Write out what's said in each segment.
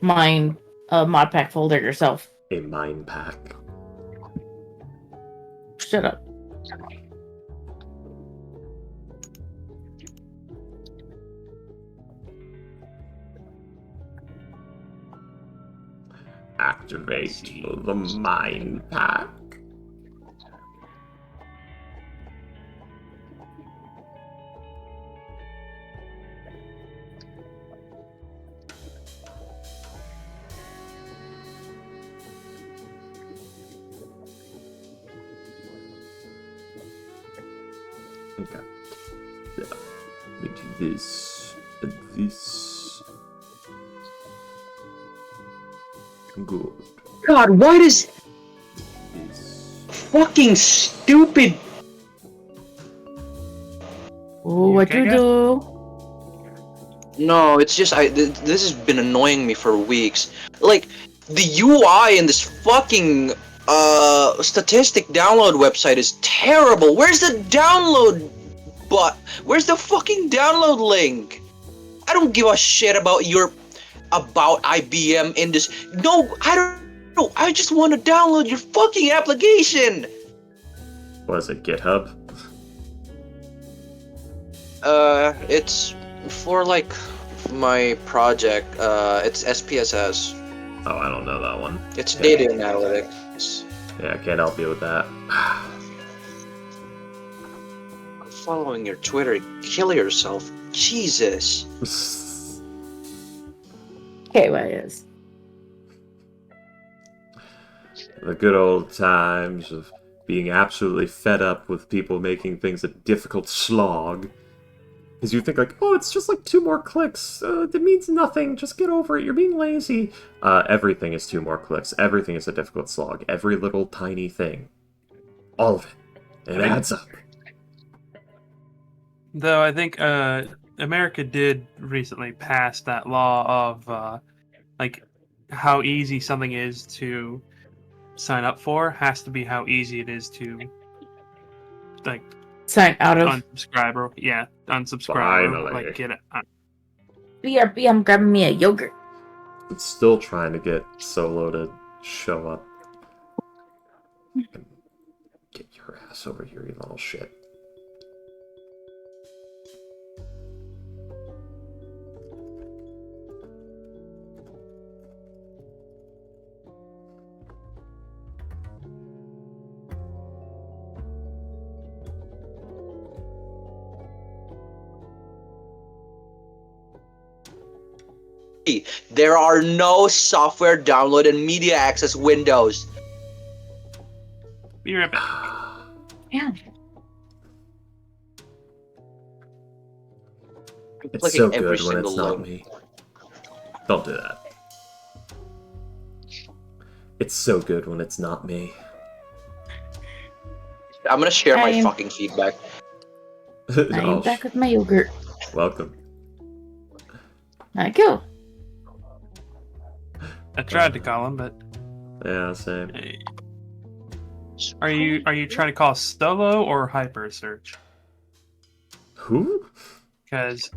mine mod pack folder yourself. A mine pack. Shut up. Activate the mine pack. Okay. Yeah. We do this and this. Good. God, why does This. fucking stupid? Ooh, what okay, you guys? do? No, it's just this has been annoying me for weeks. Like the UI in this fucking statistic download website is terrible. Where's the download Where's the fucking download link? I don't give a shit about IBM in this. No, I don't know. I just want to download your fucking application. What is it, GitHub? It's for like my project. It's SPSS. Oh, I don't know that one. It's data analytics. Yeah, I can't help you with that. I'm following your Twitter. Kill yourself. Jesus. Okay, what is? The good old times of being absolutely fed up with people making things a difficult slog. Because you think like, oh, it's just like 2 more clicks. It means nothing. Just get over it. You're being lazy. Everything is 2 more clicks. Everything is a difficult slog. Every little tiny thing. All of it. It adds up. Though I think America did recently pass that law of like how easy something is to sign up for has to be how easy it is to like Sign out of. unsubscribe or unsubscribe Finally. or like get it. BRB, I'm grabbing me a yogurt. I'm still trying to get Solo to show up. Get your ass over here, you little shit. There are no software download and media access windows. Be right back. Yeah. It's so good when it's not me. Don't do that. It's so good when it's not me. I'm gonna share my I'm- fucking feedback. I'm back with my yogurt. Welcome. Thank you. I tried to call him, but Yeah, same. are you trying to call Solo or Hyper Search? Who? Because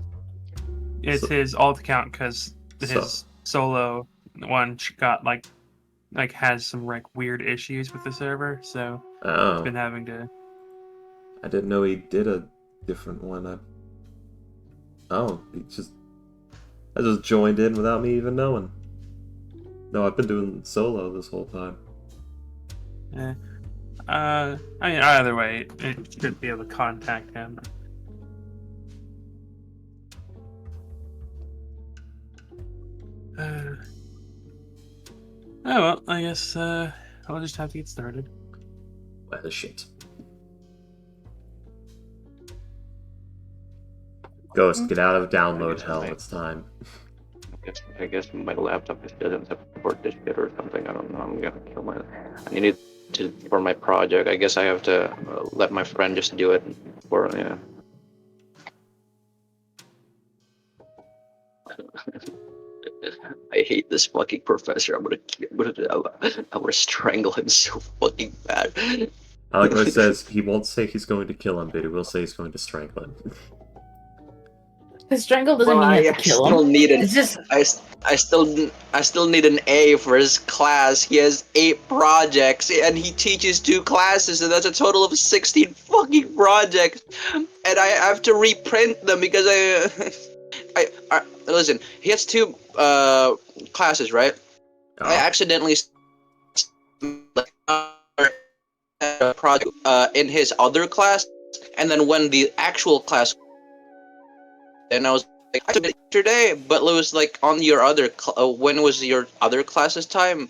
it's his alt account. Because his So- Solo one got like has some like weird issues with the server, so Oh. been having to. I didn't know he did a different one. I just joined in without me even knowing. No, I've been doing solo this whole time. I mean, either way, it should be able to contact him. Oh well, I guess I'll just have to get started. Where the shit? Ghost, get out of download hell. It's time. I guess my laptop just doesn't support this shit or something. I don't know. I'm gonna kill my. I need it for my project. I guess I have to let my friend just do it for yeah. I hate this fucking professor. I'm gonna strangle him so fucking bad. I like what it says. He won't say he's going to kill him, but he will say he's going to strangle him. Because strangle doesn't mean you have to kill still him. need an It's just I still need an A for his class. He has 8 projects and he teaches 2 classes, and that's a total of 16 fucking projects. And I have to reprint them because I listen. He has 2 classes, right? I accidentally project in his other class, and then when the actual class, and I was like, I took it yesterday, but it was like on your other when was your other class's time?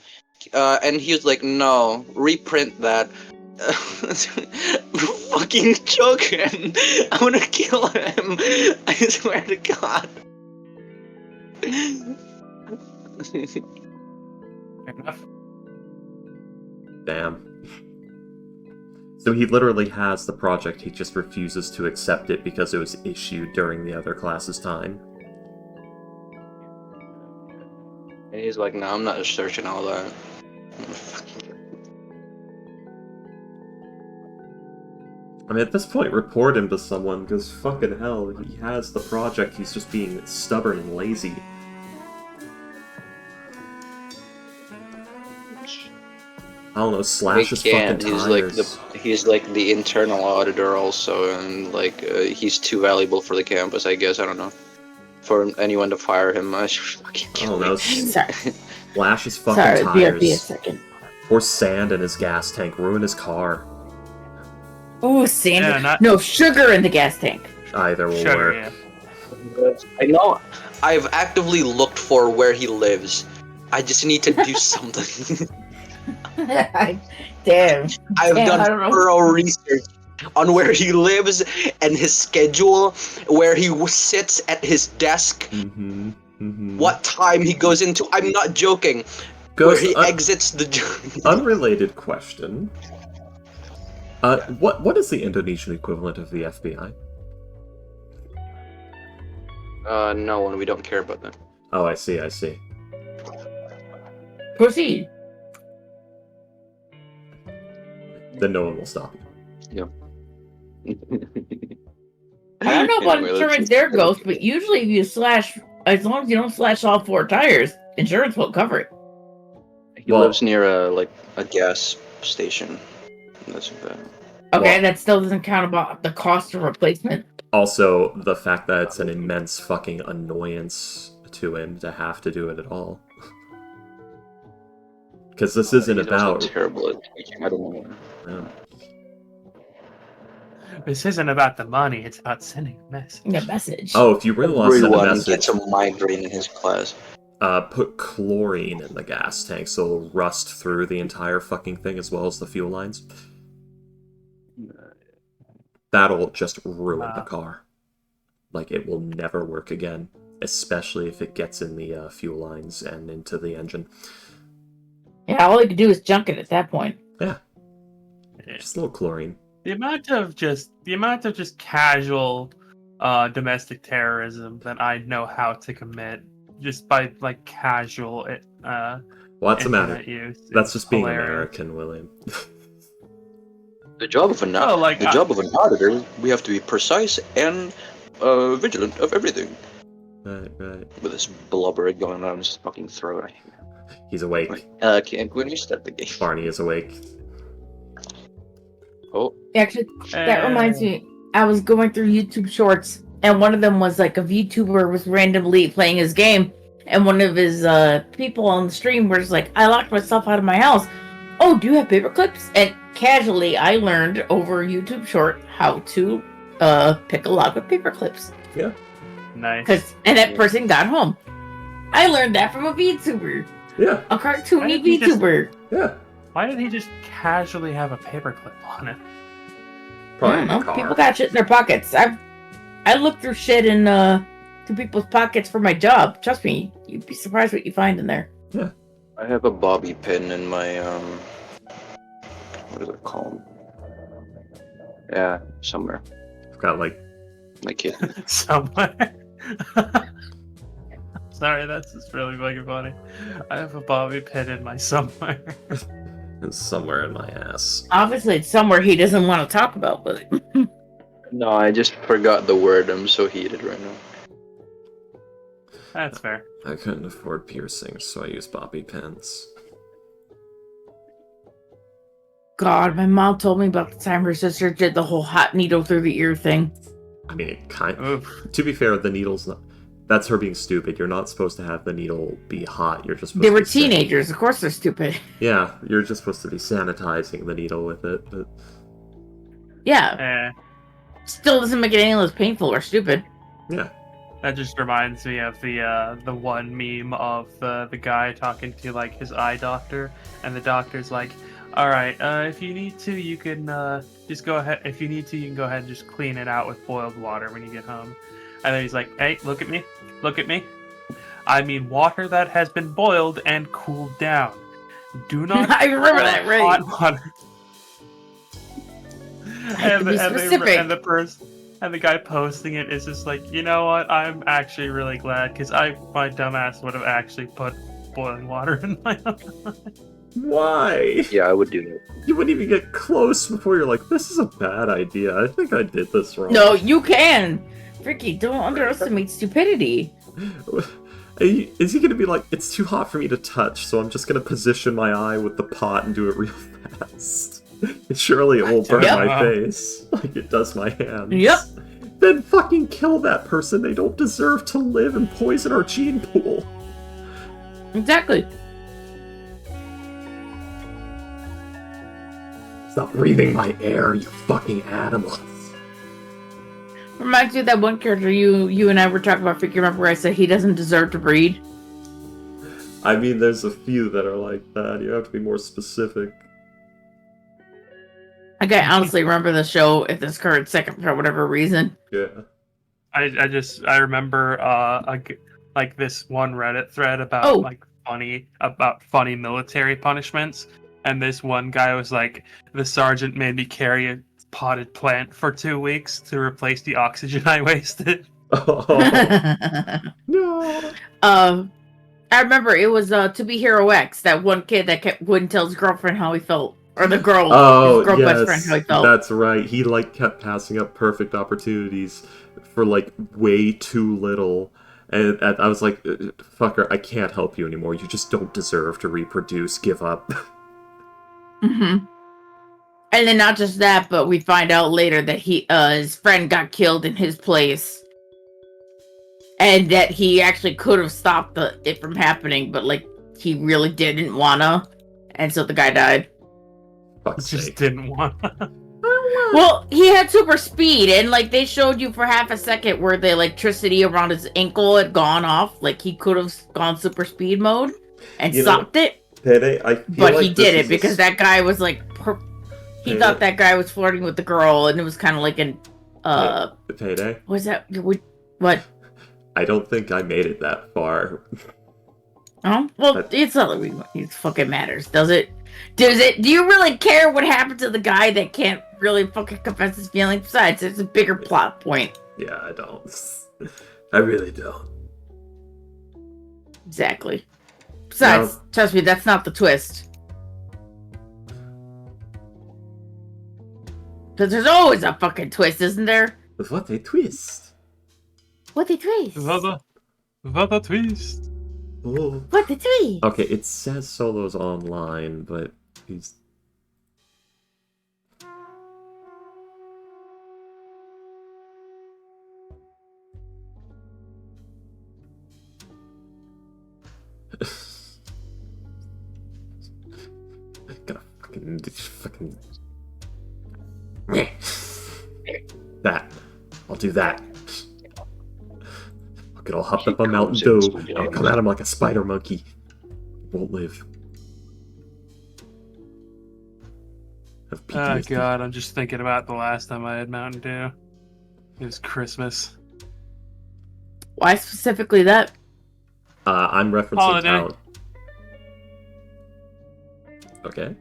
And he was like, no, reprint that. Fucking joking. I'm gonna kill him. I swear to God. Fair enough. Damn. So he literally has the project, he just refuses to accept it because it was issued during the other class's time. And he's like, no, I'm not searching all that. I mean, at this point, report him to someone, because fucking hell, he has the project, he's just being stubborn and lazy. I don't know, slash his fucking tires. He's like the internal auditor also, and like he's too valuable for the campus, I guess. I don't know. For anyone to fire him, I should fucking kill him. sorry. Slash his fucking Sorry, tires. be a second. Pour sand in his gas tank, ruin his car. Ooh, sand. Yeah, No, sugar in the gas tank. Either will Sure, work. yeah. I know. I've actively looked for where he lives. I just need to do something. Damn. I've I don't done know. thorough research on where he lives and his schedule, where he sits at his desk, Mm-hmm. Mm-hmm. what time he goes into. I'm not joking. Goes where he exits the. Unrelated question. What is the Indonesian equivalent of the FBI? No one. We don't care about that. Oh, I see. Proceed. Then no one will stop you. I don't know about Anyway, insurance there, Ghost, but usually if you slash, as long as you don't slash all 4 tires, insurance will cover it. He lives near a gas station. That's bad. Okay, Well- that still doesn't count about the cost of replacement. Also, the fact that it's an immense fucking annoyance to him to have to do it at all. Because this isn't He's also about... terrible at teaching. I don't know. Yeah. This isn't about the money, it's about sending a message. A message. Oh, if you really want to send a Everyone message, gets a migraine in his class. put chlorine in the gas tank so it'll rust through the entire fucking thing as well as the fuel lines. That'll just ruin the car. Like, it will never work again. Especially if it gets in the fuel lines and into the engine. Yeah, all you can do is junk it at that point. Yeah. Just a little chlorine. The amount of just casual domestic terrorism that I know how to commit just by like casual What's the matter? internet use. That's is just being hilarious. American, William. The job of an job of an auditor, we have to be precise and vigilant of everything. Right. With this blubber going on his fucking throat. He's awake. When you start the game. Barney is awake. Oh. Actually, that reminds me, I was going through YouTube shorts, and one of them was like a VTuber was randomly playing his game, and one of his people on the stream was like, I locked myself out of my house. Oh, do you have paper clips? And casually, I learned over YouTube short how to pick a lock with paper clips. Yeah. Nice. And that person got home. I learned that from a VTuber. Yeah. A cartoony He just- VTuber. Yeah. Why did he just casually have a paperclip on it? Probably I in don't the know. car. People got shit in their pockets. I looked through shit in to people's pockets for my job. Trust me, you'd be surprised what you find in there. Yeah. I have a bobby pin in my what is it called? Yeah, somewhere. I've got like My kid. Somewhere. Sorry, that's just really fucking funny. I have a bobby pin in my somewhere. it's somewhere in my ass. Obviously, it's somewhere he doesn't want to talk about, but No, I just forgot the word. I'm so heated right now. That's fair. I couldn't afford piercings, so I used bobby pins. God, my mom told me about the time her sister did the whole hot needle through the ear thing. I mean, it kind. Oof. To be fair, the needle's not. That's her being stupid. You're not supposed to have the needle be hot. You're just supposed They to were be teenagers. Of course they're stupid. Yeah, you're just supposed to be sanitizing the needle with it. But Yeah. Still doesn't make it any less painful or stupid. yeah, That just reminds me of the one meme of the guy talking to like his eye doctor, and the doctor's like, "All right, if you need to, you can just go ahead. If you need to, you can go ahead and just clean it out with boiled water when you get home." And then he's like, "Hey, look at me, look at me. I mean water that has been boiled and cooled down. Do not." I remember that, right? Hot water. have to be specific. And the guy posting it is just like, you know what? I'm actually really glad because my dumbass would have actually put boiling water in my oven. why? Yeah, I would do that. You wouldn't even get close before you're like, this is a bad idea. I think I did this wrong. No, you can. Ricky, don't underestimate stupidity. Is he going to be like, it's too hot for me to touch, so I'm just going to position my eye with the pot and do it real fast? Surely it won't burn Yep. my face like it does my hands. Yep. Then fucking kill that person. They don't deserve to live and poison our gene pool. Exactly. Stop breathing my air, you fucking animals. Reminds me of that one character you and I were talking about. Freaking remember where I said he doesn't deserve to breed? I mean, there's a few that are like that. You have to be more specific. Like, I honestly remember the show at this current second for whatever reason. Yeah. I remember like this one Reddit thread about funny military punishments, and this one guy was like, the sergeant made me carry a potted plant for 2 weeks to replace the oxygen I wasted. Oh, no. I remember it was To Be Hero X, that one kid that wouldn't tell his girlfriend how he felt. Or the girl, his girl best friend, how he felt. That's right. He like kept passing up perfect opportunities for like way too little. And I was like, fucker, I can't help you anymore. You just don't deserve to reproduce. Give up. Mm-hmm. And then not just that, but we find out later that his friend got killed in his place. And that he actually could have stopped it from happening, but like he really didn't wanna. And so the guy died. Fuck's Just sake. didn't want. Well, he had super speed, and like they showed you for half a second where the electricity around his ankle had gone off. Like he could have gone super speed mode and stopped it, Payday, I feel but like he this did is it because that guy was like, he thought that guy was flirting with the girl, and it was kind of like an Payday? was that what? I don't think I made it that far. Oh, well, it's not like it fucking matters, does it? Do you really care what happened to the guy that can't really fucking confess his feelings? Besides, it's a bigger plot point. Yeah, I don't. I really don't. Exactly. Besides, trust me, that's not the twist. Because there's always a fucking twist, isn't there? What a twist. What a twist? What a twist. Oh. What a twist? Okay, it says Solo's online, but he's... Gotta fucking... That. I'll do that. I'll get all hopped up on Mountain Dew and come at him like a spider monkey. Won't live. Have Oh PTSD. god, I'm just thinking about the last time I had Mountain Dew. It was Christmas. Why specifically that? I'm referencing Holiday. town. Okay.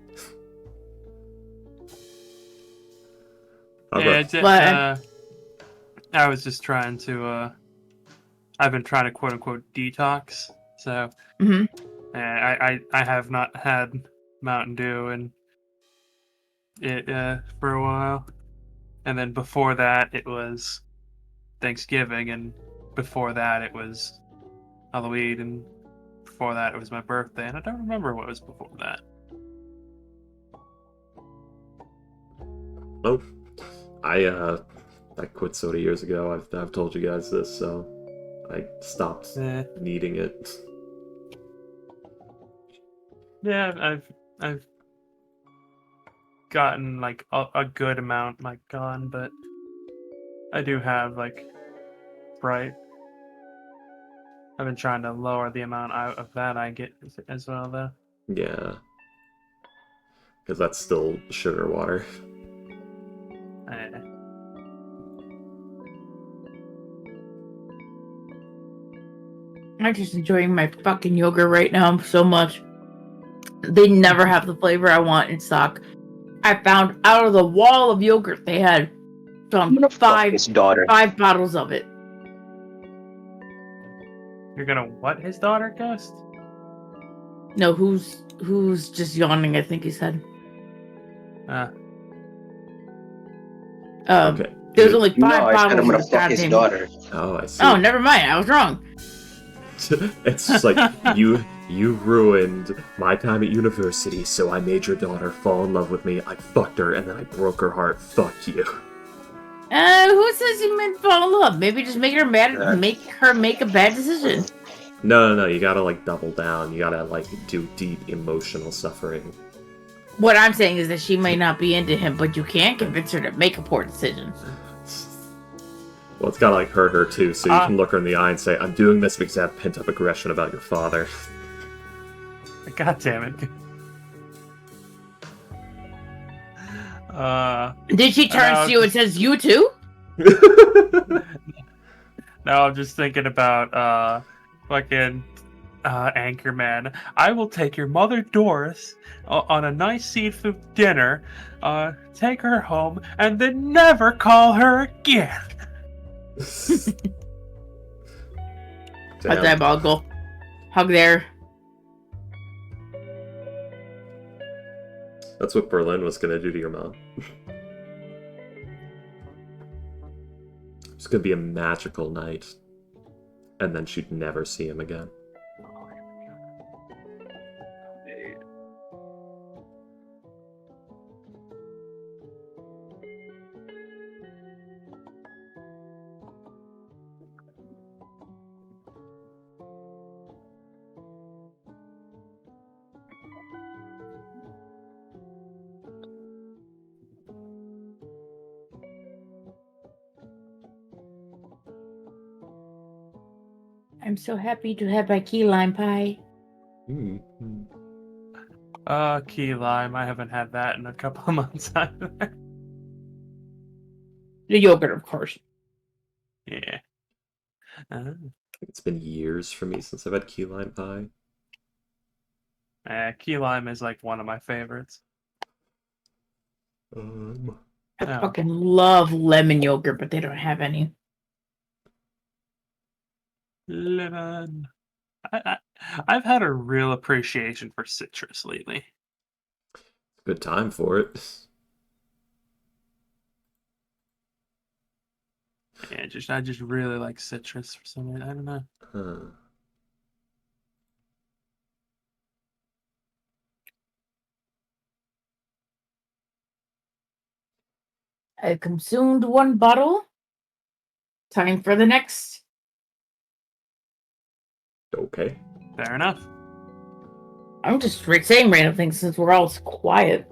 I was just trying to I've been trying to quote unquote detox, so I have not had Mountain Dew and it for a while, and then before that it was Thanksgiving, and before that it was Halloween, and before that it was my birthday, and I don't remember what was before that. Oh, I quit soda years ago. I've told you guys this, so I stopped needing it. Yeah, I've gotten like a good amount like gone, but I do have like Sprite. I've been trying to lower the amount of that I get as well, though. Yeah, because that's still sugar water. Eh. I'm just enjoying my fucking yogurt right now so much. They never have the flavor I want in stock. I found out of the wall of yogurt they had His daughter. 5 bottles of it. You're gonna what his daughter, Ghost? No, who's just yawning, I think he said. Okay. There's only 5 No, I bottles said I'm of gonna this fuck his goddamn... daughter. Oh, I see. Oh, never mind. I was wrong. It's just like you ruined my time at university, so I made your daughter fall in love with me. I fucked her, and then I broke her heart. Fuck you. Who says you meant fall in love? Maybe just make her mad. Yeah. Make her make a bad decision. No. You gotta like double down. You gotta like do deep emotional suffering. What I'm saying is that she may not be into him, but you can't convince her to make a poor decision. Well, it's gotta like hurt her too, so you can look her in the eye and say, "I'm doing this because I have pent-up aggression about your father." God damn it. Did she turn to you and says, "You too"? Now I'm just thinking about fucking Anchorman. I will take your mother Doris on a nice seafood dinner, take her home, and then never call her again. How diabolical. Hug there. That's what Berlin was gonna do to your mom. It's gonna be a magical night. And then she'd never see him again. I'm so happy to have my key lime pie. Key lime. I haven't had that in a couple of months either. The yogurt, of course. Yeah. It's been years for me since I've had key lime pie. Key lime is like one of my favorites. I fucking love lemon yogurt, but they don't have any. Lemon. I've had a real appreciation for citrus lately. Good time for it. Yeah, I just really like citrus for some reason. I don't know. Huh. I've consumed 1 bottle. Time for the next. Okay. Fair enough. I'm just saying random things since we're all quiet.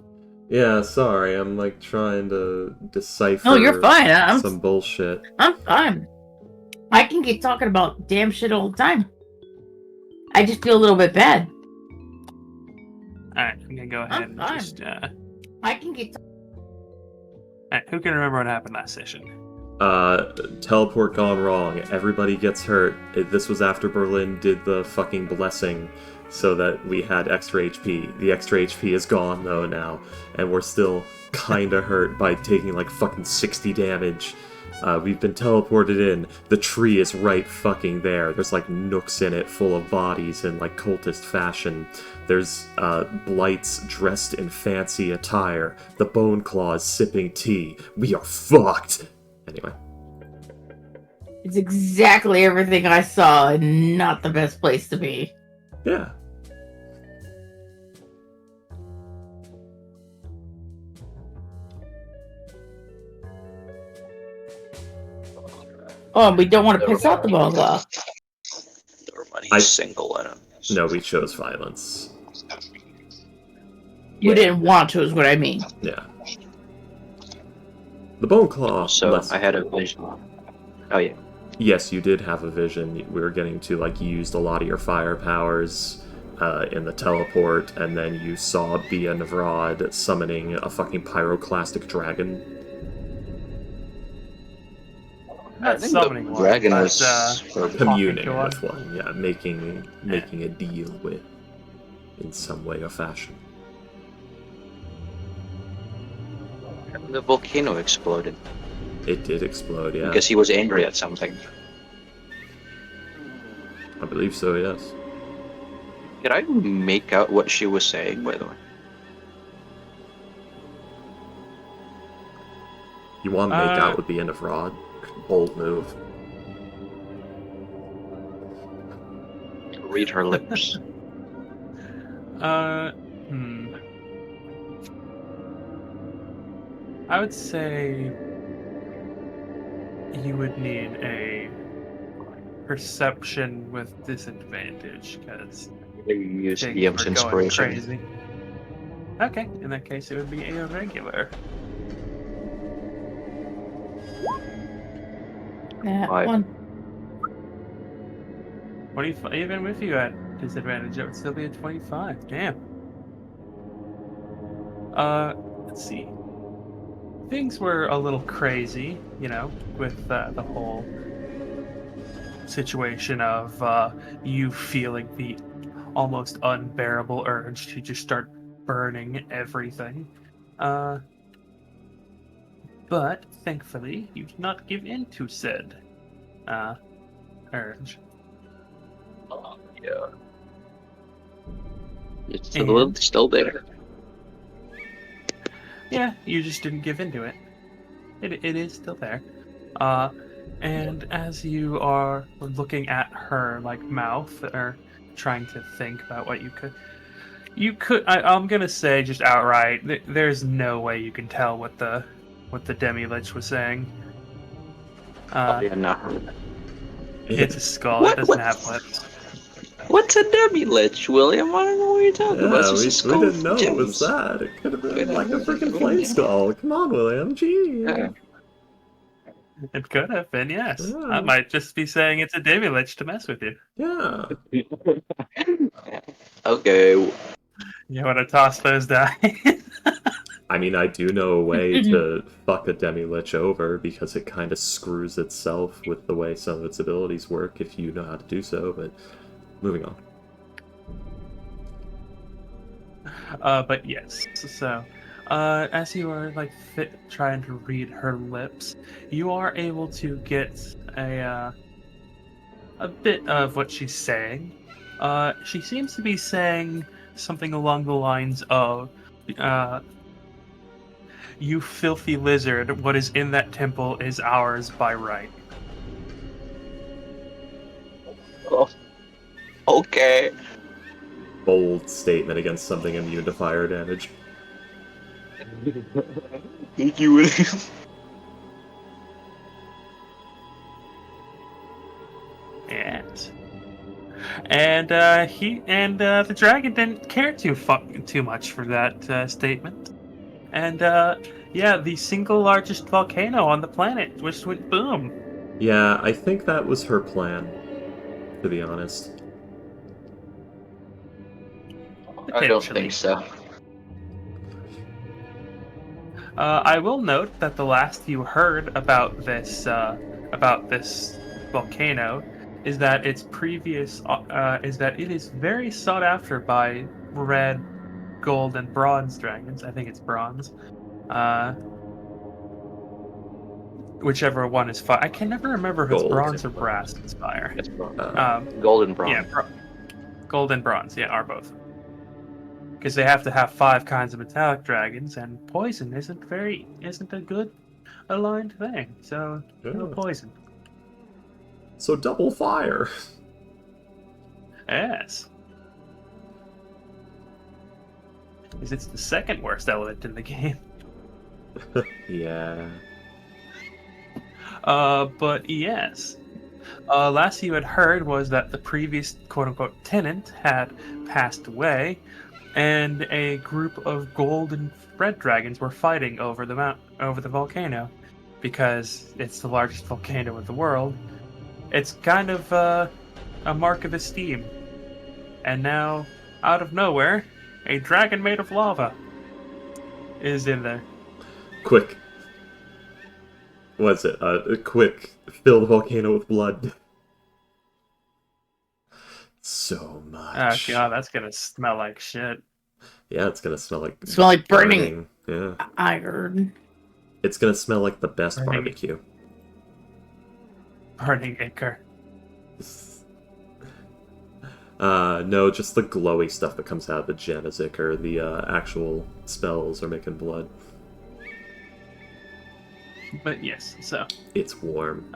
Yeah, sorry. I'm like trying to decipher No, you're fine. I'm some bullshit. I'm fine. I can keep talking about damn shit all the time. I just feel a little bit bad. Alright, I'm gonna go ahead and fine. just I can keep. Alright, who can remember what happened last session? Teleport gone wrong. Everybody gets hurt. This was after Berlin did the fucking blessing so that we had extra HP. The extra HP is gone though now, and we're still kinda hurt by taking like fucking 60 damage. We've been teleported in. The tree is right fucking there. There's like nooks in it full of bodies in like cultist fashion. There's blights dressed in fancy attire. The bone claws sipping tea. We are fucked. Anyway. It's exactly everything I saw, and not the best place to be. Yeah. Oh, and we don't want to piss off the Mongol. He's single and No, we chose violence. We didn't want to, is what I mean. Yeah. The Bone Claw. So I had a vision. Oh yeah. Yes, you did have a vision. We were getting to like used a lot of your fire powers in the teleport, and then you saw Bia Navrod summoning a fucking pyroclastic dragon. Not summoning one, dragon but, was Communing talking to with one, yeah, making a deal with, in some way or fashion. The volcano exploded It did explode, yeah. because he was angry at something. I believe so, yes. Did I make out what she was saying, by the way? You want to make out with the end of Rod? Bold move. Read her lips. I would say you would need a perception with disadvantage because Use things DM's are going inspiration. crazy. Okay, in that case, it would be a regular. That Five. one. Even with you at disadvantage, it would still be a 25. Damn. Let's see. Things were a little crazy, you know, with the whole situation of you feeling the almost unbearable urge to just start burning everything. But thankfully, you did not give in to said urge. Yeah. It's And- still there. Yeah, you just didn't give into it. It is still there. And as you are looking at her like mouth or trying to think about what I'm gonna say just outright, there's no way you can tell what the demi-lich was saying. Yeah, no. It's a skull. What- It doesn't what- have lips. What's a demi-lich, William? I don't know what you're talking about. Yeah, It's we just a skull didn't know of it was gems. that. It could have been like a freaking flame skull. Come on, William. Gee. Yeah. It could have been, yes. Yeah. I might just be saying it's a demi-lich to mess with you. Yeah. Okay. You want to toss those dice? I mean, I do know a way to fuck a demi-lich over because it kind of screws itself with the way some of its abilities work if you know how to do so, but moving on. But yes, so as you are like trying to read her lips, you are able to get a bit of what she's saying. She seems to be saying something along the lines of, "You filthy lizard! What is in that temple is ours by right." Oh. Okay. Bold statement against something immune to fire damage. Thank you, William. Yes. And the dragon didn't care too much for that statement. And yeah, the single largest volcano on the planet just went boom. Yeah, I think that was her plan, to be honest. I don't Potentially. think so. I will note that the last you heard about this volcano is that its previous is that it is very sought after by red, gold, and bronze dragons. I think it's bronze. Whichever one is fire. I can never remember if it's Gold. bronze or brass is fire. It's bronze. Yeah, Golden bronze. gold and bronze. Yeah, are both. Because they have to have 5 kinds of metallic dragons, and poison isn't a good aligned thing. So no Yeah. poison. So double fire. Yes. Because it's the second worst element in the game. Yeah. But yes. Last you had heard was that the previous quote-unquote tenant had passed away, and a group of golden red dragons were fighting over the volcano, because it's the largest volcano in the world. It's kind of a mark of esteem. And now, out of nowhere, a dragon made of lava is in there. Quick. What's it? Quick. Fill the volcano with blood. So Oh much. god, that's gonna smell like shit. Yeah, it's gonna smell like burning. Yeah. Iron. It's gonna smell like the best Burning. barbecue. Burning ichor. No, just the glowy stuff that comes out of the Genezik, or the actual spells are making blood. But yes, so It's warm.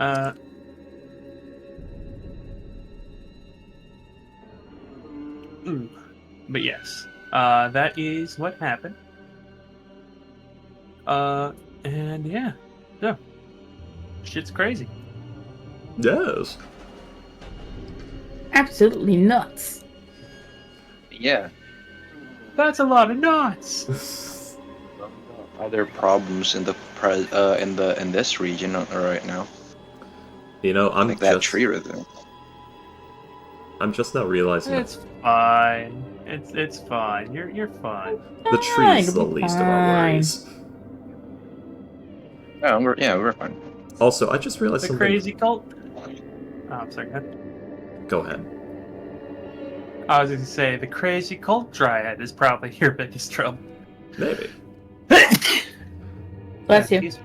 But yes, that is what happened. And yeah, so shit's crazy. Yes. Absolutely nuts. Yeah. That's a lot of knots. Are there problems in the in this region right now? You know, I'm Like that just tree rhythm. I'm just now realizing It's fine. It's fine. You're fine. the tree is the It'll be least of our fine. worries. We're fine. Also, I just realized The something. crazy cult. Oh, I'm sorry. Go ahead. I was going to say the crazy cult dryad is probably your biggest trouble. Maybe. Bless you. Excuse me.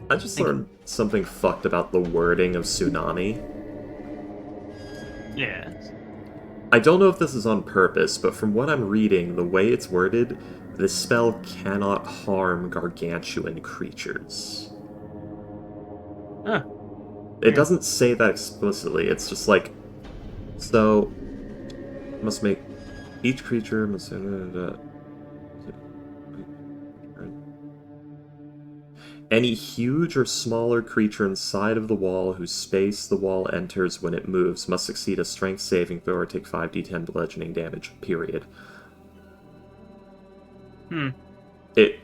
I just Thank learned something fucked about the wording of tsunami. Yeah. I don't know if this is on purpose, but from what I'm reading, the way it's worded, this spell cannot harm gargantuan creatures. Huh. It doesn't say that explicitly, it's just like, so, must make, each creature must, any huge or smaller creature inside of the wall whose space the wall enters when it moves must succeed a strength saving throw or take 5d10 bludgeoning damage, period. It...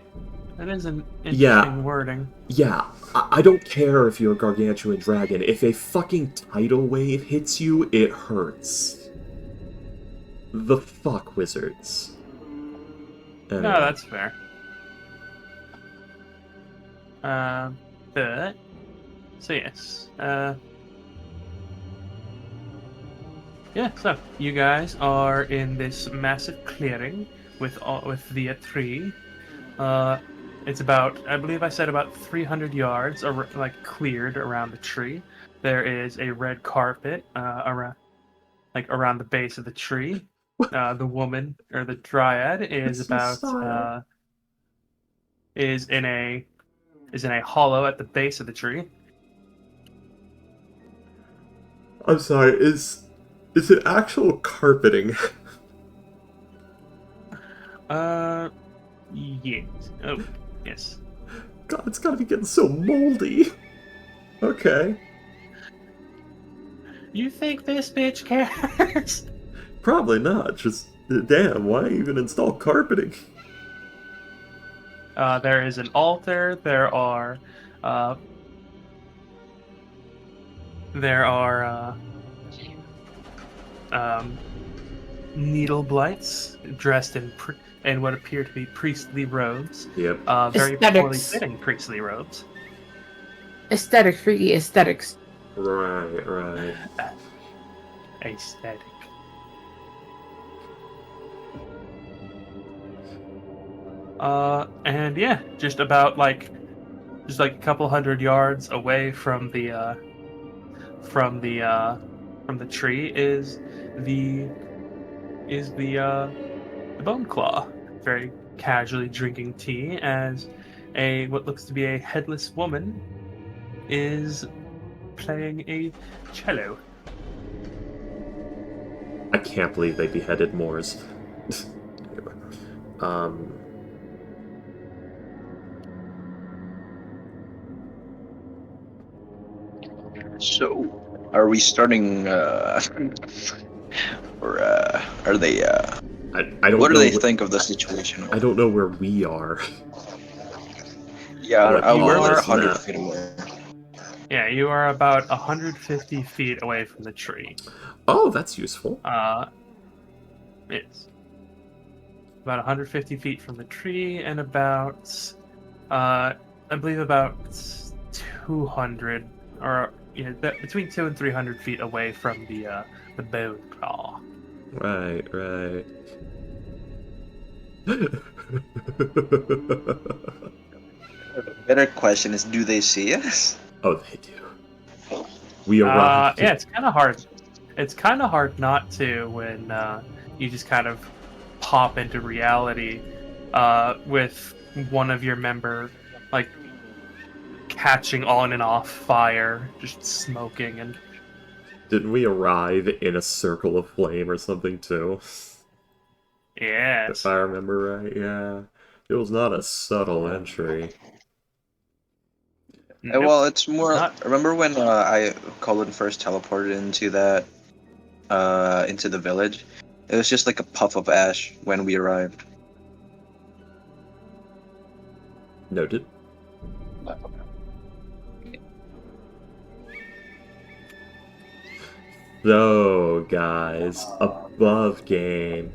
That is an interesting Yeah. wording. Yeah, I don't care if you're a gargantuan dragon. If a fucking tidal wave hits you, it hurts. The fuck, wizards. No, Anyway. that's fair. But so yes, yeah. So you guys are in this massive clearing with the tree. It's about, I believe I said about 300 yards like cleared around the tree. There is a red carpet around the base of the tree. The woman or the dryad is It's so style. is in a hollow at the base of the tree. I'm sorry, is it actual carpeting? Yes. Oh, yes. God, it's gotta be getting so moldy. Okay. You think this bitch cares? Probably not, just, damn, why even install carpeting? There is an altar. There are needle blights dressed in what appear to be priestly robes. Yep. Very Aesthetics. poorly fitting priestly robes. Aesthetics, freaky aesthetics. Right. Aesthetic. And yeah, just about like a couple hundred yards away from the tree is the bone claw, very casually drinking tea as what looks to be a headless woman is playing a cello. I can't believe they beheaded Moors. So, are we starting, or, are they, I don't what do know they think of the situation? I don't know where we are. Yeah, Like, we're on this 100 map. feet away. Yeah, you are about 150 feet away from the tree. Oh, that's useful. It's about 150 feet from the tree, and about, I believe about 200, or between 200 and 300 feet away from the bone claw. Right, right. Better question is, do they see us? Oh, they do. We arrived. Yeah, it's kind of hard. It's kind of hard not to when you just kind of pop into reality with one of your member like catching on and off fire, just smoking and. Didn't we arrive in a circle of flame or something too? Yes. If I remember right, yeah. It was not a subtle entry. Nope. Well, it's more. Not- Remember when Colin first teleported into that, into the village? It was just like a puff of ash when we arrived. Noted. So, guys, above game,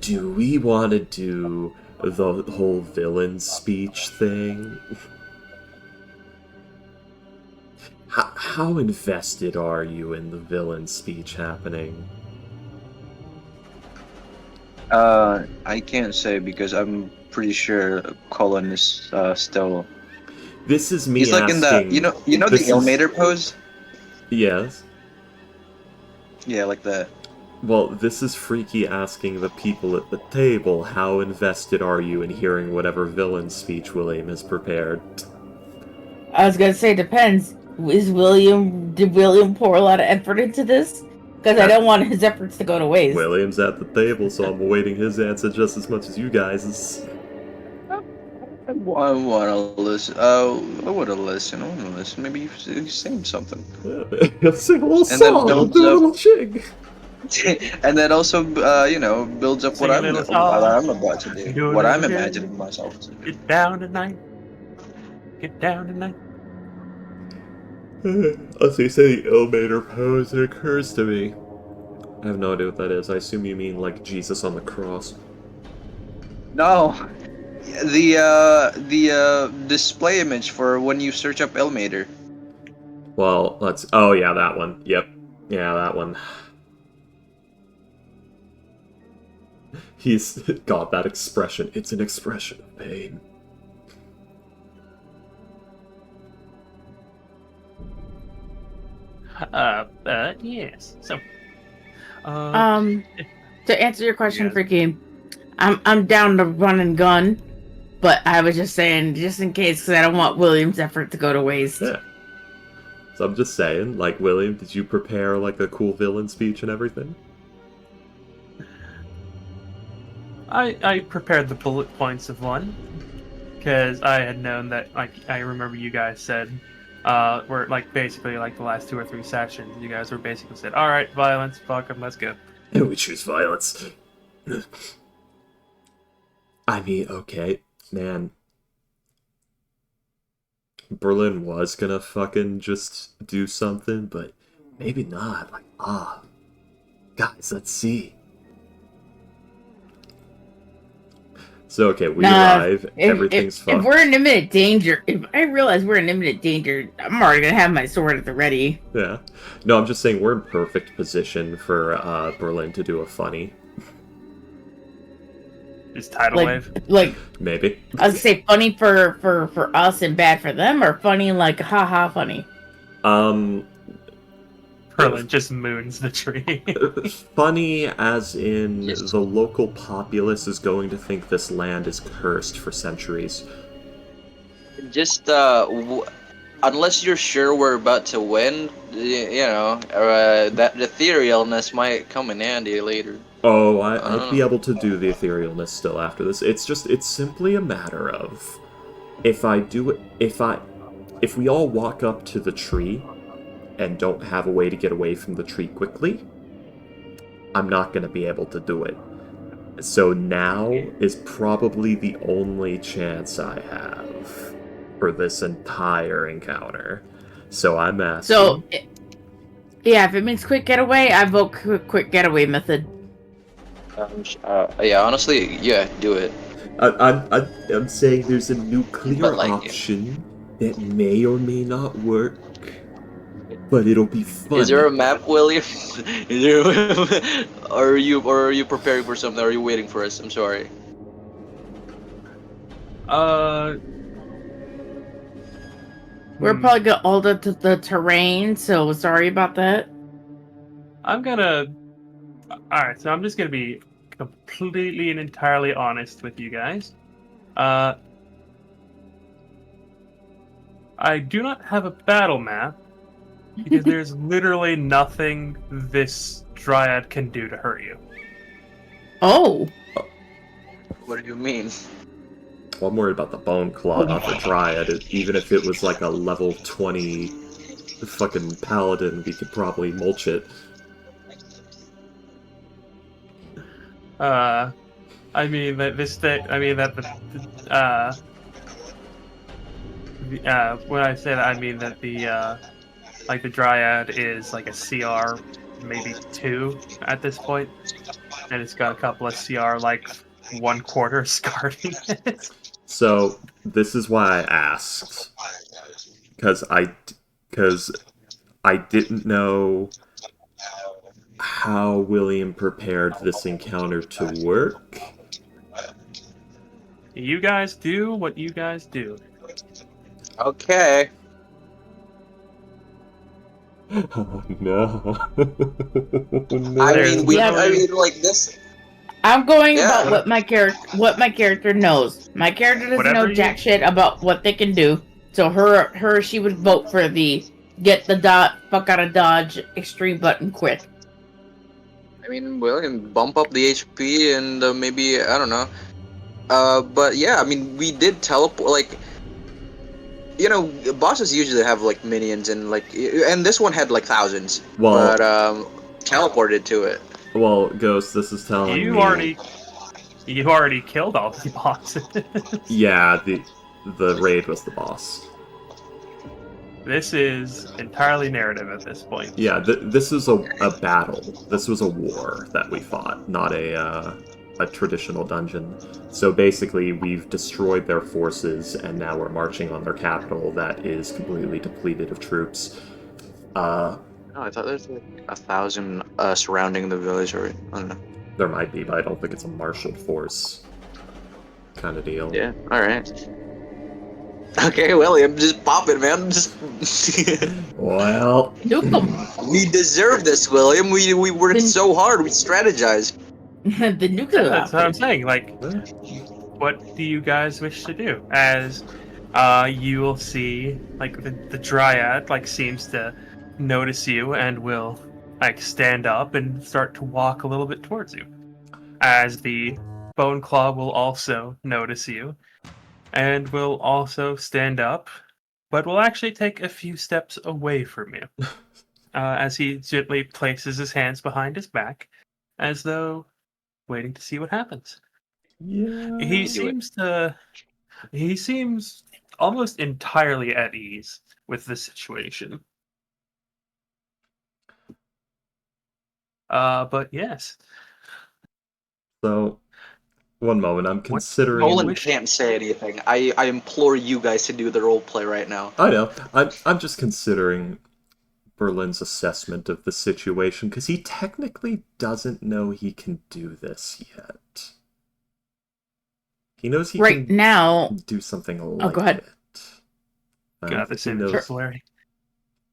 do we want to do the whole villain speech thing? How invested are you in the villain speech happening? I can't say because I'm pretty sure Colin is still. This is me He's like asking... in the you know the this is- Ilmater pose. Yes. Yeah, like that. Well, this is Freaky asking the people at the table, how invested are you in hearing whatever villain speech William has prepared? I was gonna say depends. Did William pour a lot of effort into this? Because I don't want his efforts to go to waste. William's at the table, so I'm awaiting his answer just as much as you guys'. I want to listen. I want to listen. I want to listen. Maybe you saying something. He'll sing a little And then song, he'll builds do a up- little jig. And then also, builds up Sing what a I'm little song. about to do. Do a What I'm little jig. imagining myself to do. Get down tonight. Get down tonight. As you say the Ilmater pose, it occurs to me. I have no idea what that is. I assume you mean like Jesus on the cross. No, the display image for when you search up Ilmater. Well, let's... Oh, yeah, that one. Yep. Yeah, that one. He's got that expression. It's an expression of pain. Yes. So. To answer your question, Yes. Freaky, I'm down to run and gun, but I was just saying, just in case, because I don't want William's effort to go to waste. Yeah. So I'm just saying, like, William, did you prepare, like, a cool villain speech and everything? I prepared the bullet points of one because I had known that, like, I remember you guys said were like basically like the last 2 or 3 sessions you guys were basically said, all right, violence, fuck 'em, let's go. And we choose violence. I mean, okay, man. Berlin was gonna fucking just do something, but maybe not. Like, guys, let's see. So, okay, we arrive, everything's if fucked. we're in imminent danger, if I realize we're in imminent danger, I'm already gonna have my sword at the ready. Yeah. No, I'm just saying we're in perfect position for Berlin to do a funny. Is tidal wave? Like, Maybe. I was gonna say funny for us and bad for them, or funny like haha funny. Perlin just moons the tree. Funny as in Yes. the local populace is going to think this land is cursed for centuries. Just unless you're sure we're about to win, that etherealness might come in handy later. Oh, I'd be able to do the etherealness still after this. It's simply a matter of if we all walk up to the tree and don't have a way to get away from the tree quickly, I'm not going to be able to do it. So now is probably the only chance I have for this entire encounter. So I'm asking. So, yeah, if it means quick getaway, I vote quick getaway method. Yeah, honestly, yeah, do it. I'm saying there's a nuclear But, like, option that may or may not work, but it'll be fun. Is there a map, William? Is there are you preparing for something? Are you waiting for us? I'm sorry. We're probably gonna alter the terrain, so sorry about that. Alright, so I'm just gonna be completely and entirely honest with you guys. I do not have a battle map because there's literally nothing this dryad can do to hurt you. Oh. What do you mean? Well, I'm worried about the bone claw, not the dryad. Even if it was like a level 20 fucking paladin, we could probably mulch it. I mean that when I say that, I mean that the dryad is like a CR maybe 2 at this point, and it's got a couple of CR like 1/4 scarred in it. So this is why I asked, because I didn't know how William prepared this encounter to work. You guys do what you guys do. Okay. Oh, no. No. I mean, like this. I'm going Yeah. about what my character knows. My character doesn't know jack shit about what they can do. So she would vote for the get the fuck out of dodge extreme button quick. I mean, William, bump up the HP and maybe I don't know. But yeah, I mean, we did teleport. Like, bosses usually have like minions and and this one had like thousands. Well, but teleported to it. Well, Ghost, this is telling me... You already killed all the bosses. Yeah, the raid was the boss. This is entirely narrative at this point. Yeah, this is a battle. This was a war that we fought, not a traditional dungeon. So basically, we've destroyed their forces, and now we're marching on their capital that is completely depleted of troops. No, I thought there's like 1,000 surrounding the village, or I don't know. There might be, but I don't think it's a marshaled force kind of deal. Yeah, alright. Okay, William, just pop it, man. Just Well... Nuke 'em. We deserve this, William. We worked so hard. We strategized. The nuclear. That's what I'm saying. Like, what do you guys wish to do? As you will see, like the dryad seems to notice you and will stand up and start to walk a little bit towards you. As the bone claw will also notice you and will also stand up, but will actually take a few steps away from you. As he gently places his hands behind his back, as though waiting to see what happens. Yeah. He seems almost entirely at ease with the situation. But yes. So, one moment, I'm considering... Nolan can't say anything. I implore you guys to do the roleplay right now. I know. I'm just considering Berlin's assessment of the situation, because he technically doesn't know he can do this yet. He knows he right can now do something like go ahead. it. God, this is Larry.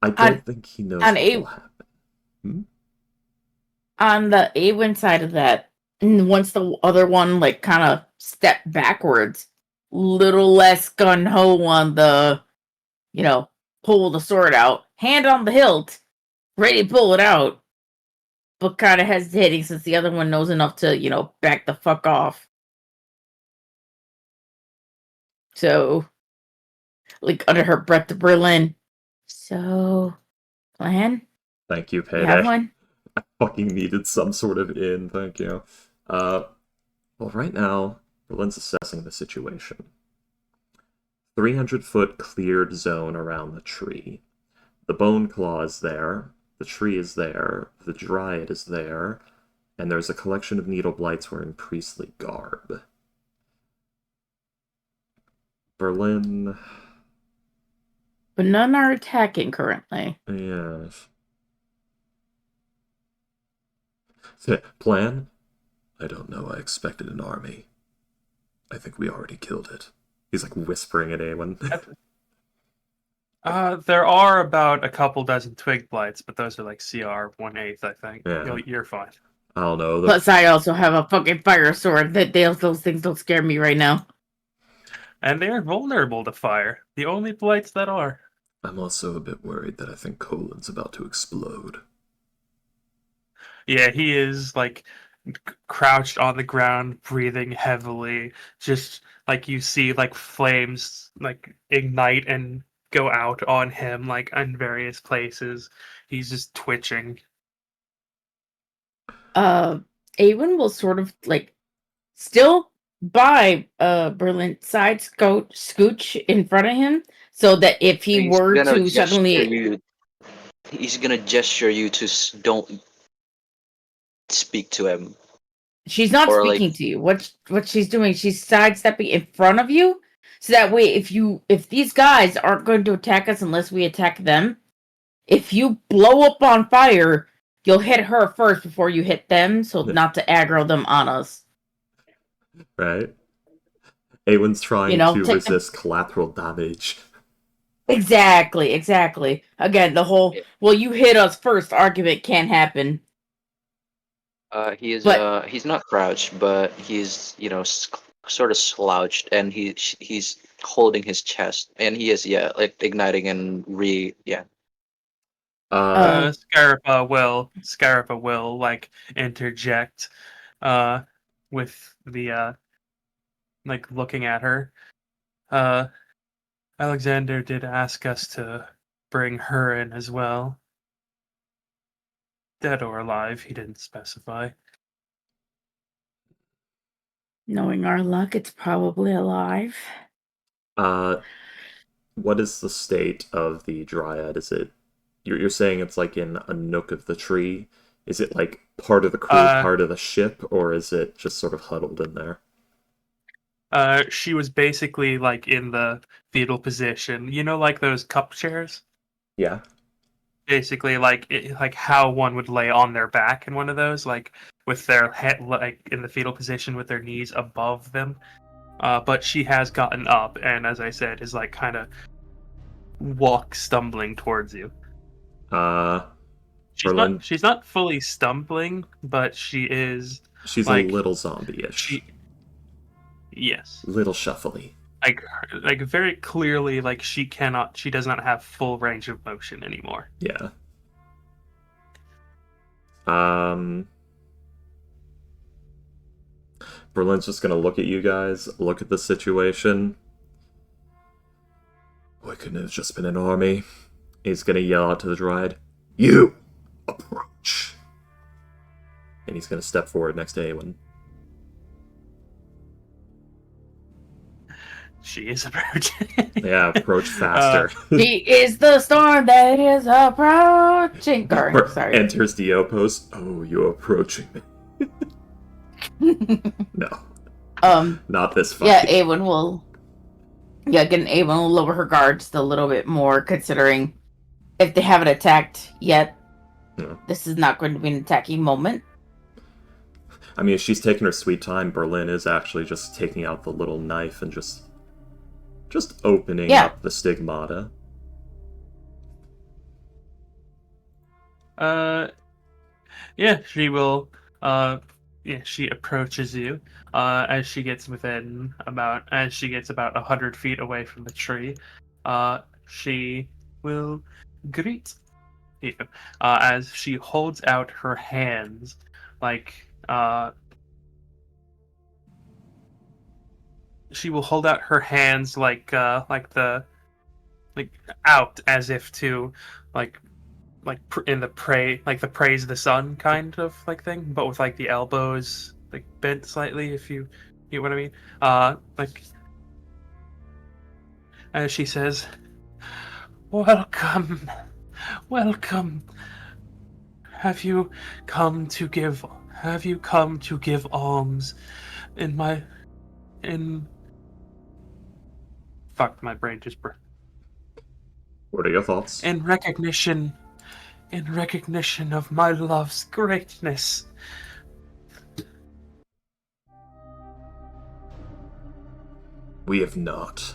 I don't think he knows what will happen. On the Awin side of that, once the other one kind of stepped backwards, little less gun ho on the, pull the sword out, hand on the hilt, ready to pull it out, but kind of hesitating since the other one knows enough to, back the fuck off. So, like, under her breath to Berlin. So, plan? Thank you, You Payday. have one? I fucking needed some sort of in, thank you. Well, right now, Berlin's assessing the situation. 300-foot cleared zone around the tree. The bone claw is there, the tree is there, the dryad is there, and there's a collection of needle blights wearing priestly garb. Berlin... But none are attacking currently. Yes. Plan? I don't know, I expected an army. I think we already killed it. He's like whispering at Awen. There are about a couple dozen twig blights, but those are like CR 1/8, I think. Yeah. You're fine. I don't know. Plus, I also have a fucking fire sword. Those things don't scare me right now. And they are vulnerable to fire. The only blights that are. I'm also a bit worried that I think Colin's about to explode. Yeah, he is like crouched on the ground, breathing heavily. Just like you see, like flames like ignite and go out on him, like in various places. He's just twitching. Awen will sort of like still by Berlin side scooch in front of him so that if he He's were gonna to suddenly he's gonna gesture you to don't speak to him. she's not Or, speaking like- to you. What she's doing, she's sidestepping in front of you. So that way if these guys aren't going to attack us unless we attack them, if you blow up on fire, you'll hit her first before you hit them, so not to aggro them on us. Right? Awen's trying to take resist collateral damage. Exactly. Again, the whole well, you hit us first argument can't happen. He's But- he's not crouched, but he's sort of slouched, and he's holding his chest, and he is like igniting and Scarpa will like interject with the like looking at her. Alexander did ask us to bring her in as well. Dead or alive, he didn't specify. Knowing our luck, it's probably alive. What is the state of the dryad? Is it you're saying it's like in a nook of the tree? Is it like part of the crew, part of the ship, or is it just sort of huddled in there? She was basically like in the fetal position. You know, like those cup chairs? Yeah. Basically, like how one would lay on their back in one of those, like with their head like in the fetal position with their knees above them. But she has gotten up, and as I said, is like kind of stumbling towards you. Berlin. She's not fully stumbling, but she is. She's like, a little zombie-ish. Yes. Little shuffly. Like very clearly, like she does not have full range of motion anymore. Yeah. Berlin's just gonna look at you guys, look at the situation. Why couldn't it have just been an army? He's gonna yell out to the dryad, "You! Approach!" And he's gonna step forward next to Awen. She is approaching. Yeah, approach faster. He is the storm that is approaching. Sorry. Enters the outpost. Oh, you're approaching me. No. Not this fight. Yeah, Awen will lower her guard just a little bit more, considering if they haven't attacked yet, this is not going to be an attacking moment. I mean, if she's taking her sweet time, Berlin is actually just taking out the little knife and just opening up the stigmata. She will. She approaches you. As she gets about 100 feet away from the tree, she will greet you as she holds out her hands she will hold out her hands like out as if to like in the praise the sun kind of like thing, but with like the elbows like bent slightly, if you know what I mean. Like as she says, "Welcome, welcome. Have you come to give? Have you come to give alms in my in?" Fuck, my brain just broke. What are your thoughts? In recognition of my love's greatness. We have not.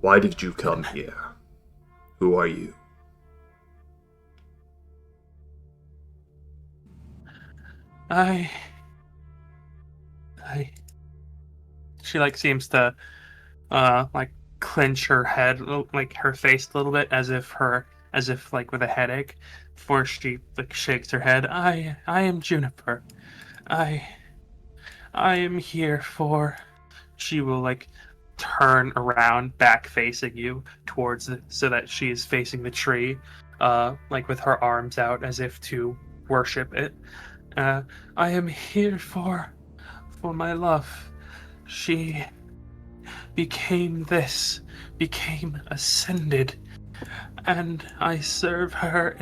Why did you come here? Who are you? She like seems to like clench her head, like her face a little bit, as if like with a headache, before she like shakes her head. I am Juniper. I am here for. She will like turn around, back facing you towards so that she is facing the tree, like with her arms out as if to worship it. I am here for my love. She became ascended, and I serve her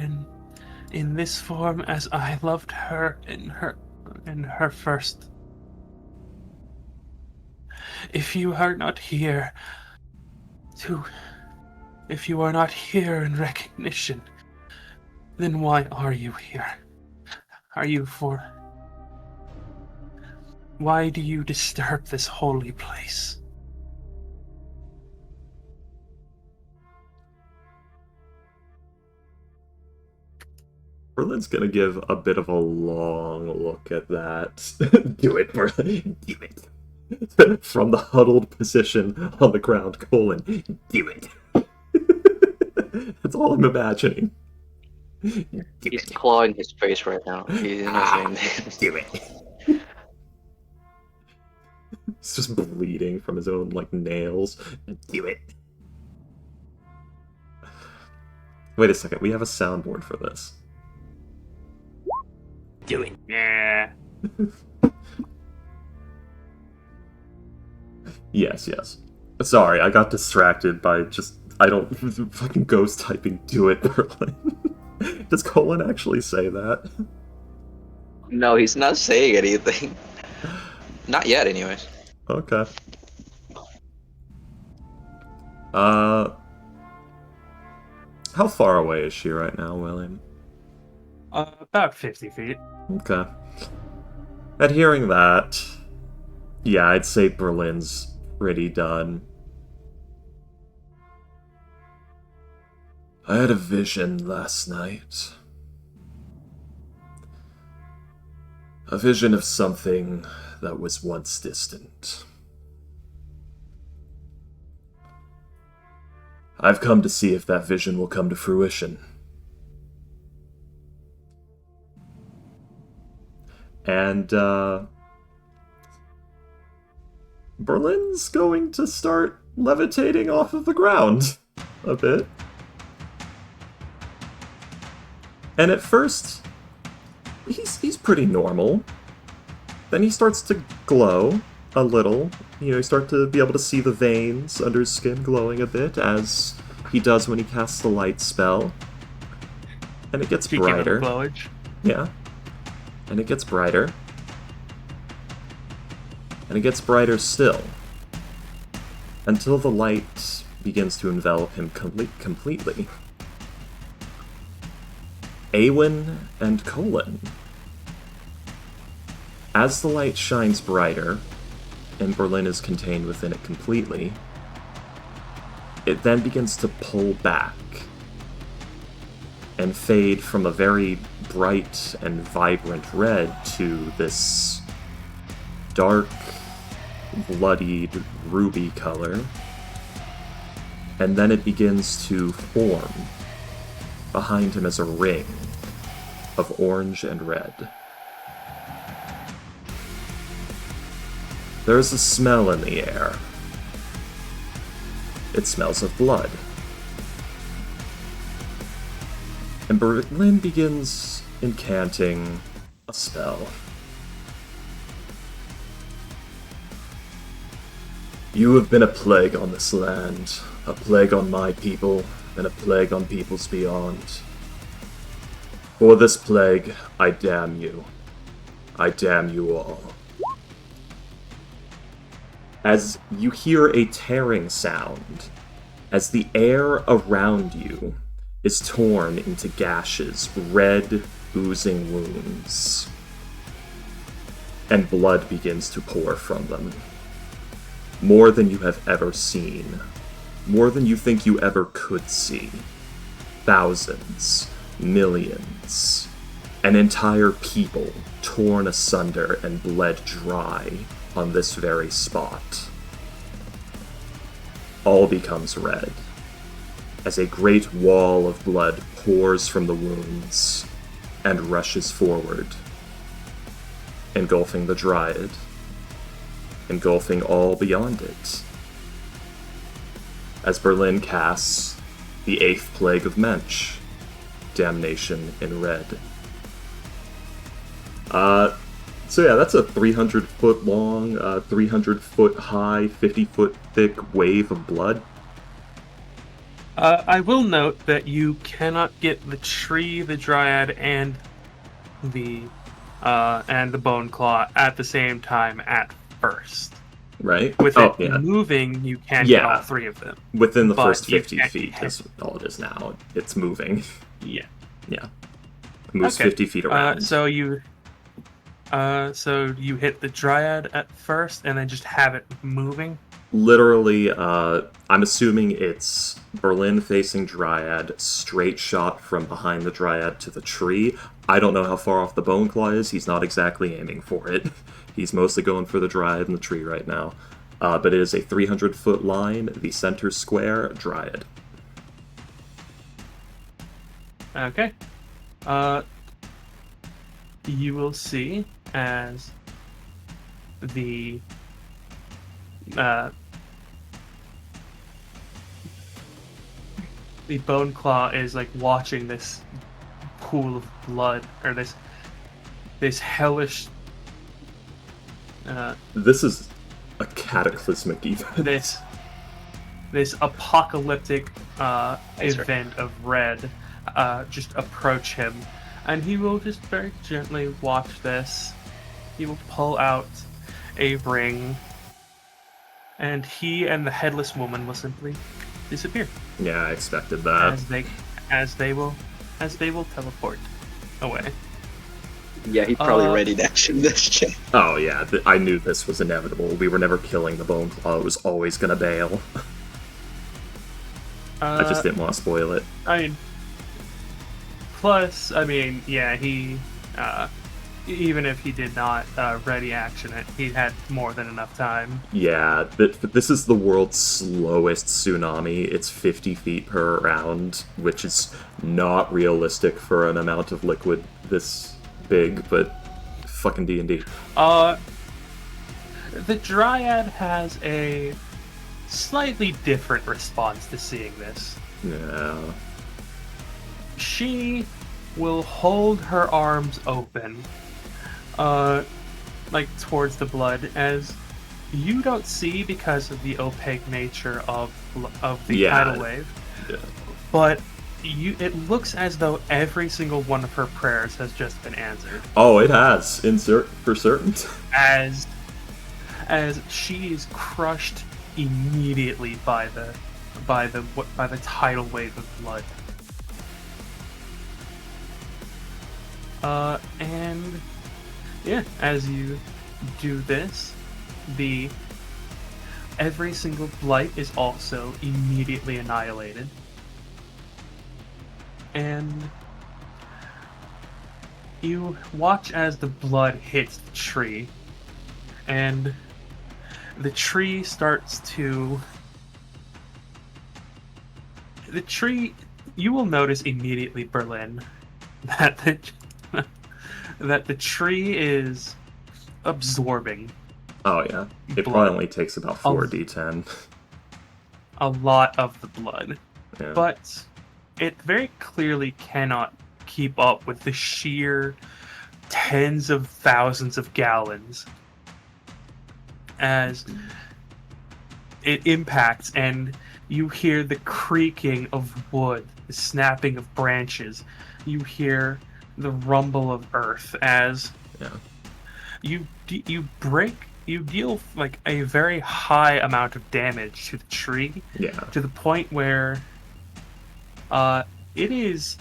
in this form as I loved her in her first. If you are not here in recognition, then why are you here? Why do you disturb this holy place? Berlin's gonna give a bit of a long look at that. Do it, Berlin. Do it. From the huddled position on the ground, do it. That's all I'm imagining. He's clawing his face right now. He's Do it. He's just bleeding from his own, like, nails. Do it. Wait a second, we have a soundboard for this. Do it. Yeah. Yes. Sorry, I got distracted by fucking ghost typing do it, Berlin. Does Colin actually say that? No, he's not saying anything. Not yet, anyways. Okay. How far away is she right now, William? About 50 feet. Okay. At hearing that, yeah, I'd say Berlin's pretty done. I had a vision last night. A vision of something that was once distant. I've come to see if that vision will come to fruition. And, Berlin's going to start levitating off of the ground a bit. And at first, he's pretty normal. Then he starts to glow a little. You know, you start to be able to see the veins under his skin glowing a bit, as he does when he casts the light spell. And it gets brighter. Yeah. And it gets brighter. And it gets brighter still. Until the light begins to envelop him completely. Awen and Colin. As the light shines brighter, and Berlin is contained within it completely, it then begins to pull back and fade from a very bright and vibrant red to this dark, bloodied ruby color. and then it begins to form behind him as a ring of orange and red. There is a smell in the air. It smells of blood. And Berlin begins incanting a spell. You have been a plague on this land, a plague on my people, and a plague on peoples beyond. For this plague, I damn you. I damn you all. As you hear a tearing sound, as the air around you is torn into gashes, red, oozing wounds, and blood begins to pour from them. More than you have ever seen. More than you think you ever could see. Thousands, millions, an entire people torn asunder and bled dry on this very spot. All becomes red, as a great wall of blood pours from the wounds and rushes forward, engulfing the Dryad, engulfing all beyond it. As Berlin casts the 8th Plague of Mensch, Damnation in Red. So yeah, that's a 300-foot long, 300-foot high, 50-foot thick wave of blood. I will note that you cannot get the tree, the Dryad, and the Bone Claw at the same time at first. Right? With it moving, you can get all three of them. Within the But first you 50 can't feet hit. is all it is now. It's moving. Yeah. Yeah. It moves Okay. 50 feet around. So you hit the Dryad at first, and then just have it moving. Literally, I'm assuming it's Berlin facing Dryad, straight shot from behind the Dryad to the tree. I don't know how far off the Bone Claw is. He's not exactly aiming for it. He's mostly going for the Dryad and the tree right now. But it is a 300-foot line, the center square, Dryad. Okay. You will see as the Bone Claw is like watching this pool of blood, or this hellish This is a cataclysmic event. this apocalyptic event of red just approach him, and he will just very gently watch this. He will pull out a ring, and he and the headless woman will simply disappear Yeah, I expected that. as they will teleport away. Yeah, he probably readied action this shit. Oh yeah, I knew this was inevitable. We were never killing the Bone Claw. It was always gonna bail. I just didn't want to spoil it. Yeah, he even if he did not ready action it, he had more than enough time. Yeah, this is the world's slowest tsunami. It's 50 feet per round, which is not realistic for an amount of liquid this big, but fucking D&D. The Dryad has a slightly different response to seeing this. Yeah. She will hold her arms open, like towards the blood, as you don't see because of the opaque nature of the tidal wave. Yeah. But it looks as though every single one of her prayers has just been answered. Oh, it has, for certain. As she is crushed immediately by the tidal wave of blood. And yeah, as you do this, every single blight is also immediately annihilated. And you watch as the blood hits the tree, and the tree starts to the tree, you will notice immediately, Berlin, that that the tree is absorbing Oh yeah, it blood. probably only takes about 4d10. A lot of the blood. Yeah. But it very clearly cannot keep up with the sheer tens of thousands of gallons as it impacts, and you hear the creaking of wood, the snapping of branches. You hear the rumble of earth as Yeah. you deal like a very high amount of damage to the tree, Yeah. to the point where it is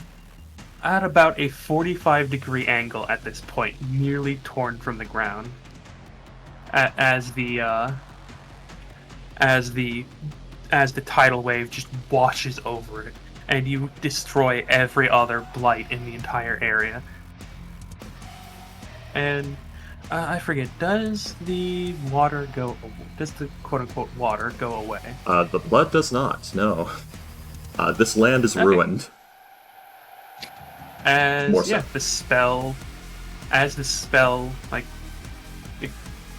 at about a 45-degree angle at this point, nearly torn from the ground, as the tidal wave just washes over it, and you destroy every other blight in the entire area. And I forget, does the water go? Does the quote-unquote water go away? The blood does not. No. This land is Okay. ruined. More As so. the spell, like it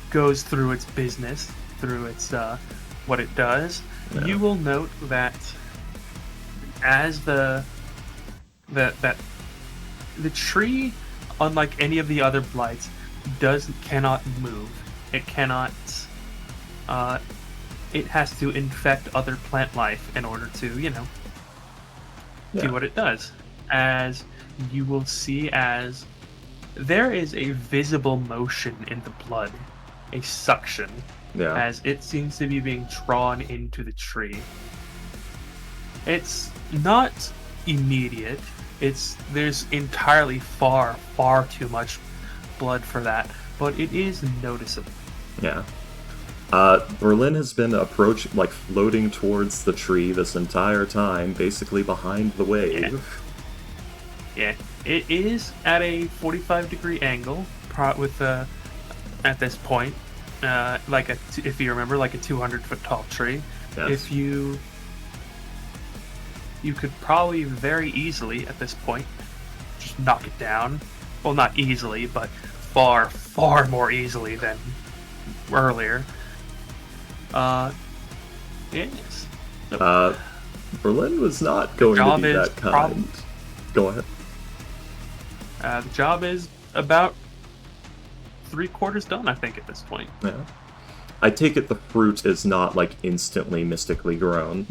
goes through its business, through its what it does, Yeah. you will note that as the tree, unlike any of the other blights, cannot move. It cannot. It has to infect other plant life in order to, Yeah. do what it does. As you will see, as there is a visible motion in the blood, a suction, Yeah. as it seems to be being drawn into the tree. It's not immediate. There's entirely far too much blood for that, but it is noticeable. Yeah. Berlin has been floating towards the tree this entire time, basically behind the wave. Yeah, it is at a 45-degree angle at this point, if you remember, like a 200-foot tall tree. Yes. If you could probably very easily at this point just knock it down. Well, not easily, but far more easily than earlier. Yes. Berlin was not going to be that kind. Go ahead. The job is about 3/4 done, I think, at this point. Yeah. I take it the fruit is not, instantly mystically grown.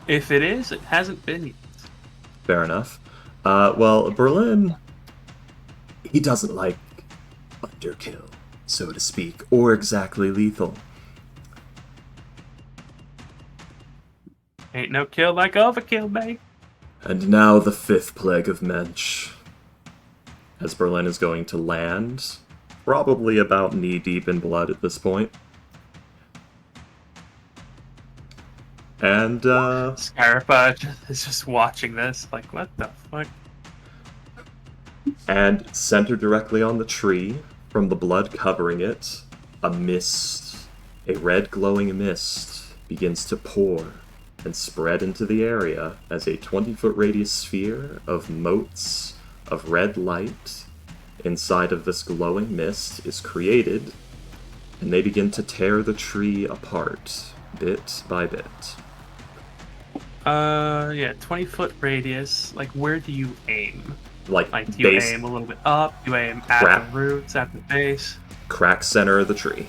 If it is, it hasn't been yet. Fair enough. Well, Berlin, he doesn't like underkill, so to speak, or exactly lethal. Ain't no kill like overkill, babe. And now the fifth plague of Mensch. As Berlin is going to land, probably about knee-deep in blood at this point. And, Scarpa is just watching this, like, what the fuck? And centered directly on the tree, from the blood covering it, a red glowing mist, begins to pour and spread into the area as a 20-foot radius sphere of motes of red light inside of this glowing mist is created, and they begin to tear the tree apart, bit by bit. 20-foot radius. Like, where do you aim? Like do you base, aim a little bit up? Do you aim at Crap. the roots, at the base? crack center of the tree.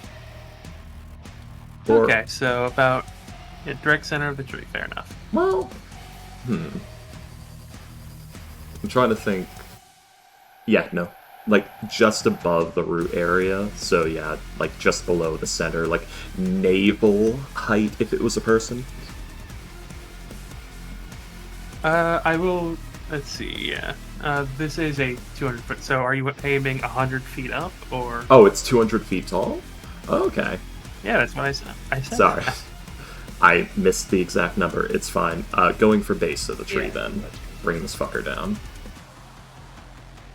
Or, Okay, so about direct center of the tree. Fair enough. Well, I'm trying to think. Yeah, no. Just above the root area. So yeah, just below the center. Navel height if it was a person. I will. Let's see. Yeah. This is a 200-foot. So are you aiming 100 feet up, or? Oh, it's 200 feet tall? Okay. Yeah, that's what I said. Sorry. I missed the exact number. It's fine. Going for base of the tree then. Bring this fucker down.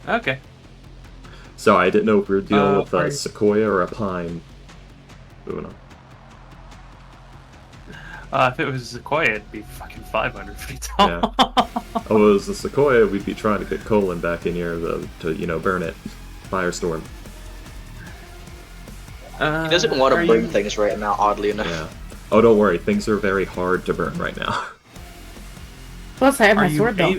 Okay. So I didn't know if we were dealing with are a you- sequoia or a pine. Moving on. If it was a sequoia, it'd be fucking 500 feet tall. Yeah. Oh, it was the sequoia, we'd be trying to get Colin back in here to burn it. Firestorm. He doesn't want to burn things right now, oddly enough. Yeah. Oh, don't worry, things are very hard to burn right now. Plus, I have my sword though.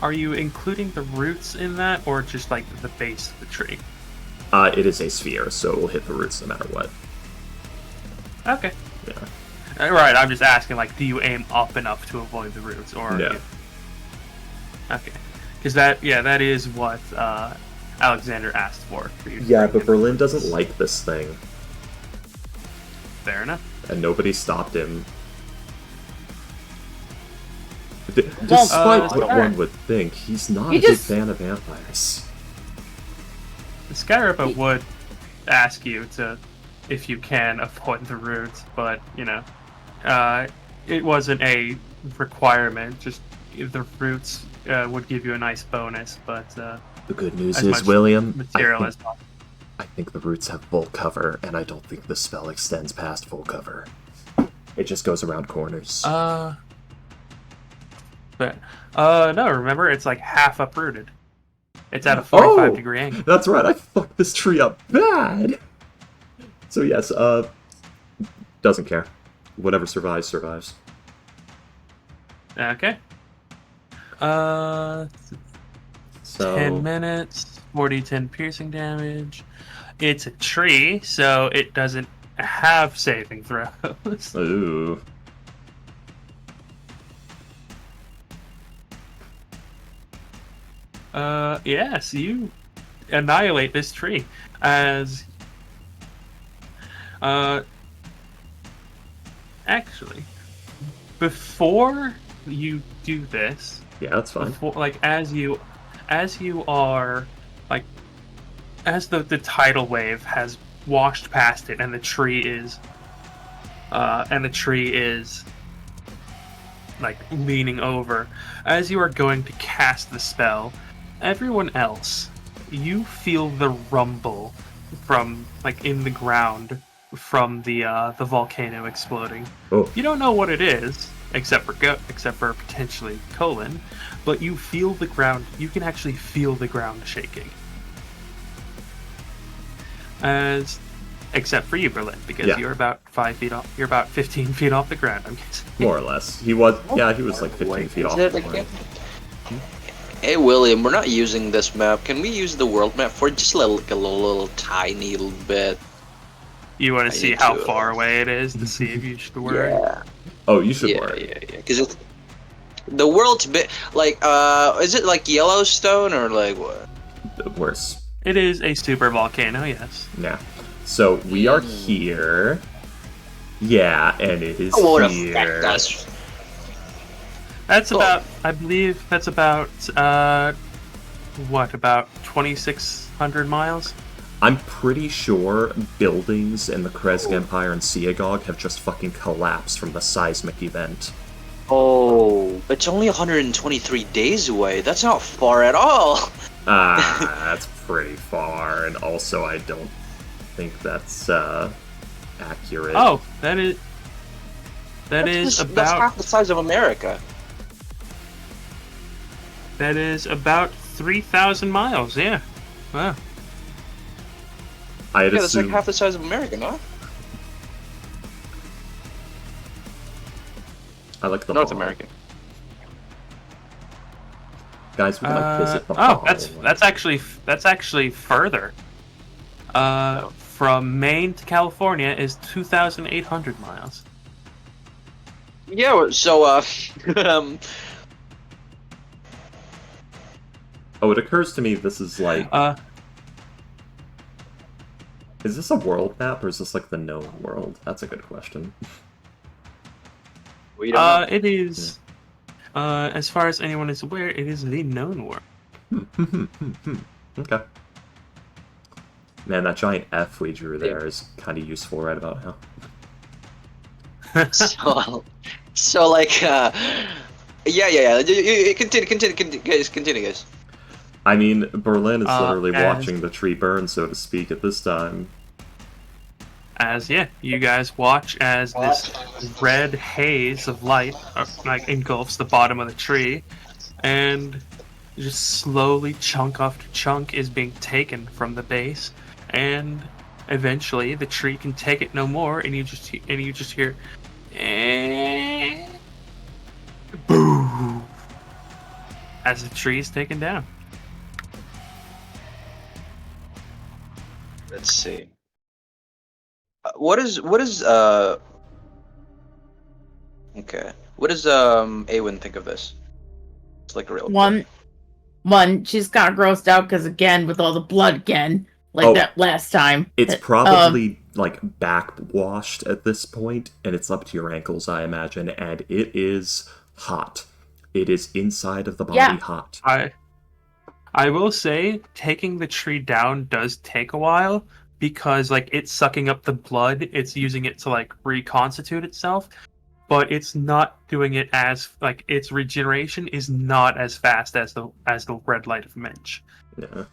Are you including the roots in that, or just like the base of the tree? It is a sphere, so it will hit the roots no matter what. Okay. Yeah. Right, I'm just asking, like, do you aim up enough to avoid the roots, or? No. Okay. Because that is what Alexander asked for you. Yeah, but Berlin doesn't like this thing. Fair enough. And nobody stopped him. Despite what one would think, he's not a big fan of vampires. The Skyripa would ask you to, if you can, avoid the roots, but, it wasn't a requirement. Just the roots would give you a nice bonus, but the good news is, William, material as possible. I think the roots have full cover, and I don't think the spell extends past full cover. It just goes around corners. No, remember, it's like half uprooted. It's at a 45-degree angle. That's right, I fucked this tree up bad! So yes, doesn't care. Whatever survives, survives. Okay. So 10 minutes, 10 piercing damage. It's a tree, so it doesn't have saving throws. Ooh. Yes, you annihilate this tree as actually, before you do this, yeah, that's fine. As you are, as the tidal wave has washed past it, and the tree is leaning over, as you are going to cast the spell, everyone else, you feel the rumble from in the ground from the volcano exploding. Oh. You don't know what it is, except for potentially Colin, but you feel the ground. You can actually feel the ground shaking. Except for you, Berlin, because you're about 5 feet off. You're about 15 feet off the ground, I'm guessing. More or less. He was like 15 feet off the ground. Hey William, we're not using this map. Can we use the world map for just a little tiny little bit? You want to see how far away it is to see if you should worry? Yeah. Oh, you should worry. Yeah. Because the world's bit is it like Yellowstone or like what? Worse. It is a super volcano, yes. Yeah. So we are here. Yeah, and it is here. That's about, I believe, that's about, about 2,600 miles? I'm pretty sure buildings in the Krezk Empire and Siagog have just fucking collapsed from the seismic event. Oh, it's only 123 days away. That's not far at all. That's pretty far, and also I don't think that's accurate. Oh, that's half the size of America. That is about 3,000 miles, yeah. Wow. That's like half the size of America, no? I like the North ball. American. Guys, we might visit the ball. That's actually further. From Maine to California is 2,800 miles. Yeah, so Oh, it occurs to me this is like... is this a world map, or is this like the known world? That's a good question. We don't know. It is... as far as anyone is aware, it is the known world. Okay. Man, that giant F we drew there is kind of useful right about now. So like, yeah. Continue, guys. I mean, Berlin is literally watching the tree burn, so to speak, at this time. as you guys watch as this red haze of light like engulfs the bottom of the tree, and just slowly chunk after chunk is being taken from the base, and eventually the tree can take it no more, and you just hear boo as the tree is taken down. Let's see. What is okay. What does Awen think of this? It's like real quick. One, she's kind of grossed out because again, with all the blood again, like Oh, that last time. It's probably like backwashed at this point, and it's up to your ankles, I imagine, and it is hot. It is inside of the body hot. I will say taking the tree down does take a while because like it's sucking up the blood, it's using it to like reconstitute itself, but it's not doing it as like its regeneration is not as fast as the red light of Minch. Yeah.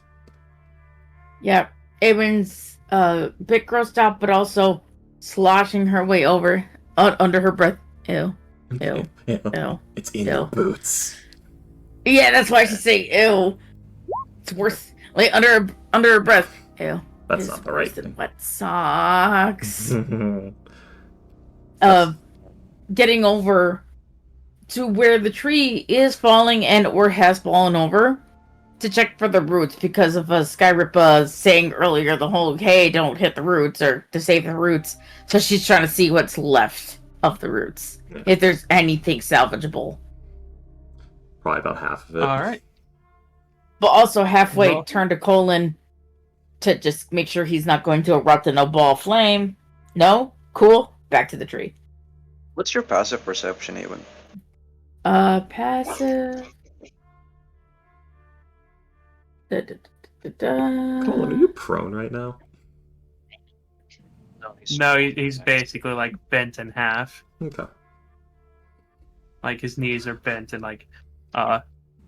Yeah, Awen's a bit grossed out, but also sloshing her way over under her breath. Ew. Ew. Ew. It's in Ew. your boots. Yeah, that's why she say ew. It's worse. Like under her breath. Ew. That's It's not the right worse than thing. wet socks. Getting over to where the tree is falling and or has fallen over to check for the roots because of Skyripa saying earlier the whole hey, don't hit the roots or to save the roots. So she's trying to see what's left of the roots. Yeah. If there's anything salvageable. Probably about half of it. All right. But also halfway Well- turn to Colin to just make sure he's not going to erupt in a ball of flame. No? Cool. Back to the tree. What's your passive perception, Awen? Passive. Colin, are you prone right now? No, he's basically like bent in half. Okay. Like his knees are bent and like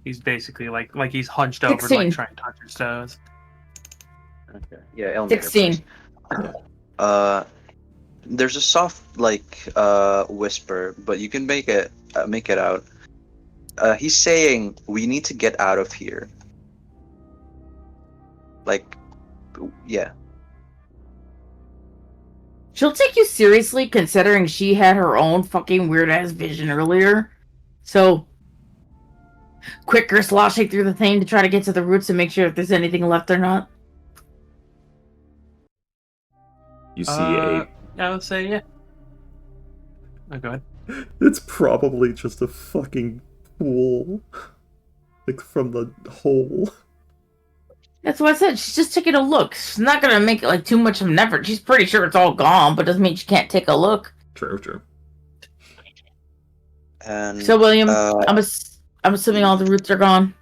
he's basically like he's hunched over 16. like trying to touch his toes. Okay. Yeah, Elmaker 16. first. There's a soft like whisper, but you can make it out. He's saying we need to get out of here. Like, yeah. She'll take you seriously considering she had her own fucking weird ass vision earlier. So, quicker sloshing through the thing to try to get to the roots and make sure if there's anything left or not. You see a... I would say yeah. Oh, go ahead. It's probably just a fucking pool. Like, from the hole. That's what I said. She's just taking a look. She's not gonna make it like too much of an effort. She's pretty sure it's all gone, but doesn't mean she can't take a look. True. And So, William, I'm assuming all the roots are gone.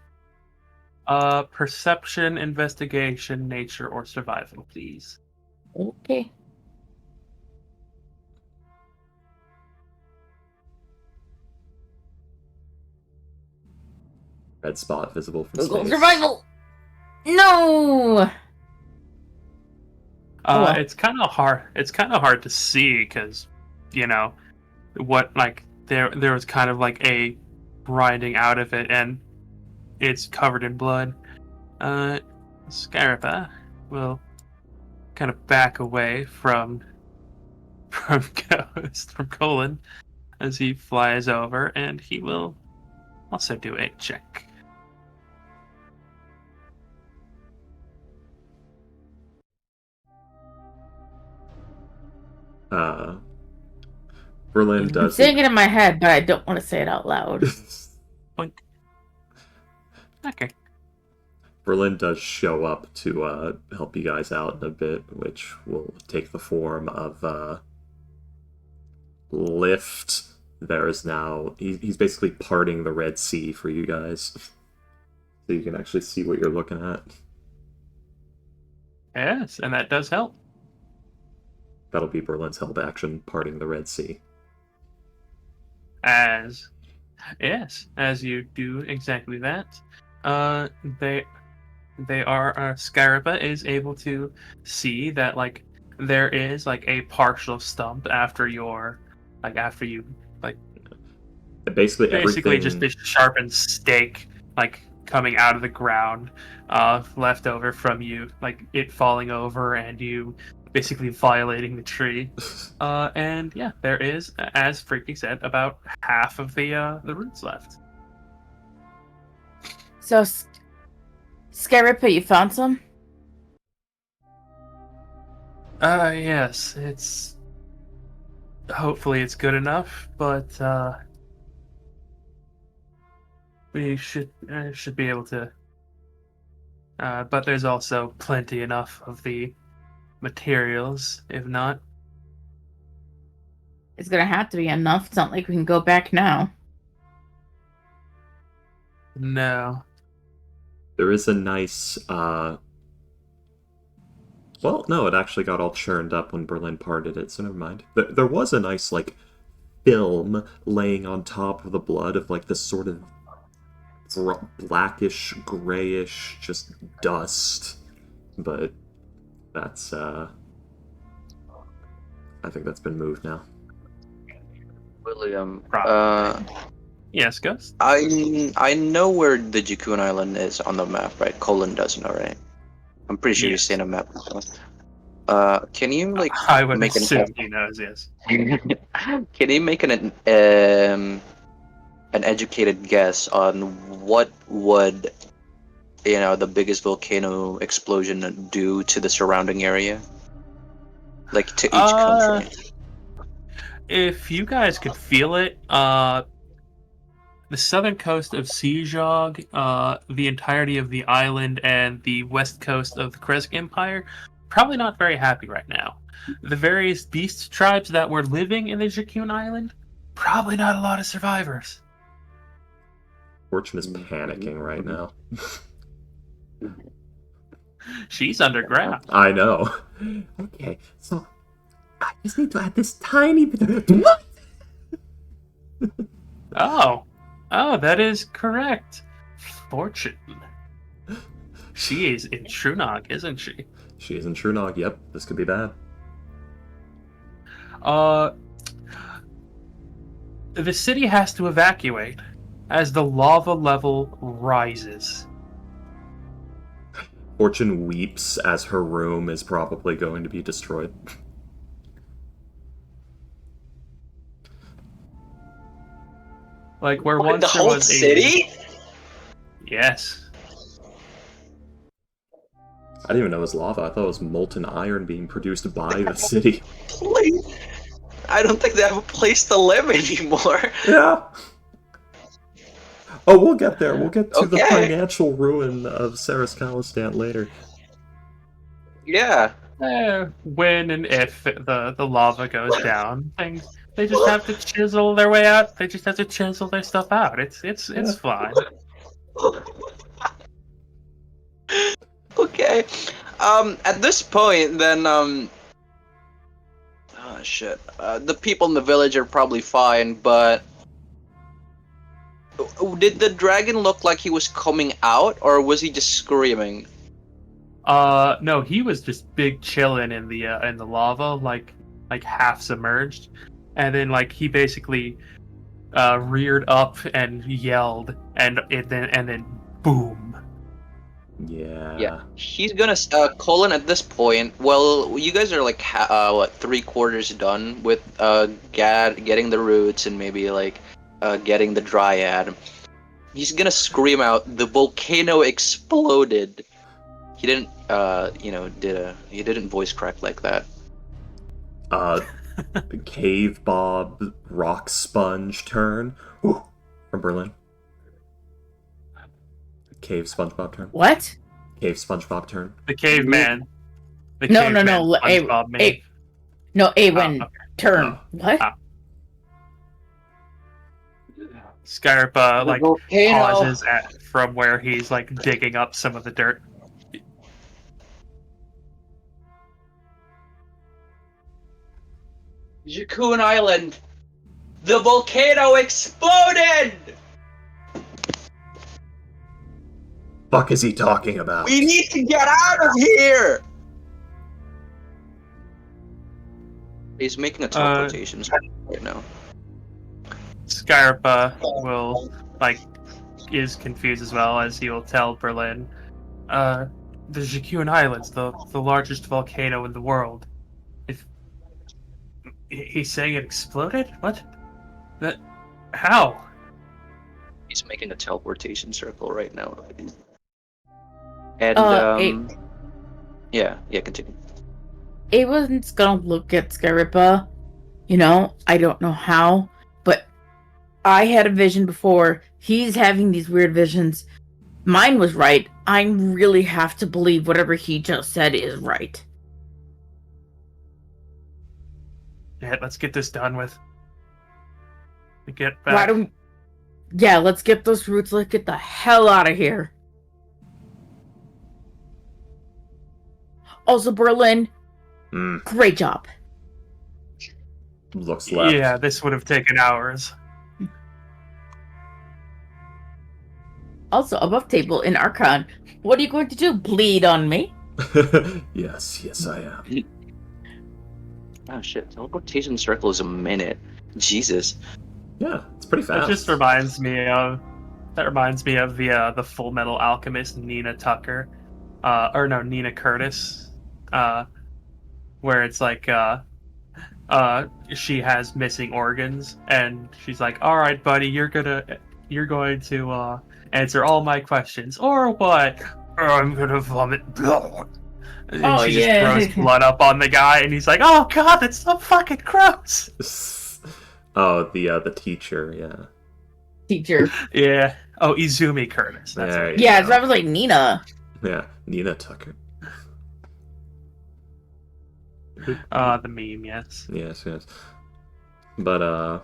Perception, investigation, nature, or survival, please. Okay. Red spot visible from Google space. survival. No. Well. It's kind of hard. It's kind of hard to see because, you know, what like there was kind of like a grinding out of it, and it's covered in blood. Scarapa will kind of back away from Ghost from Colin as he flies over, and he will also do a check. Berlin I'm does... saying it in my head, but I don't want to say it out loud. Boink. Okay. Berlin does show up to help you guys out in a bit, which will take the form of Lift. There is now... He's basically parting the Red Sea for you guys. So you can actually see what you're looking at. Yes, and that does help. That'll be Berlin's help action, parting the Red Sea. As you do exactly that, they are Scarapa is able to see that like there is like a partial stump after you Basically basically everything. just this sharpened stake like coming out of the ground, left over from you, like it falling over and you basically violating the tree. And yeah, there is, as Freaky said, about half of the roots left. So, Scarippa, you found some? Yes, it's hopefully it's good enough, but we should be able to. But there's also plenty enough of the materials, if not. It's gonna have to be enough. It's not like we can go back now. No. There is a nice, well, no, it actually got all churned up when Berlin parted it, so never mind. There was a nice, like, film laying on top of the blood of, like, this sort of blackish, grayish, just dust. But that's, I think that's been moved now. William, Yes, Ghost? I know where the Jakun Island is on the map, right? Colin doesn't, alright? I'm pretty sure you've Yes. seen a map. Can you like I would make assume he knows, yes. Can you make an educated guess on what would the biggest volcano explosion do to the surrounding area? Like to each country. If you guys could feel it, the southern coast of Sejong, the entirety of the island, and the west coast of the Kresk Empire, probably not very happy right now. The various beast tribes that were living in the Jakun Island, probably not a lot of survivors. Fortune is panicking right now. She's underground. I know. Okay, so I just need to add this tiny bit of... What? Oh, that is correct. Fortune. She is in Trunog, isn't she? She is in Trunog, yep. This could be bad. The city has to evacuate as the lava level rises. Fortune weeps as her room is probably going to be destroyed. Like where What, once the there whole was city? Yes. I didn't even know it was lava. I thought it was molten iron being produced by the city. Please. I don't think they have a place to live anymore. Yeah. Oh, we'll get there. We'll get to the Okay. financial ruin of Saraskalistan later. Yeah. When and if the lava goes down, they just have to chisel their way out. They just have to chisel their stuff out. It's fine. Okay. At this point, then, oh shit. The people in the village are probably fine, but did the dragon look like he was coming out, or was he just screaming? No, he was just big chilling in the lava, like half submerged, and then like he basically reared up and yelled, and then boom. Yeah. He's gonna Colin at this point. Well, you guys are like what, 3/4 done with getting the roots and maybe like getting the dryad. He's gonna scream out, "The volcano exploded!" He didn't he didn't voice crack like that. Cave Bob Rock Sponge turn. Ooh, from Berlin. Cave SpongeBob turn. What? Cave SpongeBob turn. The caveman. The No, caveman SpongeBob made. Awen, okay. turn. Oh. What? Ah. Scarpa like volcano. pauses from where he's like digging up some of the dirt. Jakun Island. The volcano exploded! Fuck is he talking about? We need to get out of here! He's making a teleportation right now. Scarpa will is confused as well, as he will tell Berlin. The Jacqueline Islands, the largest volcano in the world. If he's saying it exploded? What? That? How? He's making a teleportation circle right now. And yeah, continue. Avon's gonna look at Skyripa. I don't know how, but I had a vision before. He's having these weird visions. Mine was right. I really have to believe whatever he just said is right. Yeah, let's get this done with. Get back. Yeah, let's get those roots. Let's get the hell out of here. Also, Berlin, great job. Looks left. Yeah, this would have taken hours. Also, above table in Archon, what are you going to do? Bleed on me? Yes, I am. Oh shit, teleportation circle is a minute. Jesus. Yeah, it's pretty fast. That just reminds me of the Full Metal Alchemist Nina Tucker, Nina Curtis, where it's like she has missing organs, and she's like, "All right, buddy, you're going to answer all my questions, or what? Or I'm gonna vomit blood." And she just throws blood up on the guy, and he's like, "Oh God, that's so fucking gross." Oh, the teacher, yeah. Teacher. Yeah. Oh, Izumi Curtis. That's it. Yeah, so I was like, Nina. Yeah, Nina Tucker. The meme, yes. Yes. But, I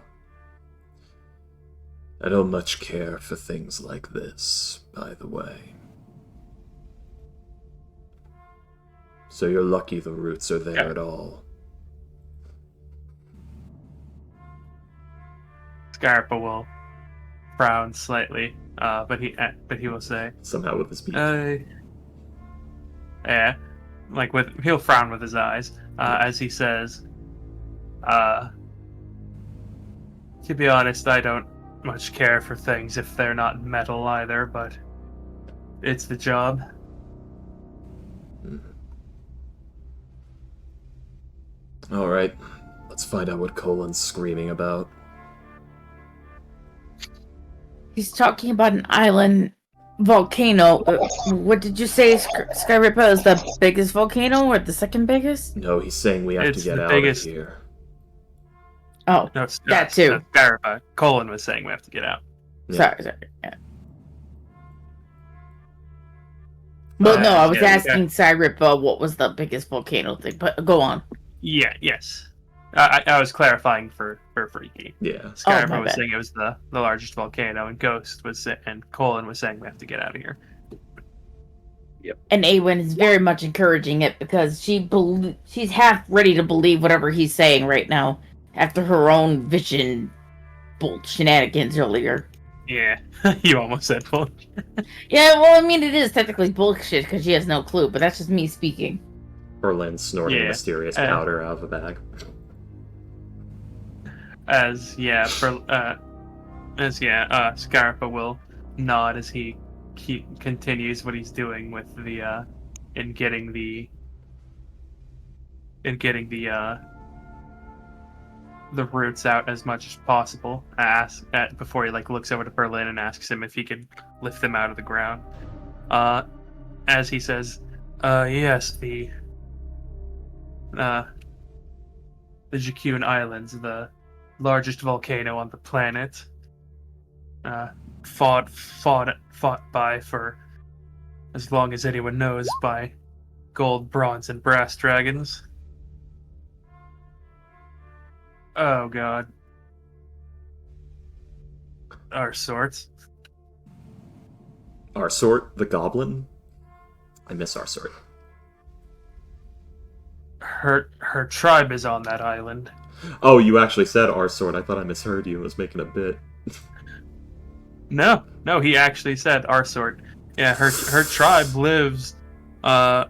don't much care for things like this, by the way. So you're lucky the roots are there at all. Scarpa will frown slightly, but he will say Somehow with his beak. Yeah, he'll frown with his eyes, as he says, to be honest, I don't much care for things if they're not metal either, but it's the job. Alright, let's find out what Colin's screaming about. He's talking about an island volcano. What did you say? Skyripa is the biggest volcano or the second biggest? No, he's saying we have to get out of here. Oh, No, that too. Scarpa. Colin was saying we have to get out. Yeah. Sorry. Yeah. Well, no, I was asking Skyripa what was the biggest volcano thing, but go on. Yeah, yes. I was clarifying for Freaky. Yeah. Skyrim was saying it was the largest volcano, and and Colin was saying we have to get out of here. Yep. And Awen is very much encouraging it because she's half ready to believe whatever he's saying right now after her own vision shenanigans earlier. Yeah, you almost said bullshit. Yeah, well, I mean, it is technically bullshit because she has no clue, but that's just me speaking. Berlin snorting mysterious powder out of a bag. Scarpa will nod as he continues what he's doing with the in getting the roots out as much as possible. Before he looks over to Berlin and asks him if he could lift them out of the ground. As he says, yes, the Jacqueline Islands, the largest volcano on the planet, fought by, for as long as anyone knows, by gold, bronze, and brass dragons. Oh God. Our sorts. Our sort, the goblin? I miss our sort. Her tribe is on that island. Oh, you actually said our sort. I thought I misheard you and was making a bit. No, he actually said our sort. Yeah, her tribe lives on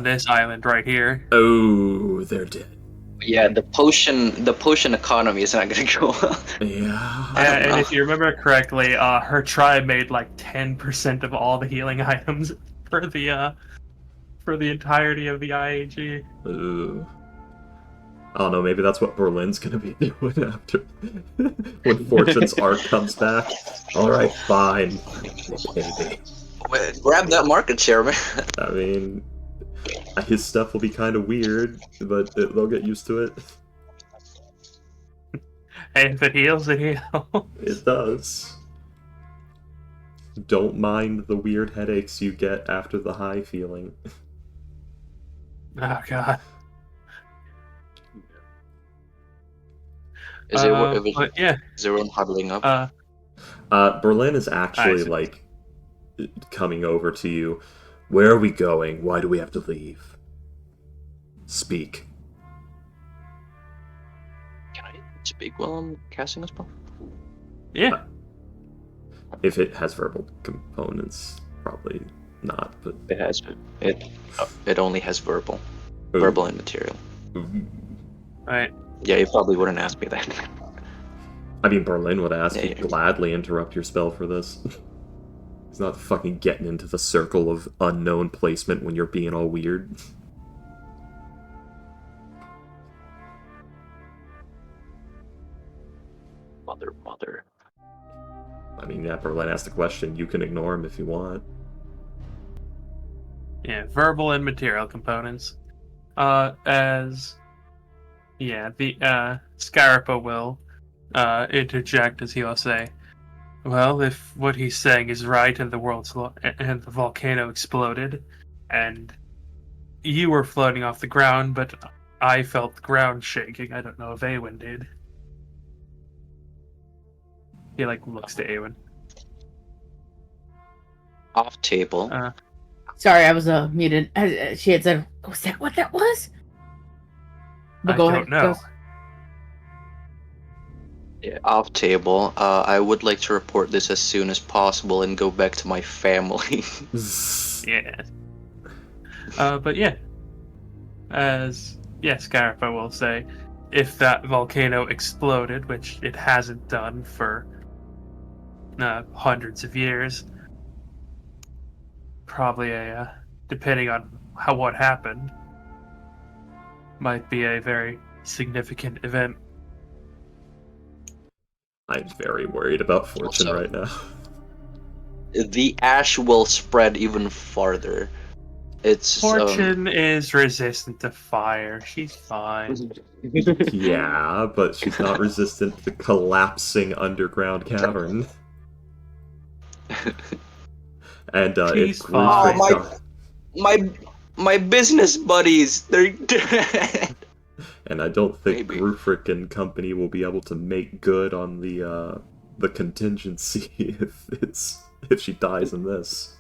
this island right here. Oh, they're dead. Yeah, the potion economy is not gonna go well. Yeah. I don't And know. if you remember correctly, her tribe made like 10% of all the healing items for the entirety of the IAG. Ugh. I don't know, maybe that's what Berlin's gonna be doing after when Fortune's art comes back. Alright, fine. Maybe. Grab that market share, man. I mean, his stuff will be kind of weird, but they'll get used to it. Hey, if it heals, it heals. It does. Don't mind the weird headaches you get after the high feeling. Oh god. Is But yeah. everyone huddling up? Berlin is actually, see. like, coming over to you. Where are we going? Why do we have to leave? Speak. Can I speak while I'm casting a spell? Yeah. If it has verbal components, probably not, but... It has it only has verbal Ooh. and material. Right. Yeah, you probably wouldn't ask me that. I mean, Berlin would ask Yeah, you yeah. gladly interrupt your spell for this. He's not fucking getting into the circle of unknown placement when you're being all weird. Mother. I mean, yeah, Berlin asked the question. You can ignore him if you want. Yeah, verbal and material components. The Scarpa will interject as he will say, well, if what he's saying is right and and the volcano exploded and you were floating off the ground, but I felt the ground shaking. I don't know if Awen did. He looks to Awen. Off table. Sorry, I was muted. She had said, "Was that what that was?" But I go don't ahead. know. Yeah, off table. I would like to report this as soon as possible and go back to my family. Yeah. But yeah. Scarpa will say, if that volcano exploded, which it hasn't done for hundreds of years, probably depending on what happened, might be a very significant event. I'm very worried about Fortune Also- right now. The ash will spread even farther. It's Fortune is resistant to fire. She's fine. Yeah, but she's not resistant to collapsing underground cavern. And She's if fine. my business buddies, they're dead. and I don't think Maybe. Grufric and company will be able to make good on the contingency if she dies in this.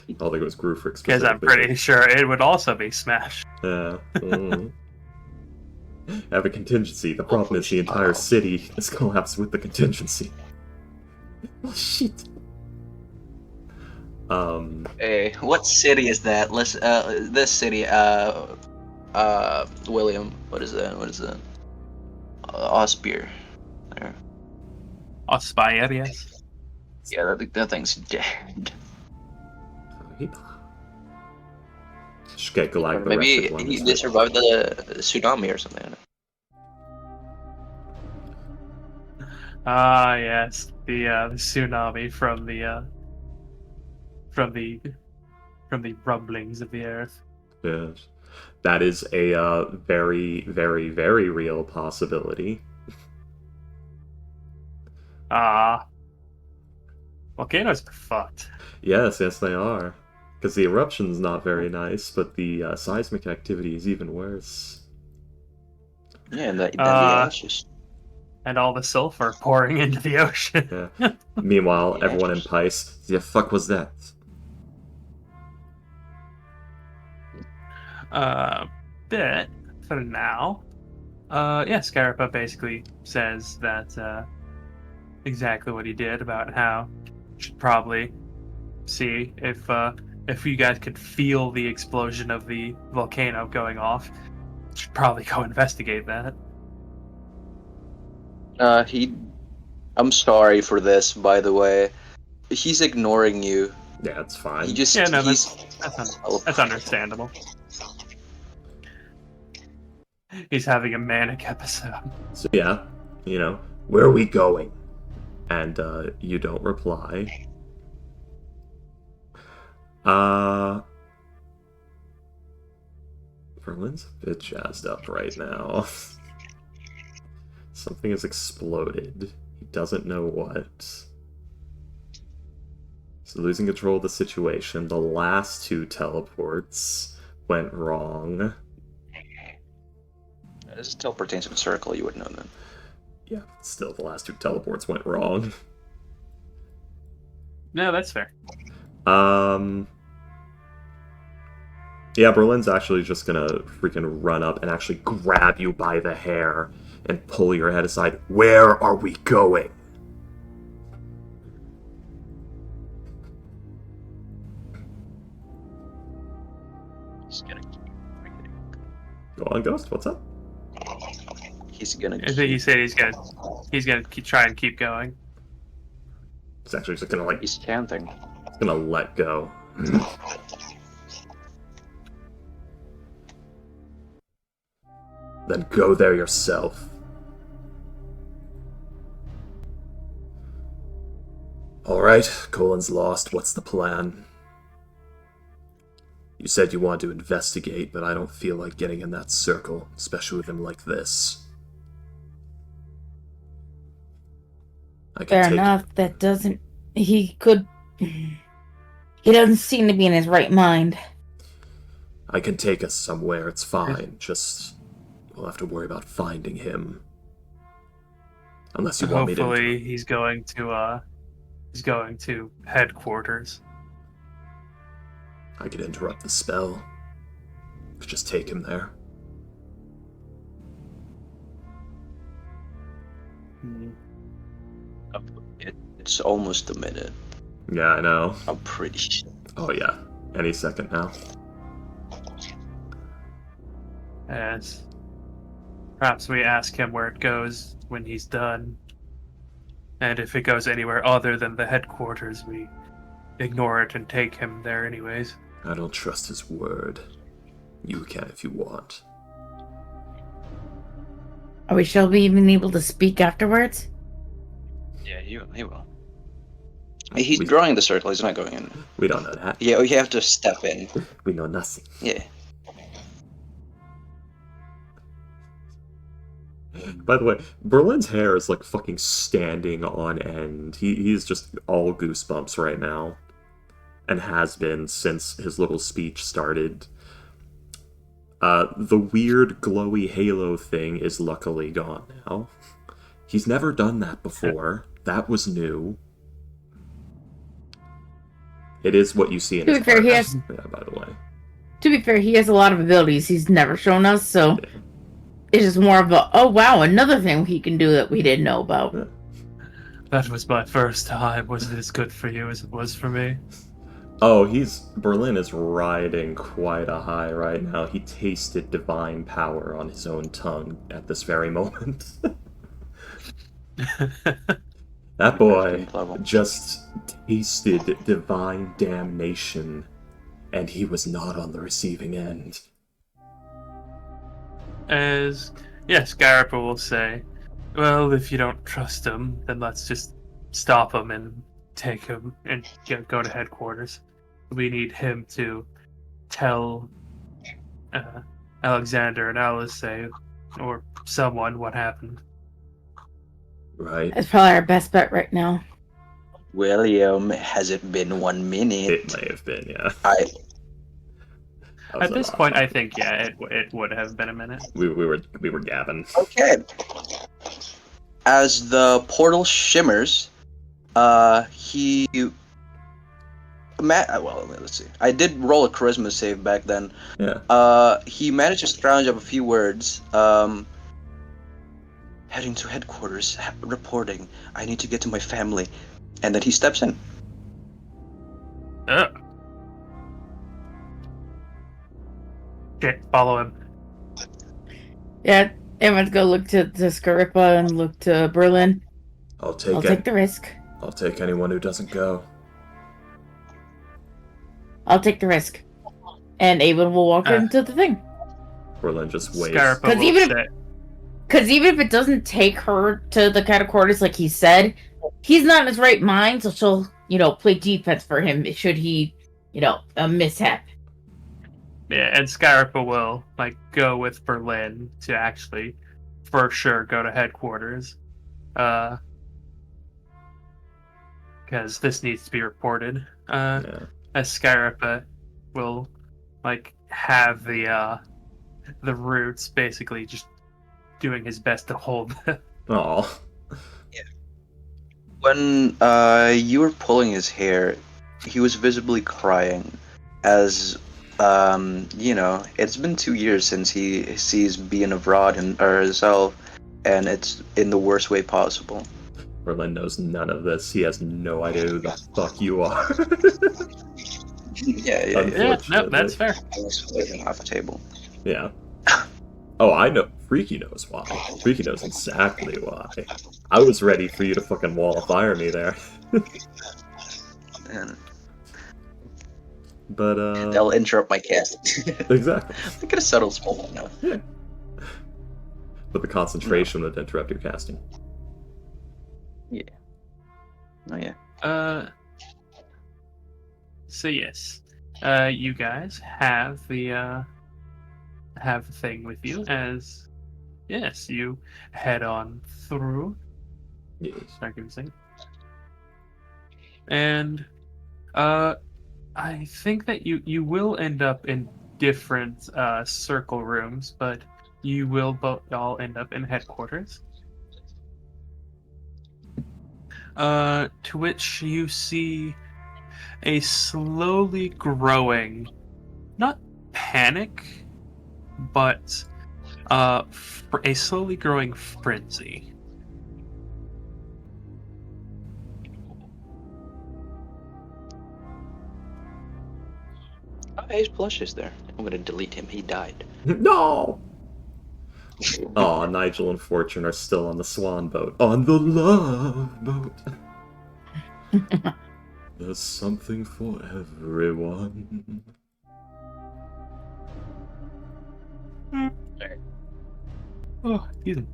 I don't think it was Grufric Because I'm specifically. pretty sure it would also be smashed. Yeah. Have a contingency. The problem is the entire city is collapsed with the contingency. Oh shit. Hey, what city is that? This city. William. What is that? Osbeer. There. Aspire, yes. Yeah, that thing's dead. Just get Galag the Maybe rest of one. they survived the tsunami or something. Ah, yes, the tsunami from the rumblings of the earth. Yes. That is a very, very, very real possibility. Volcanoes are fucked. Yes, they are. Because the eruption's not very nice, but the seismic activity is even worse. Yeah, and the ashes. And all the sulfur pouring into the ocean. Yeah. Meanwhile, Yeah. everyone in Pice, the fuck was that? Bit for now. Scarpa basically says that exactly what he did about how you should probably see if if you guys could feel the explosion of the volcano going off, you should probably go investigate that. I'm sorry for this, by the way. He's ignoring you. Yeah, it's fine. He just Yeah, no, he's that's understandable. He's having a manic episode. So yeah, where are we going? And you don't reply. Berlin's a bit jazzed up right now. Something has exploded. He doesn't know what. So losing control of the situation. The last 2 teleports went wrong. This still pertains to the circle, you would know that. Yeah, still the last 2 teleports went wrong. No, that's fair. Yeah, Berlin's actually just gonna freaking run up and actually grab you by the hair and pull your head aside. Where are we going? He's gonna keep Go on, Ghost. What's up? He's gonna I think he said he's gonna try and keep going. He's actually just gonna He's chanting. gonna let go. Then go there yourself. Alright, Colin's lost. What's the plan? You said you wanted to investigate, but I don't feel like getting in that circle, especially with him like this. I can Fair take enough. That doesn't. He could. He doesn't seem to be in his right mind. I can take us somewhere, it's fine. Just we'll have to worry about finding him. Unless you want me to. Hopefully, he's going to headquarters. I could interrupt the spell. Could just take him there. It's almost a minute. Yeah, I know. I'm pretty sure. Oh yeah, any second now. As perhaps we ask him where it goes when he's done. And if it goes anywhere other than the headquarters, we ignore it and take him there anyways. I don't trust his word. You can if you want. Are we shall be even able to speak afterwards? Yeah, he will. He's drawing the circle, he's not going in. We don't know that. Yeah, you have to step in. We know nothing. Yeah. By the way, Berlin's hair is like fucking standing on end. He's just all goosebumps right now. And has been since his little speech started. The weird glowy halo thing is luckily gone now. He's never done that before. That was new. It is what you see in his To be fair, he cards. has. Yeah, by the way. To be fair, he has a lot of abilities he's never shown us, so it's just more of a, oh wow, another thing he can do that we didn't know about. That was my first time. Was it as good for you as it was for me? Oh, Berlin is riding quite a high right now. He tasted divine power on his own tongue at this very moment. That boy just tasted divine damnation, and he was not on the receiving end. As yes, Garippa will say, well, if you don't trust him, then let's just stop him and take him and go to headquarters. We need him to tell Alexander and Alice, or someone, what happened. Right. That's probably our best bet right now. William, has it been 1 minute? It may have been, yeah. At this point, I think, yeah, it would have been a minute. We were gabbing. Okay. As the portal shimmers, well, let's see. I did roll a charisma save back then. Yeah. He managed to scrounge up a few words. Heading to headquarters, reporting. I need to get to my family. And then he steps in. Shit, follow him. Yeah, everyone's gonna look to Scarippa and look to Berlin. I'll I'll take take the risk. I'll take anyone who doesn't go. I'll take the risk. And Avon will walk into the thing. Berlin just waves. Scarpa Because will even sit. Because even if it doesn't take her to the catacordis like he said, he's not in his right mind, so she'll, play defense for him should he, a mishap. Yeah, and Scarpa will go with Berlin to actually, for sure, go to headquarters. Because this needs to be reported. Yeah. As Scarpa will have the roots basically just doing his best to hold them. Aw. When you were pulling his hair, he was visibly crying, as it's been 2 years since he sees being abroad and or herself, and it's in the worst way possible. Berlin knows none of this. He has no idea who the fuck you are. Yeah. Yeah, no, that's fair. I was living off the table. Yeah. Oh, I know. Freaky knows why. Freaky knows exactly why. I was ready for you to fucking wall of fire me there. And But, they'll interrupt my cast. Exactly. I could have settled small now. Yeah. But the concentration would interrupt your casting. Oh yeah. So yes, you guys have the thing with you as yes, you head on through. Yes. Sorry, give me a second. And I think that you will end up in different circle rooms, but you will all end up in headquarters. To which you see a slowly growing, not panic, but a slowly growing frenzy. Oh, his plush is there. I'm gonna delete him. He died. No! Aw, Nigel and Fortune are still on the swan boat. On the love boat. There's something for everyone. Oh, excuse me.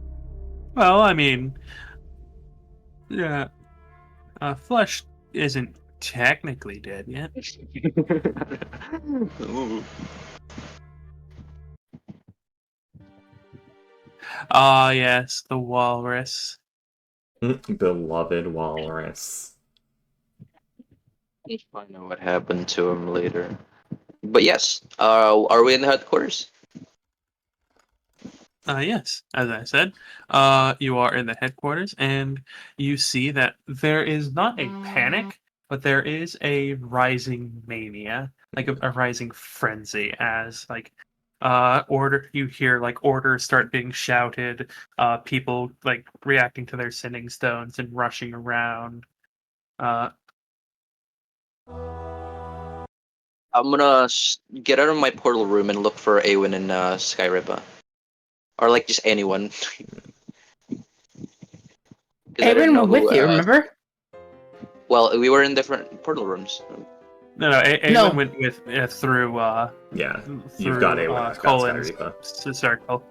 Well, I mean, yeah, Flesh isn't technically dead yet. Ooh. Ah, yes, the walrus. Beloved walrus. Find out what happened to him later. But yes, are we in the headquarters? Yes, as I said, you are in the headquarters, and you see that there is not a panic, but there is a rising mania, like a rising frenzy, as you hear orders start being shouted, people reacting to their sending stones and rushing around. I'm gonna get out of my portal room and look for Awen and Skyripa. Or just anyone. 'Cause I don't Avon know was who, with you, remember? Well, we were in different portal rooms. No, Awen went with through. Yeah, through you've got Awen, I've got Colin's Skyripa. circle.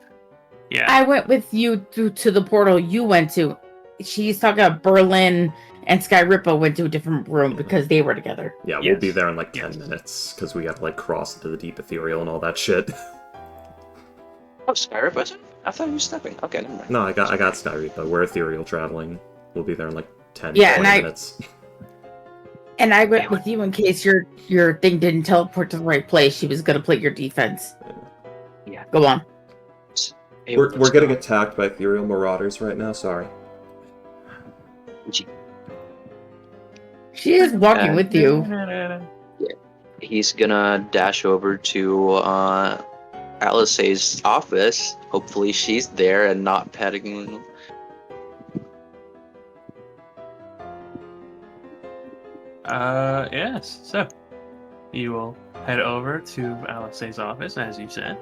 Yeah. I went with you to the portal you went to. She's talking about Berlin and Skyripa went to a different room because they were together. Yeah, we'll Yes. be there in 10 minutes, because we gotta cross into the deep ethereal and all that shit. Oh, Skyripa? I thought he was stepping. Okay, never mind. No, I got Skyripa. We're ethereal traveling. We'll be there in 10, Yeah, 20 and minutes. And I went with you in case your thing didn't teleport to the right place. She was gonna play your defense. Yeah. Go on. Hey, We're let's getting go. attacked by ethereal marauders right now, sorry. She is walking with you. He's gonna dash over to Alice's office. Hopefully she's there and not petting. Yes. So, you will head over to Alice's office, as you said.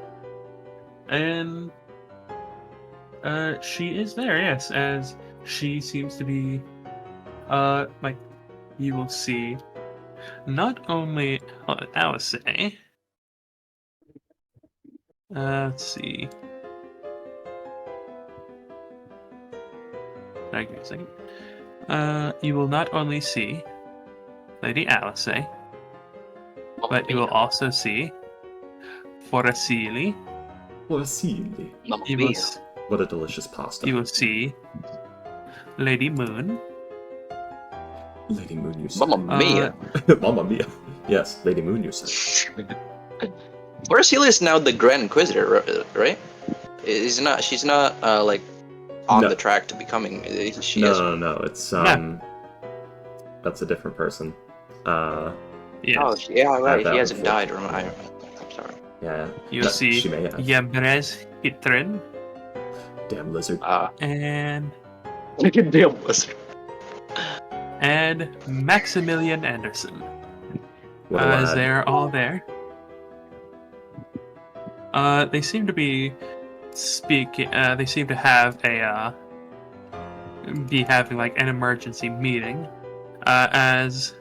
And she is there, yes, as she seems to be, like, you will see not only Alice. Let's see. Give me a second. You will not only see Lady Alice, but you will also see Forasili. Forasili. Mamma You will, mia. What a delicious pasta. you will see Lady Moon. Lady Moon, you say. Mamma mia. Mamma mia. Yes, Lady Moon, you say. Forasili is now the Grand Inquisitor, right? She's not like on No. the track to becoming. She No, is. no, it's that's a different person. Yes. Oh, yeah, right. that He hasn't before. died. I'm sorry. Yeah. You'll But see she may have. Yembrez Hitrin Damn lizard. and Damn lizard. Maximilian Anderson. What a As lad. they're all there. They seem to be speaking. They seem to have be having like an emergency meeting. As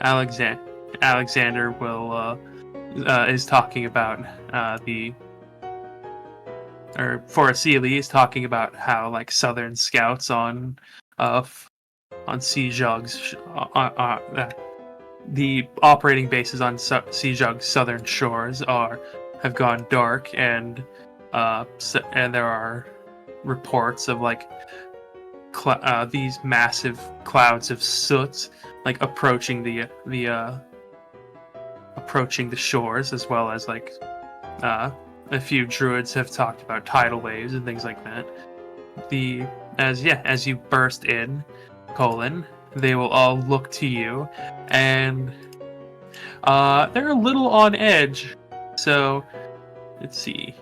Alexander will is talking about Forasili is talking about how like Southern scouts on Sejog's the operating bases on Sejog's southern shores have gone dark, and there are reports of like these massive clouds of soot like approaching the shores, as well as like a few druids have talked about tidal waves and things like that. As you burst in, they will all look to you, and they're a little on edge. So let's see.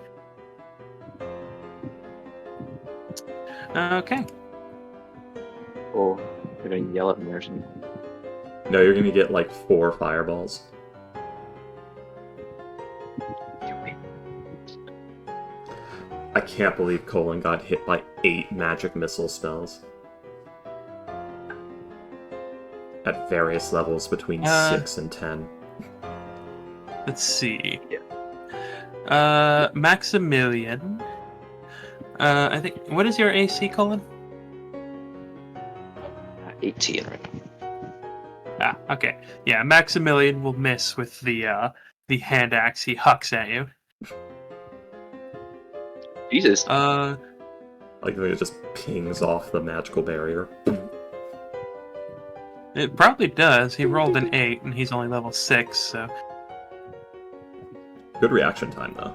Okay. Oh, you're gonna yell at me or something. No, you're gonna get like 4 fireballs. I can't believe Colin got hit by 8 magic missile spells. At various levels between 6 and 10. Let's see. Maximilian. I think. What is your AC, Colin? 18 right now. Okay. Yeah, Maximilian will miss with the hand axe he hucks at you. Jesus. Like it just pings off the magical barrier. It probably does. He rolled an 8, and he's only level 6, so... Good reaction time, though.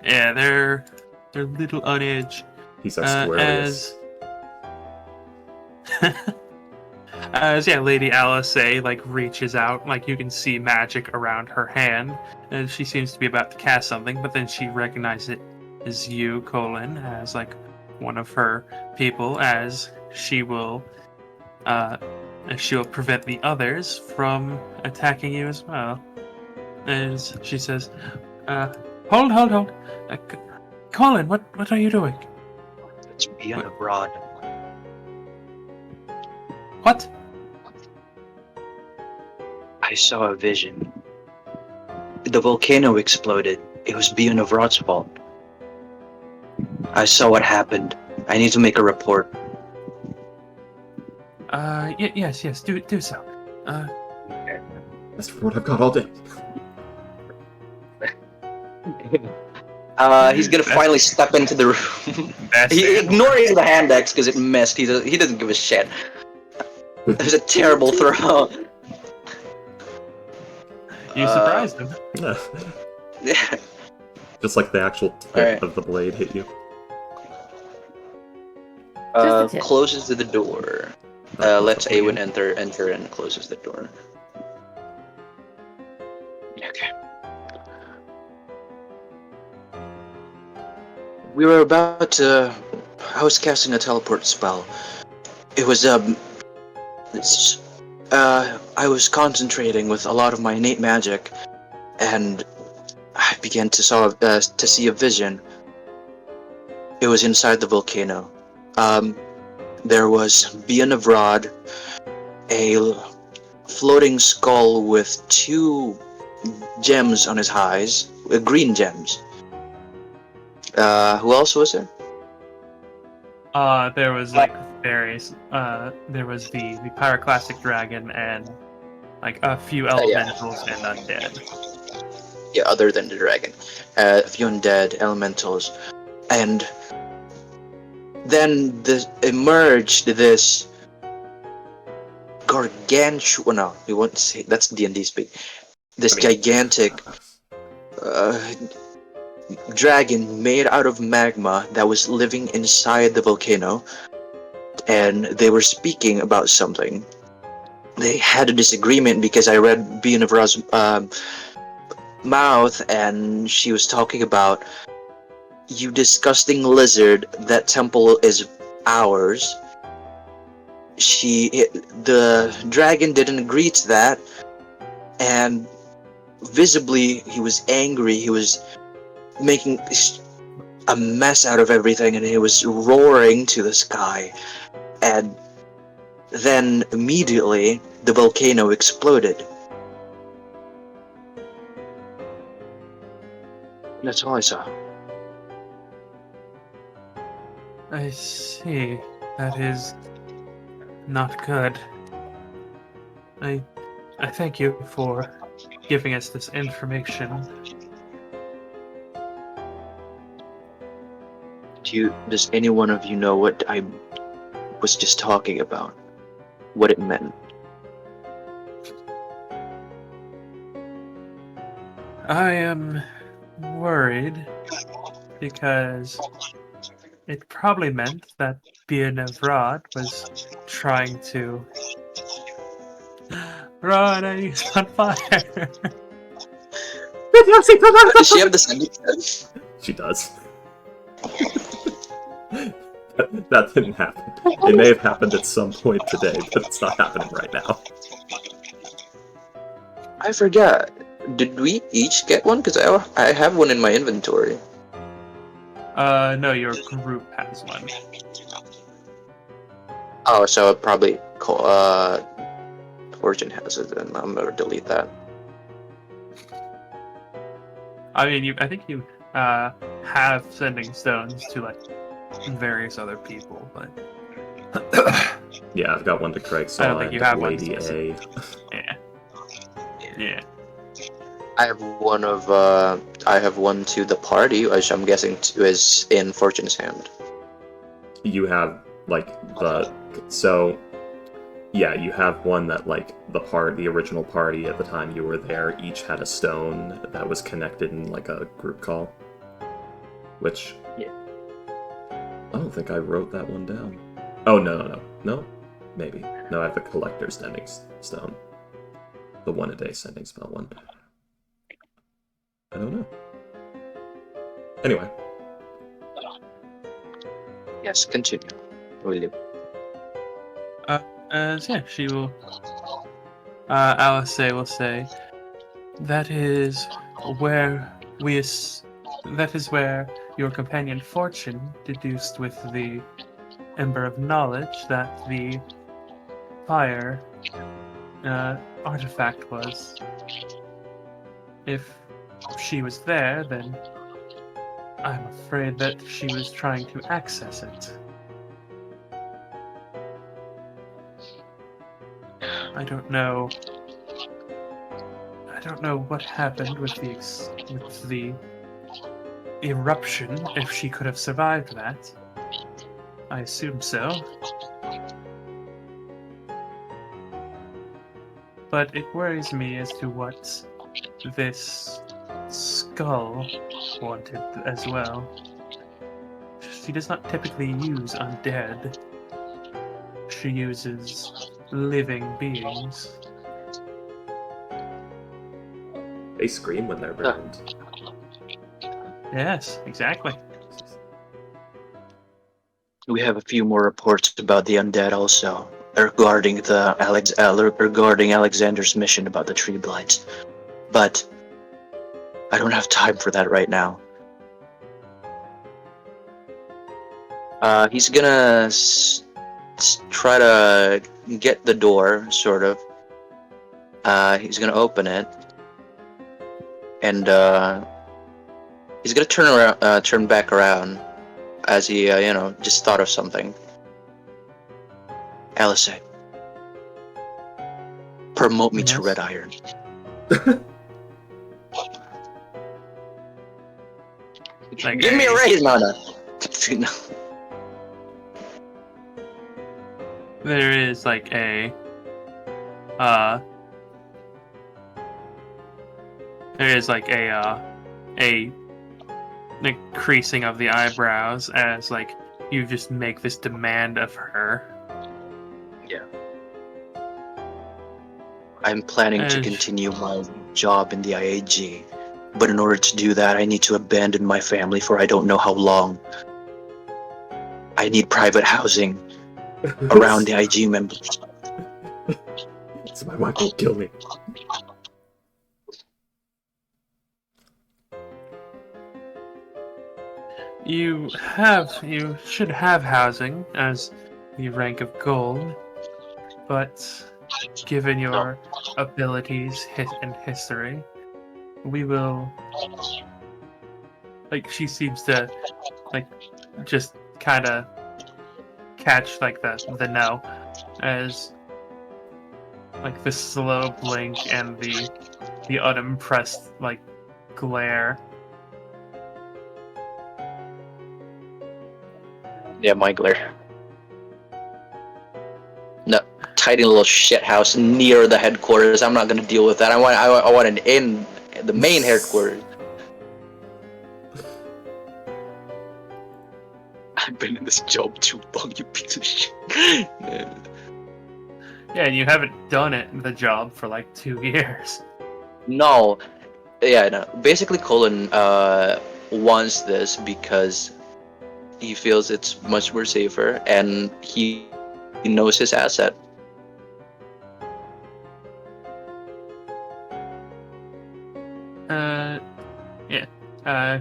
Yeah, they're a little on edge. He's Squarius. As Lady Alice like reaches out, like you can see magic around her hand, and she seems to be about to cast something, but then she recognizes it as you, Colin, as like one of her people, as she will prevent the others from attacking you as well. As she says, hold. Colin, what are you doing? It's beyond abroad. What? I saw a vision. The volcano exploded. It was beyond of Rod's fault. I saw what happened. I need to make a report. Yes, do so. That's what I've got all day. He's gonna finally step into the room. Ignoring the hand axe because it missed. He doesn't give a shit. It was a terrible throw. You surprised him. Yeah. Just like the actual tip Alright. of the blade hit you. Just a tip. Closes the door. Lets Awen enter and closes the door. Okay. We were about to... I was casting a teleport spell. It was, I was concentrating with a lot of my innate magic, and I began to see a vision. It was inside the volcano. There was beyond of rod, a floating skull with 2 gems on his eyes, green gems. Who else was there? There was like various. There was the pyroclastic dragon and like a few Yeah. elementals and undead. Yeah, other than the dragon. A few undead elementals. And then emerged this gargantuan. No, we won't say that's D&D speak. This gigantic dragon made out of magma that was living inside the volcano, and they were speaking about something. They had a disagreement because I read Bianavra's mouth, and she was talking about, "You disgusting lizard, that temple is ours." The dragon didn't agree to that, and visibly he was angry. He was making a mess out of everything, and he was roaring to the sky. And then immediately the volcano exploded. That's all I saw. I see. That is not good. I thank you for giving us this information. Does any one of you know what I was just talking about? What it meant? I am worried because it probably meant that Bianevrod was trying to. Rod, he's on fire! Does she have the sentence? She does. That didn't happen. It may have happened at some point today, but it's not happening right now. I forgot. Did we each get one? Because I have one in my inventory. No, your group has one. Oh, so probably Fortune has it, and I'm gonna delete that. I mean, I think you have sending stones to like various other people, but Yeah, I've got one to Craig I don't think you have one Lady A. specific. Yeah. I have one to the party, which I'm guessing is in Fortune's hand. You have you have one that the original party at the time you were there each had a stone that was connected in like a group call. Which I don't think I wrote that one down. Oh no, maybe no. I have the collector sending stone, the 1-a-day sending spell one. I don't know. Anyway. Yes, continue. William. Yeah, she will. Alice will say, that is where your companion Fortune deduced with the Ember of Knowledge that the fire artifact was. If she was there, then I'm afraid that she was trying to access it. I don't know what happened with the eruption, if she could have survived that. I assume so. But it worries me as to what this skull wanted as well. She does not typically use undead. She uses living beings. They scream when they're burned. Yes, exactly. We have a few more reports about the undead also. regarding regarding Alexander's mission about the tree blights, but I don't have time for that right now. He's gonna try to get the door, sort of. He's gonna open it, and he's gonna turn back around as he, just thought of something. Alice, promote me to Yes? Red Iron. Like Give me a raise, Nana. There is like a creasing of the eyebrows as like you just make this demand of her. Yeah. I'm planning to And- continue my job in the IAG, but in order to do that, I need to abandon my family for I don't know how long. I need private housing around the IG members. So my wife will kill me. You should have housing as the rank of gold, but given your abilities and history, we will. Like she seems to, like, just kind of catch like the no, as like the slow blink and the unimpressed like glare. Yeah, my glare. No, tiny little shit house near the headquarters. I'm not gonna deal with that. I want it in the main headquarters. I've been in this job too long, you piece of shit. Yeah, and you haven't done the job for like 2 years. No, yeah, no. Basically, Colin wants this because he feels it's much more safer, and he knows his asset.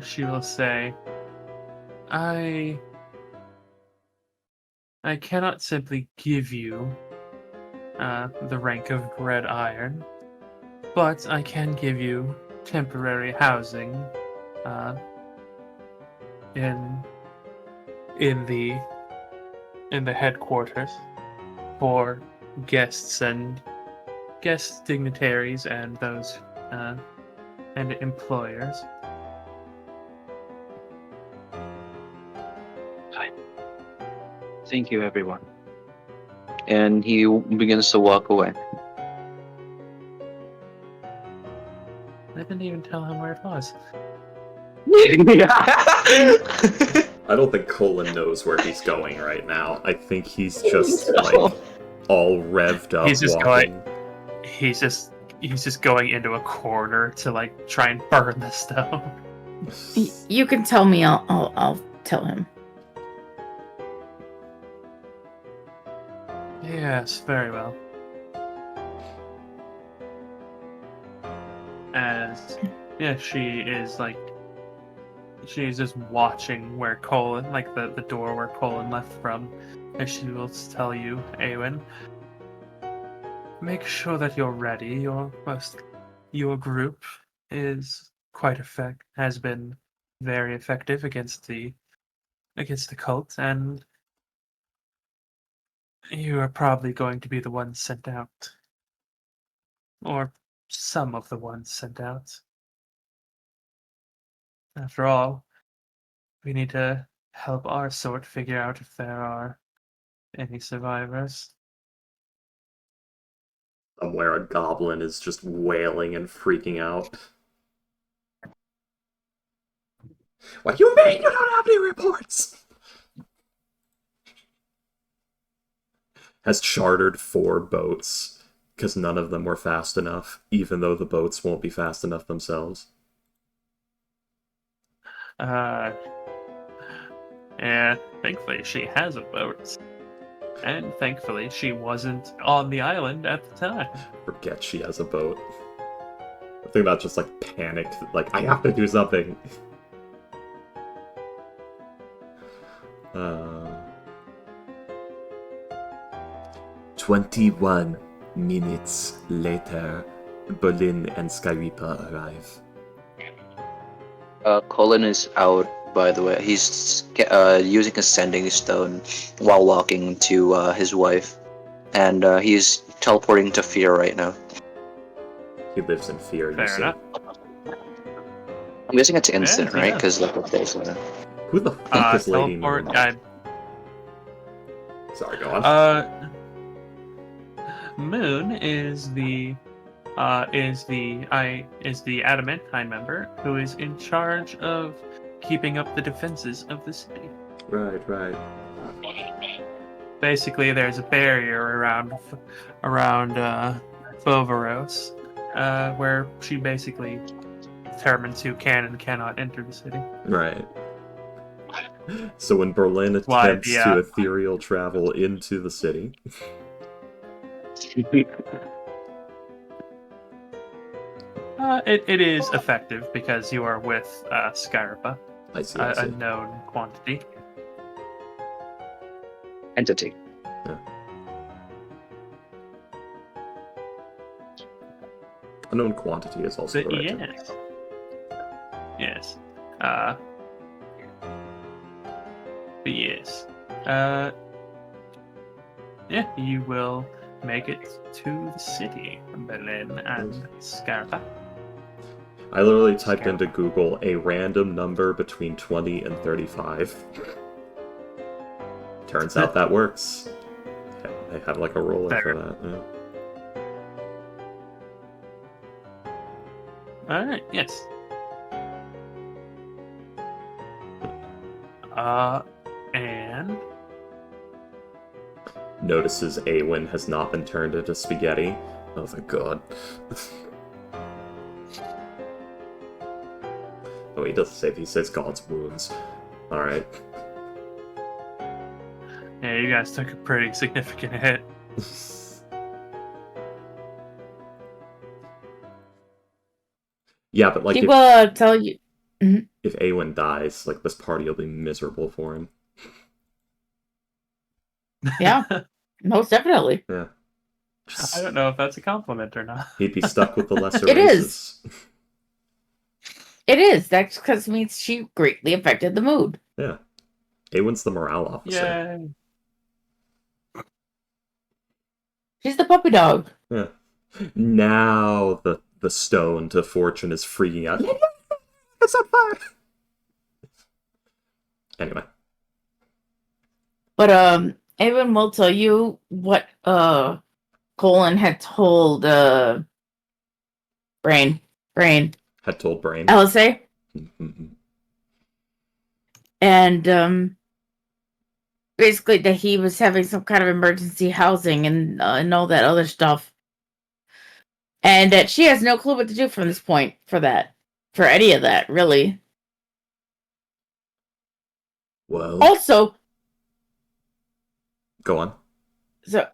She will say, I cannot simply give you the rank of Red Iron, but I can give you temporary housing in the headquarters for guests dignitaries and those and employers. Thank you, everyone. And he begins to walk away. I didn't even tell him where it was. I don't think Colin knows where he's going right now. I think he's just like all revved up. He's just walking. He's just going into a corner to like try and burn the stone. You can tell me. I'll tell him. Yes, very well. As she's just watching where Colin, like the door where Colin left from, as she will tell you, Awen, make sure that you're ready. Your group is has been very effective against the cult, and you are probably going to be the ones sent out. Or some of the ones sent out. After all, we need to help our sort figure out if there are any survivors. Somewhere a goblin is just wailing and freaking out. What do you mean you don't have any reports? Has chartered 4 boats because none of them were fast enough, even though the boats won't be fast enough themselves. Yeah, thankfully she has a boat. And thankfully, she wasn't on the island at the time. Forget she has a boat. I think about just like panicked, like I have to do something. 21 minutes later, Berlin and Skyripa arrive. Colin is out, by the way. He's using a sending stone while walking to his wife. And he's teleporting to Fear right now. He lives in fear, you Fair see. enough. I'm guessing it's instant, Yeah, right? yeah. Because like what they said. Who the fuck is Lady Teleport. Moon? Sorry, go on. Moon is the adamantine member who is in charge of keeping up the defenses of the city. Right. Basically, there's a barrier around Bovaros, where she basically determines who can and cannot enter the city. Right. So when Berlin attempts to ethereal travel into the city... It is effective because you are with Skyripa, I see. a known quantity. Entity. A known quantity is also the right term. Yes. But yes. Yeah, you will make it to the city, Berlin and Scarpa. I literally typed into Google a random number between 20 and 35. Turns out that works. I had like a roller for that. Yeah. Alright, yes. And Notices Awen has not been turned into spaghetti. Oh, thank God. Oh, he doesn't say, he says God's wounds. Alright. yeah, you guys took a pretty significant hit. Yeah, but like He will tell you. if Awen dies, like this party will be miserable for him. Yeah, most definitely. Yeah. I don't know if that's a compliment or not. He'd be stuck with the lesser It races. It is. That's because it means she greatly affected the mood. Yeah. Awen's the morale officer. Yay. She's the puppy dog. Yeah. Now the stone to fortune is freaking out. It's on fire! Anyway. But Evan will tell you what Colin had told Brain. Had told Brain. LSA. Mm-hmm. And basically that he was having some kind of emergency housing and all that other stuff. And that she has no clue what to do from this point for any of that, really. Well. Also, Go on. so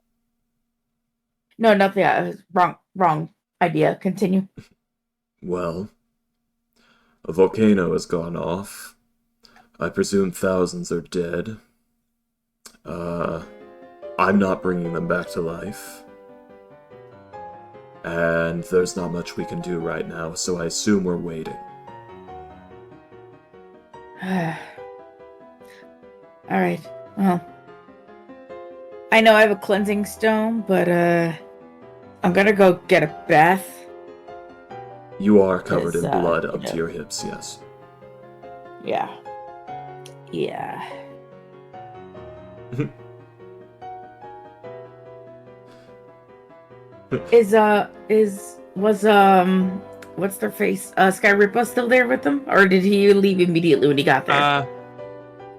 no, nothing. I was wrong idea. Continue. Well, a volcano has gone off. I presume thousands are dead. I'm not bringing them back to life. And there's not much we can do right now, so I assume we're waiting. Alright, well. I know I have a cleansing stone, but I'm gonna go get a bath. You are covered in Yes, blood up yeah. to your hips, yes. Yeah. What's their face? Skyripa still there with them? Or did he leave immediately when he got there?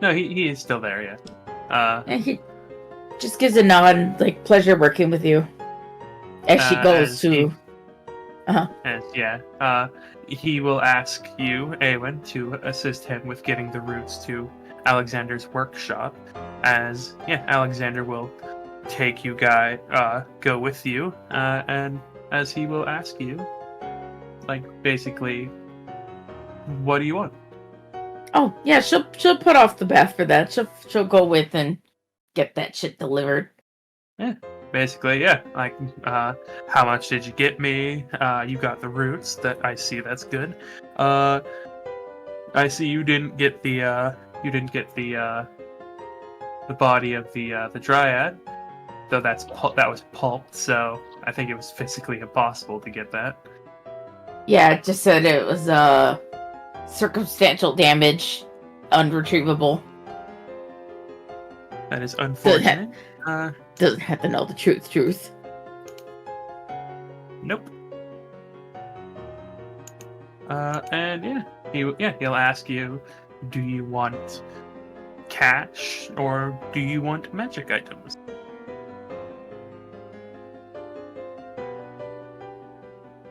No, he is still there, yeah. And he just gives a nod, like, pleasure working with you. As she goes to... He will ask you, Awen, to assist him with getting the routes to Alexander's workshop. As, Alexander will go with you, and as he will ask you, like, basically, what do you want? Oh yeah, she'll put off the bath for that. She'll go with and get that shit delivered. Basically, yeah. Like, how much did you get me? You got the roots. That I see. That's good. I see you didn't get the body of the dryad, though that was pulped. So I think it was physically impossible to get that. Yeah, it just said it was circumstantial damage, unretrievable. That is unfortunate. Doesn't have to know the truth. Nope. And he'll ask you, do you want cash or do you want magic items?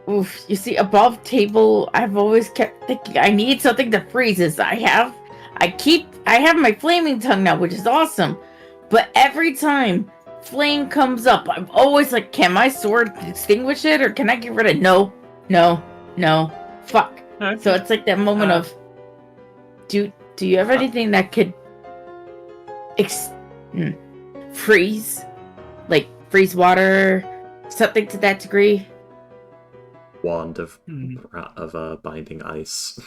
Oof, you see, above table, I've always kept thinking I need something that freezes. I have my flaming tongue now, which is awesome. But every time flame comes up, I'm always like, can my sword extinguish it? Or can I get rid of no, fuck. Okay. So it's like that moment of, do you have anything that could freeze? Like, freeze water? Something to that degree? Wand of binding ice.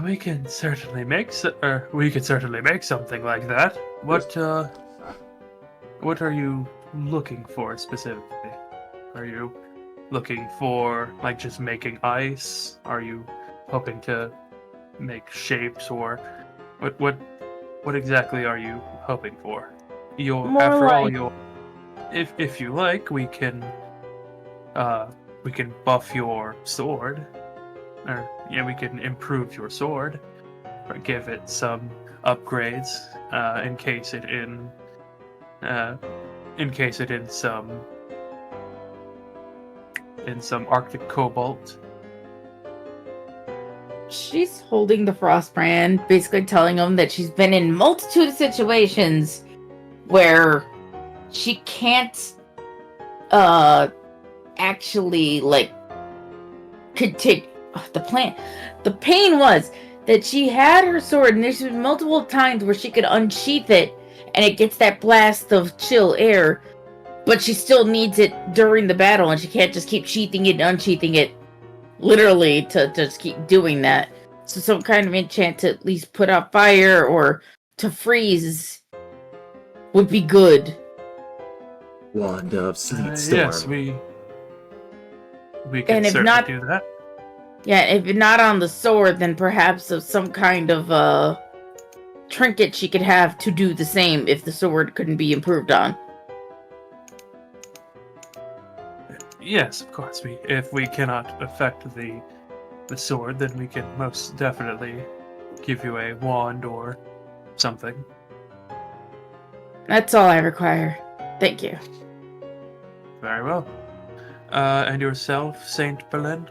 We can certainly make something like that. What are you looking for specifically? Are you looking for, like, just making ice? Are you hoping to make shapes, or what exactly are you hoping for? If you like, we can buff your sword, or we can improve your sword, or give it some upgrades, encase it in some Arctic cobalt. She's holding the Frostbrand, basically telling him that she's been in multitude of situations where she can't actually, like, continue the plan. The pain was that she had her sword, and there's been multiple times where she could unsheath it and it gets that blast of chill air, but she still needs it during the battle, and she can't just keep sheathing it and unsheathing it literally to just keep doing that. So some kind of enchant to at least put out fire or to freeze would be good. Wand of Sleet Storm. Yes, we can certainly do that. Yeah, if not on the sword, then perhaps of some kind of trinket she could have to do the same if the sword couldn't be improved on. Yes, of course. If we cannot affect the sword, then we can most definitely give you a wand or something. That's all I require. Thank you. Very well. And yourself, Saint Berlin?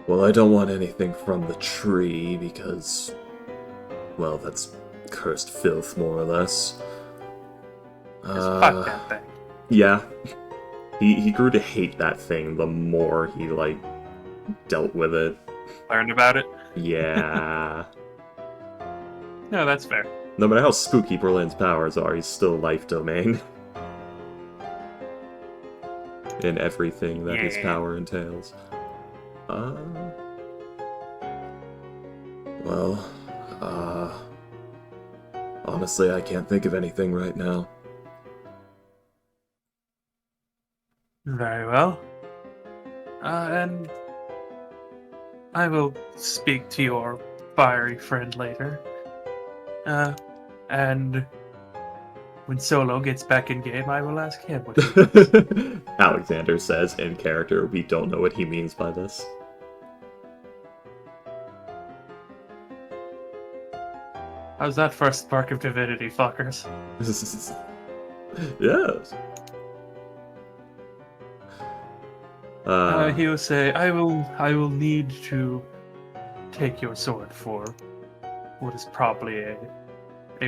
Well, I don't want anything from the tree because, well, that's cursed filth, more or less. Fuck that thing. Yeah. He grew to hate that thing the more he, like, dealt with it. Learned about it? Yeah. No, that's fair. No matter how spooky Berlin's powers are, he's still life domain. In everything that his power entails. Honestly, I can't think of anything right now. Very well. And I will speak to your fiery friend later. And when Solo gets back in game, I will ask him what he thinks. Alexander says in character, we don't know what he means by this. How's that first spark of divinity, fuckers? Yes. He will say, I will need to take your sword for what is probably a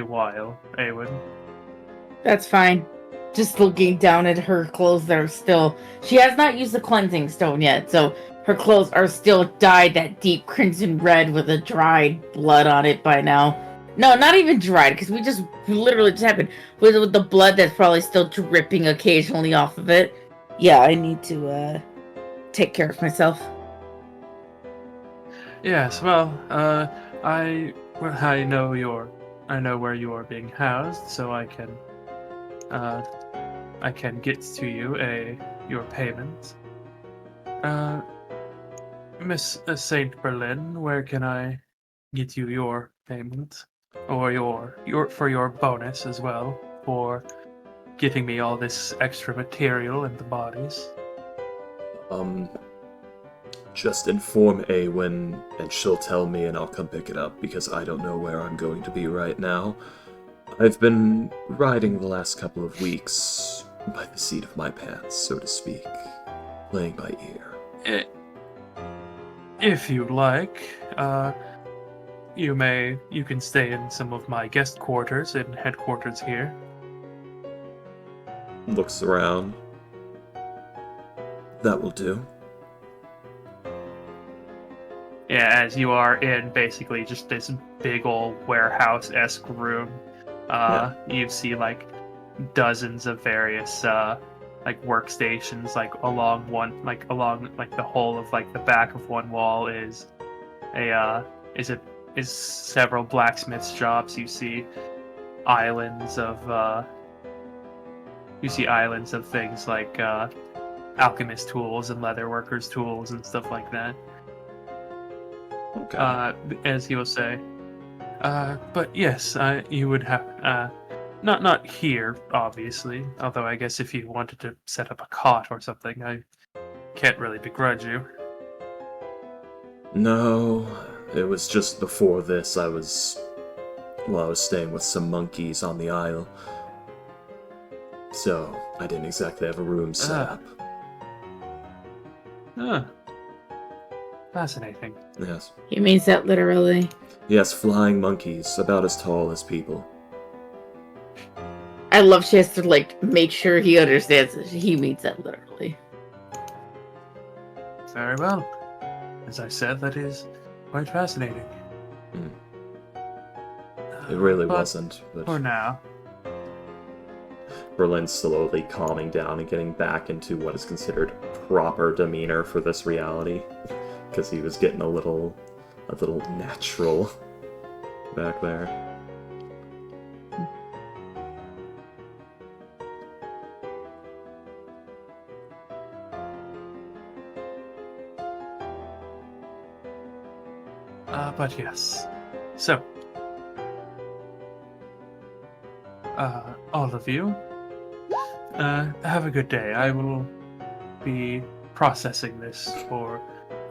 while, Awen. That's fine. Just looking down at her clothes that are still... She has not used the cleansing stone yet, so her clothes are still dyed that deep crimson red with a dried blood on it by now. No, not even dried, because we just literally just happened. With the blood that's probably still dripping occasionally off of it. Yeah, I need to take care of myself. Yes, well, I know where you are being housed, so I can get to you your payment. Miss Saint Berlin, where can I get you your payment, or your for your bonus as well for getting me all this extra material and the bodies? Just inform Awen and she'll tell me and I'll come pick it up because I don't know where I'm going to be right now. I've been riding the last couple of weeks by the seat of my pants, so to speak, playing by ear. If you like, you can stay in some of my guest quarters in headquarters here. Looks around. That will do. Yeah, as you are in basically just this big old warehouse-esque room, you see like dozens of various like workstations along the whole of like the back of one wall is several blacksmiths shops. You see islands of things like alchemist tools and leatherworkers tools and stuff like that. Okay. As he will say. But yes, you would have not here, obviously. Although I guess if you wanted to set up a cot or something, I can't really begrudge you. No, it was just before this I was staying with some monkeys on the Isle. So, I didn't exactly have a room set up. Fascinating. Yes. He means that literally. Yes, flying monkeys, about as tall as people. I love she has to like make sure he understands that he means that literally. Very well. As I said, that is quite fascinating. It really wasn't, but for now. Berlin's slowly calming down and getting back into what is considered proper demeanor for this reality. Because he was getting a little natural back there. But yes. So, all of you, have a good day. I will be processing this for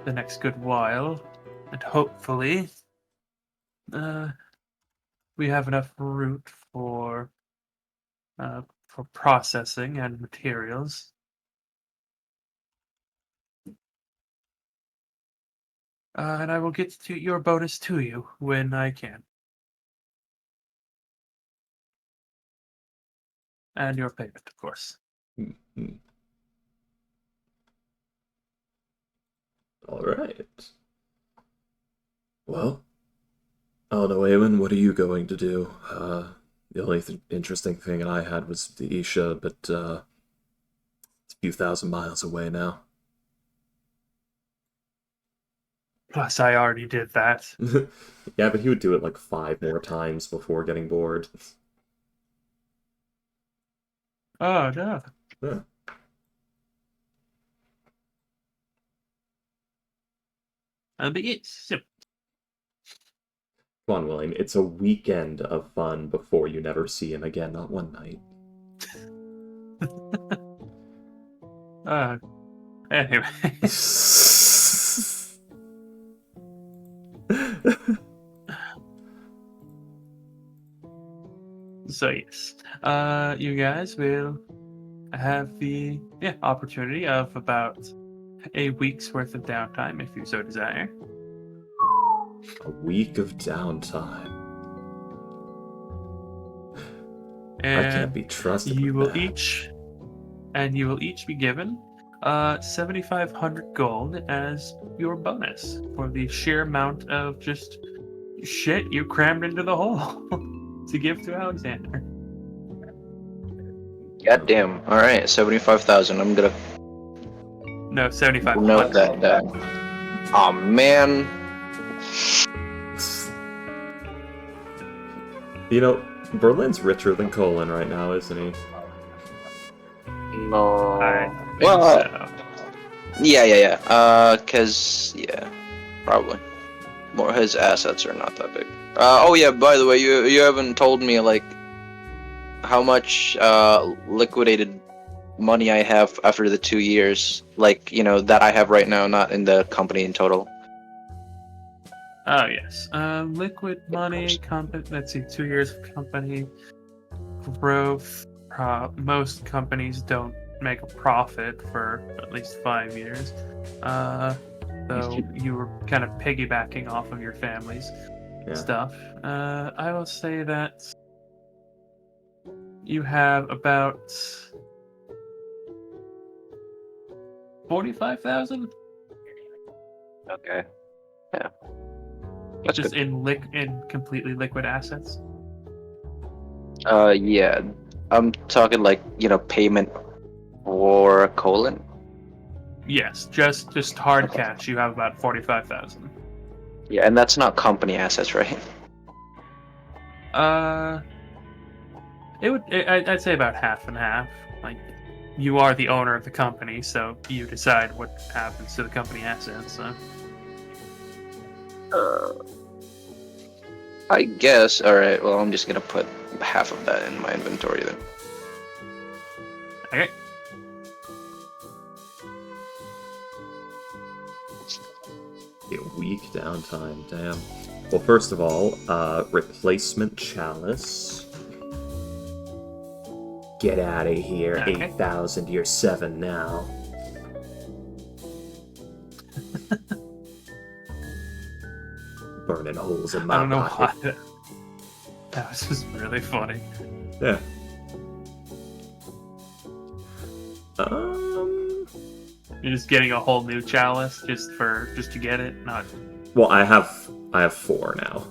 the next good while, and hopefully, we have enough root for processing and materials. And I will get to your bonus to you when I can. And your payment, of course. Mm-hmm. All right. Well, I don't know, Eamon, what are you going to do? The only interesting thing I had was the Isha, but it's a few thousand miles away now. Plus, I already did that. Yeah, but he would do it like 5 more times before getting bored. Oh, no. Yeah. But yes, so. Come on, William. It's a weekend of fun before you never see him again, not one night. Anyway. So yes, you guys will have the opportunity of about a week's worth of downtime if you so desire. A week of downtime. I can't And be trusted you with will that. each be given 7,500 gold as your bonus for the sheer amount of just shit you crammed into the hole to give to Alexander. Goddamn. All right, 75,000. I'm gonna No, note 7,500. that down. Oh man. You know, Berlin's richer than Colin right now, isn't he? No. I think Well, so. Yeah. Yeah, probably. More his assets are not that big. Oh yeah. By the way, you haven't told me like how much liquidated money I have after the 2 years. Like that I have right now, not in the company in total. Oh yes. Liquid money. Let's see. 2 years of company growth. Most companies don't make a profit for at least 5 years. So you were kind of piggybacking off of your family's Yeah. stuff. I will say that you have about 45,000 Okay. Yeah. That's just good. in completely liquid assets. Yeah. I'm talking like payment for Colon. Yes, just hard Okay. cash. You have about 45,000. Yeah, and that's not company assets, right? I'd say about half and half. Like, you are the owner of the company, so you decide what happens to the company assets. So. I guess. All right. Well, I'm just gonna put half of that in my inventory then. Okay. A week downtime, damn. Well, first of all, replacement chalice. Get out of here, Okay. 8,000, you're 7 now. Burning holes in my I don't know pocket. why. That was just really funny. Yeah. You're just getting a whole new chalice just to get it, not. Well, I have 4 now.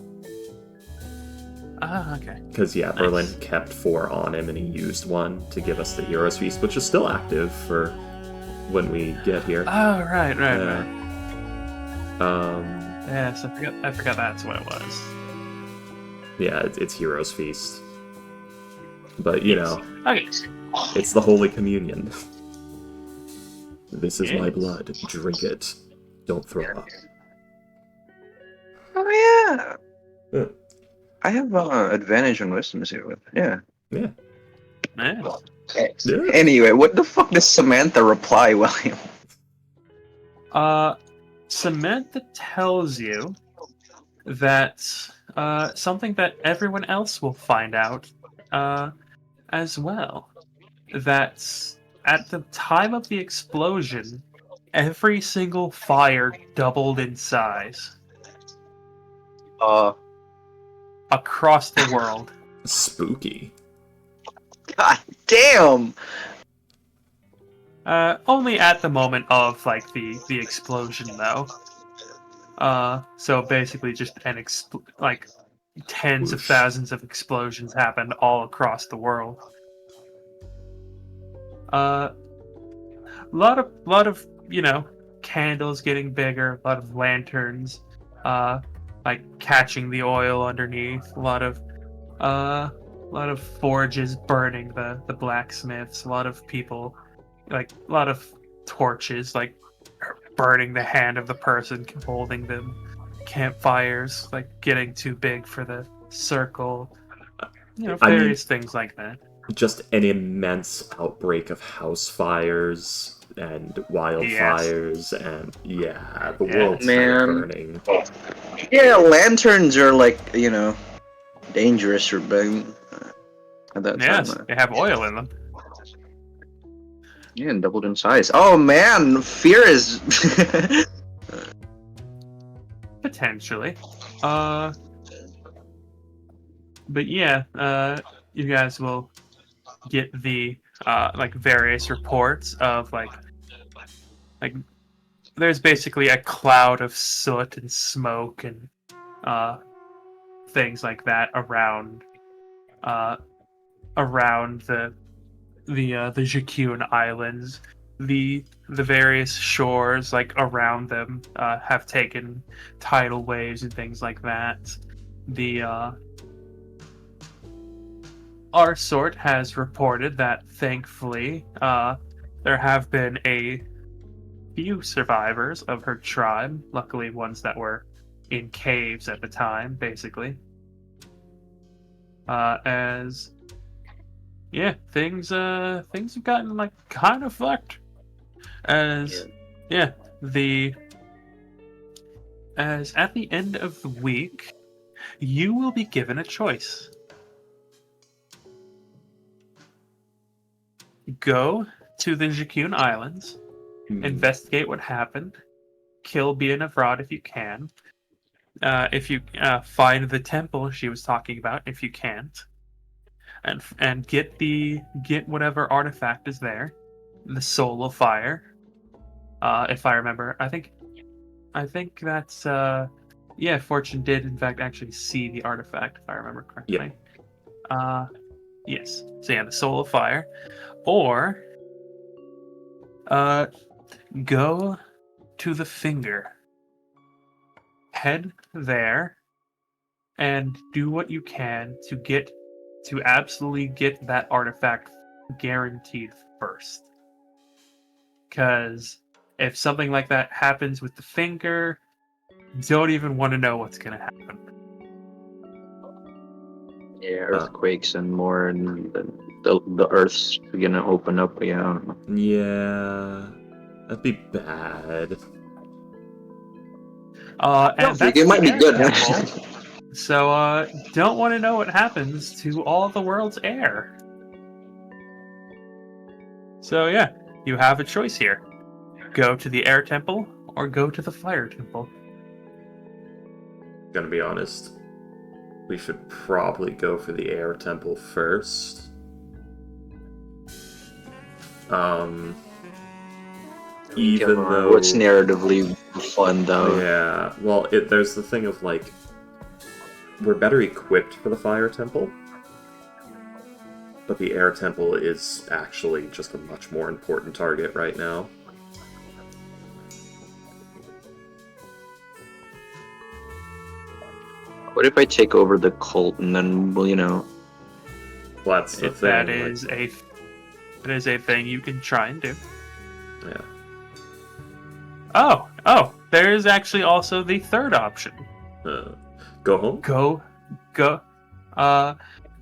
Ah, okay. Because, yeah, Nice. Berlin kept 4 on him and he used 1 to give us the Heroes Feast, which is still active for when we get here. Oh, right. Yeah. Yes, I forgot that's what it was. Yeah, it's Heroes Feast. But, you know, Okay. it's the Holy Communion. This is my Yes. blood. Drink it. Don't throw up. Oh yeah. Yeah. I have advantage on wisdom here with. Yeah. Yeah. Yeah. Yeah. Anyway, what the fuck does Samantha reply, William? Samantha tells you that something that everyone else will find out as well. That at the time of the explosion, every single fire doubled in size across the world. Spooky. God damn. Only at the moment of like the explosion, though. So basically, just like tens of Whoosh. thousands of explosions happened all across the world. Lot of candles getting bigger, a lot of lanterns, like catching the oil underneath, a lot of forges burning the blacksmiths, a lot of people, like a lot of torches, like burning the hand of the person holding them, campfires like getting too big for the circle, various things like that. Just an immense outbreak of house fires and wildfires, and the world's kind of burning. Yeah, lanterns are like dangerous or big at that Yes, time. they have oil in them. Yeah, and doubled in size. Oh man, fear is. Potentially. But yeah, you guys will get the like various reports of like there's basically a cloud of soot and smoke and things like that around the Jacune Islands. The various shores like around them have taken tidal waves and things like that. The our sort has reported that thankfully there have been a few survivors of her tribe, luckily ones that were in caves at the time, basically. As yeah, things have gotten like kind of fucked. As yeah, as at the end of the week, you will be given a choice. Go to the Jacune Islands, investigate what happened, kill Bianavrat if you can. If you find the temple she was talking about, if you can't, and get whatever artifact is there, the Soul of Fire. If I remember, I think that's yeah. Fortune did in fact actually see the artifact, if I remember correctly. Yeah. Yes. So yeah, the Soul of Fire, or go to the Finger. Head there and do what you can to absolutely get that artifact guaranteed first. Because if something like that happens with the Finger, don't even want to know what's going to happen. Yeah, earthquakes and more, and the Earth's gonna open up. Yeah. Yeah, that'd be bad. And that's it might be the good. temple. So, don't want to know what happens to all the world's air. So, yeah, you have a choice here. Go to the air temple or go to the fire temple. Gonna be honest, we should probably go for the air temple first. Even though What's narratively fun though? yeah, well, there's the thing of like we're better equipped for the fire temple, but the air temple is actually just a much more important target right now. What if I take over the cult and then, well, you know? Well, that's the If thing. that is a thing you can try and do. Yeah. Oh, there is actually also the third option. Go home? Go,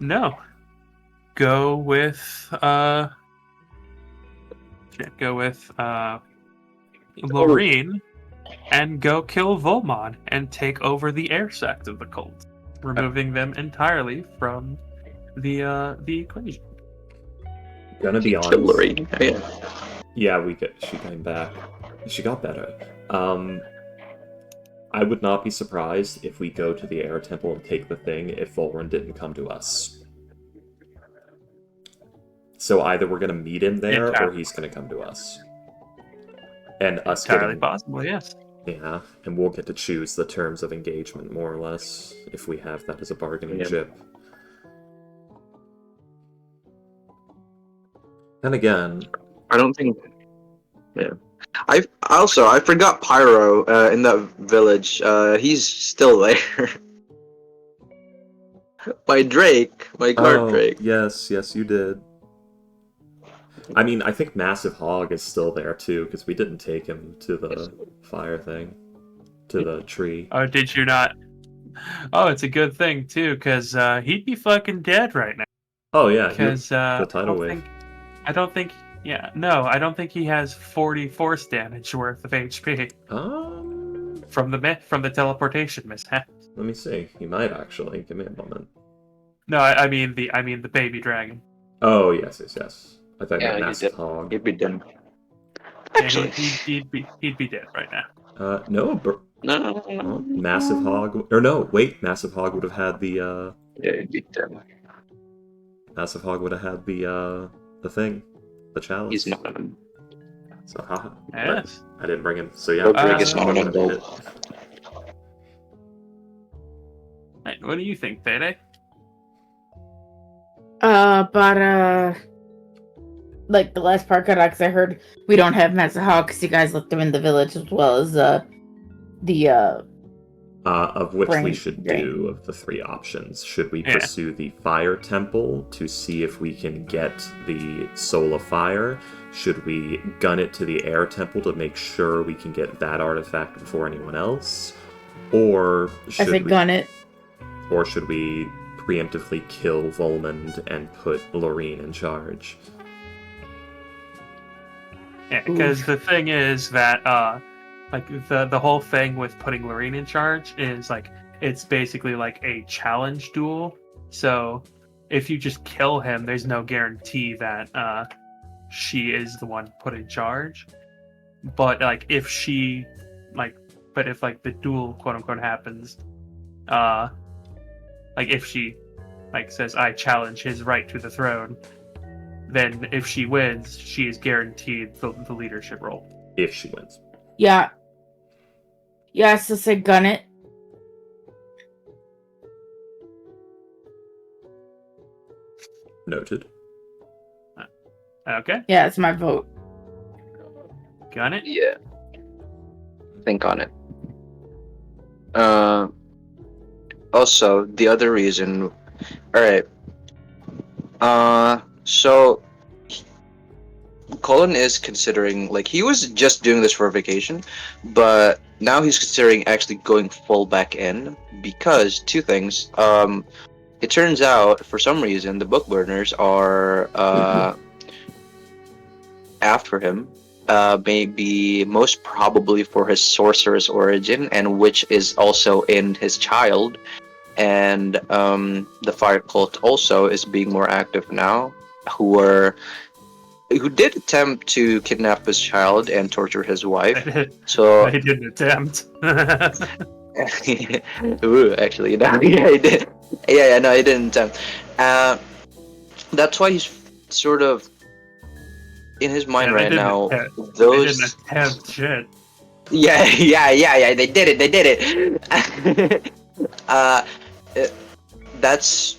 no. Go with, Lorene and go kill Volmon and take over the air sect of the cult, removing them entirely from the equation. Gonna be honest. Lorraine. Yeah, she came back. She got better. I would not be surprised if we go to the air temple and take the thing if Volren didn't come to us. So either we're gonna meet him there or he's gonna come to us. And us Entirely possible, yes. Yeah, and we'll get to choose the terms of engagement, more or less, if we have that as a bargaining chip. Then again... I don't think... Yeah. I forgot Pyro in that village. He's still there. My Drake. My guard Drake. Yes, you did. I mean, I think Massive Hog is still there, too, because we didn't take him to the fire thing. To the tree. Oh, did you not? Oh, it's a good thing, too, because he'd be fucking dead right now. Oh, yeah. Because the tidal wave. I don't think he has 40 force damage worth of HP. From the teleportation mishap. Let me see. He might actually. Give me a moment. No, I mean the baby dragon. Oh, yes. I thought you meant Massive Hog. He'd be dead. Actually, he'd be dead right now. No, No. Massive Hog, or no, wait, Massive Hog would have had the, Yeah, you beat them. Massive Hog would have had the thing, the chalice. He's not him. So, haha. Yes. But I didn't bring him, so yeah, Rodrigue Massive is not Hog an would have made adult. it. Hey, what do you think, Payday? But like the last part cut out because I heard we don't have Massive Hog because you guys left them in the village as well as the Of which we Brain should drain. do of the three options. Should we Yeah. pursue the Fire Temple to see if we can get the Soul of Fire? Should we gun it to the Air Temple to make sure we can get that artifact before anyone else? Or I should said we, gun it. or should we preemptively kill Volmund and put Loreen in charge? Yeah, because the thing is that like the whole thing with putting Lorene in charge is like it's basically like a challenge duel. So if you just kill him, there's no guarantee that she is the one put in charge. But like if she but if like the duel quote unquote happens, like if she like says I challenge his right to the throne, then if she wins, she is guaranteed the leadership role. If she wins. Yeah. Yeah, so say gun it. Noted. Okay, Yeah, it's my vote. gun it. Yeah. Think on it. Also, the other reason. Alright. So. Colin is considering, like, he was just doing this for vacation, but now he's considering actually going full back in because two things. It turns out, for some reason, the book burners are after him. Maybe most probably for his sorcerer's origin, and which is also in his child. And the fire cult also is being more active now, who did attempt to kidnap his child and torture his wife. So They didn't attempt. Ooh, actually, no, yeah, he did. Yeah, no, he didn't attempt. That's why he's sort of in his mind Yeah, they right didn't now. attempt. They Those, didn't attempt shit. yeah, they did it. That's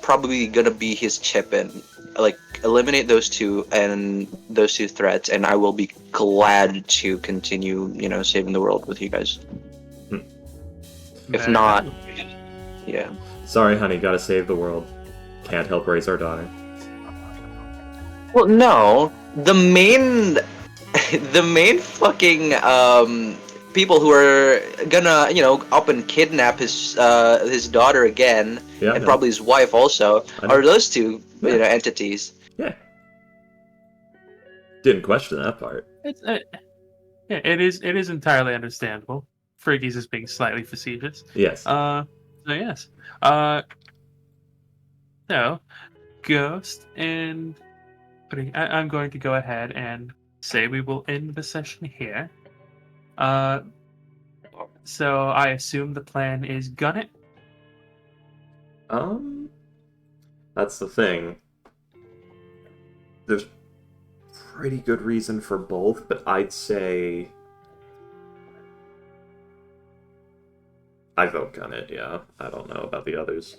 probably gonna be his chip in. Like, eliminate those two threats, and I will be glad to continue, saving the world with you guys. If not, yeah. Sorry, honey, gotta save the world. Can't help raise our daughter. Well, no, the main fucking people who are gonna up and kidnap his daughter again, Yeah, and no. probably his wife also, I know. are those two Yeah. entities. Yeah. Didn't question that part. It's yeah, it is entirely understandable. Freaky's is being slightly facetious. Yes. So yes. So Ghost and I'm going to go ahead and say we will end the session here. So I assume the plan is gun it. That's the thing. There's pretty good reason for both, but I'd say I vote gun it, yeah. I don't know about the others.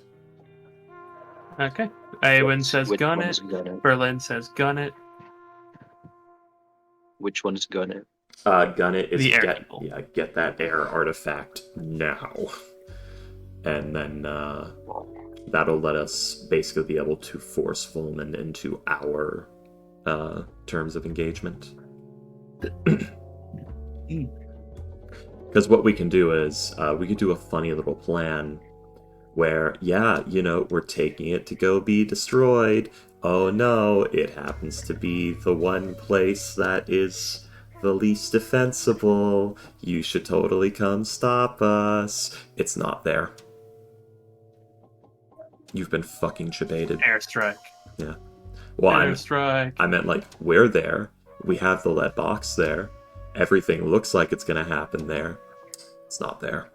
Okay. Awen says Which gun one it. is gun it? Berlin says gun it. Which one is gun it? Gun it is The air temple. get that air artifact now. And then that'll let us basically be able to force Volman into our terms of engagement. Because what we can do is we could do a funny little plan where, yeah, we're taking it to go be destroyed. Oh no, it happens to be the one place that is the least defensible. You should totally come stop us. It's not there. You've been fucking debated. Airstrike. Well, Airstrike. I meant, like, we're there. We have the lead box there. everything looks like it's going to happen there. It's not there.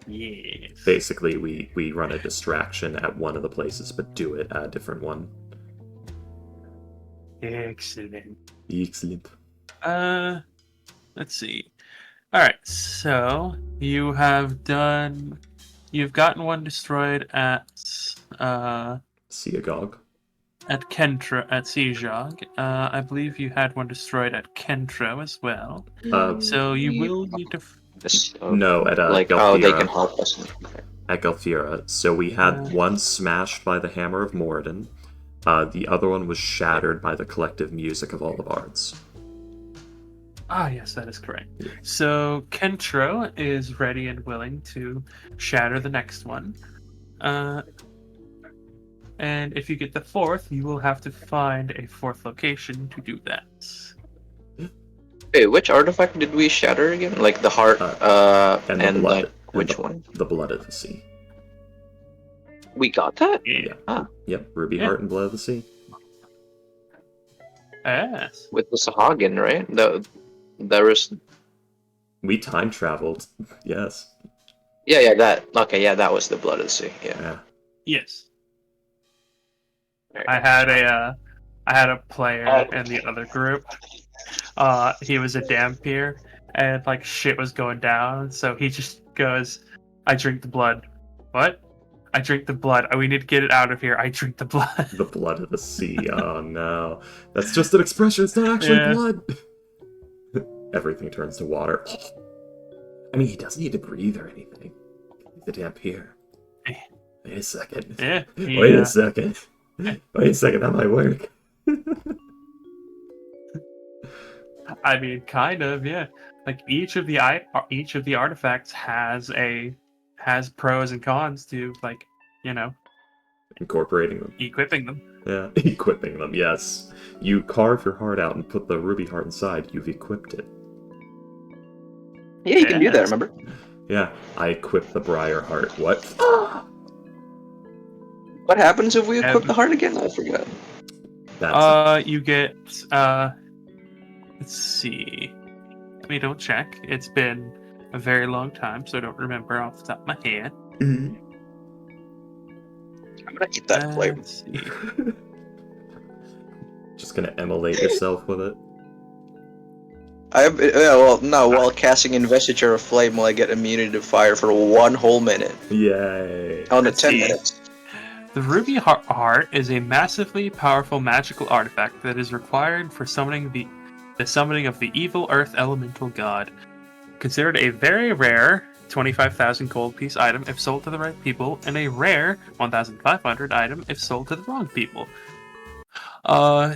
Yes. Basically, we run a distraction at one of the places, but do it at a different one. Excellent. Excellent. Let's see. All right, so you've gotten one destroyed at Seagog. at Kentra at Sejog. I believe you had one destroyed at Kentro as well. So you will need to. No, at like, Galfira. oh, they can help us. At Galfira. So we had one smashed by the Hammer of Moradin. The other one was shattered by the collective music of all the bards. Ah, yes, that is correct. So Kentro is ready and willing to shatter the next one. And if you get the fourth, you will have to find a fourth location to do that. Hey, which artifact did we shatter again? Like the heart, and the blood. like, which one? The Blood of the Sea. We got that? Yeah. Ah. Yep, Ruby Yeah. Heart and Blood of the Sea. Yes. With the Sahagin, right? There was... We time traveled. Yes. Yeah, that... Okay, yeah, that was the Blood of the Sea, yeah. Yeah. Yes. Right. I had a player in the other group. He was a Dampier, and like shit was going down, so he just goes, "I drink the blood." What? I drink the blood. Oh, we need to get it out of here. I drink the blood. The Blood of the Sea. Oh no. That's just an expression. It's not actually Yeah. blood. Everything turns to water. I mean, he doesn't need to breathe or anything. The Dampier. Wait a second. Yeah. Wait a second. Wait a second, that might work. I mean, kind of, yeah. Like each of the artifacts has pros and cons to, like, you know, Incorporating them. equipping them. Yeah, equipping them, yes. You carve your heart out and put the ruby heart inside, you've equipped it. Yeah, you can do that, Yes. remember? Yeah, I equipped the Briar heart. What? What happens if we equip the heart again? I forgot. That's You get let's see. Let me don't check. It's been a very long time, so I don't remember off the top of my head. I'm gonna eat that flame. Let's see. just gonna emulate yourself with it. While casting Investiture of Flame, will I get immunity to fire for 1 whole minute? Yay. Oh, no, Let's 10 see. minutes. The Ruby Heart is a massively powerful magical artifact that is required for summoning the summoning of the evil earth elemental god. Considered a very rare 25,000 gold piece item if sold to the right people, and a rare 1,500 item if sold to the wrong people.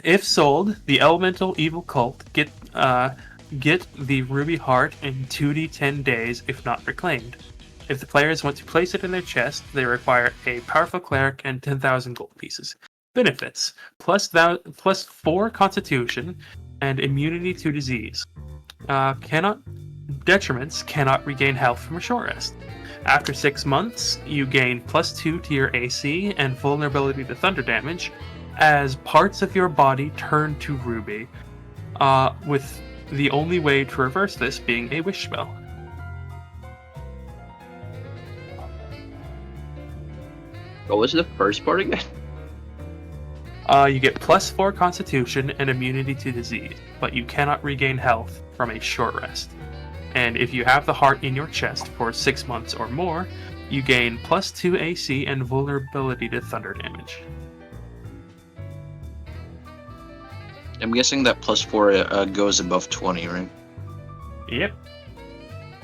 If sold, the elemental evil cult get the Ruby Heart in 2d10 days if not reclaimed. If the players want to place it in their chest, they require a powerful cleric and 10,000 gold pieces. Benefits: plus 4 constitution and immunity to disease. Detriments cannot regain health from a short rest. After 6 months, you gain +2 to your AC and vulnerability to thunder damage as parts of your body turn to ruby, with the only way to reverse this being a wish spell. What was the first part again? You get +4 constitution and immunity to disease, but you cannot regain health from a short rest. And if you have the heart in your chest for 6 months or more, you gain +2 AC and vulnerability to thunder damage. I'm guessing that +4 goes above 20, right? Yep.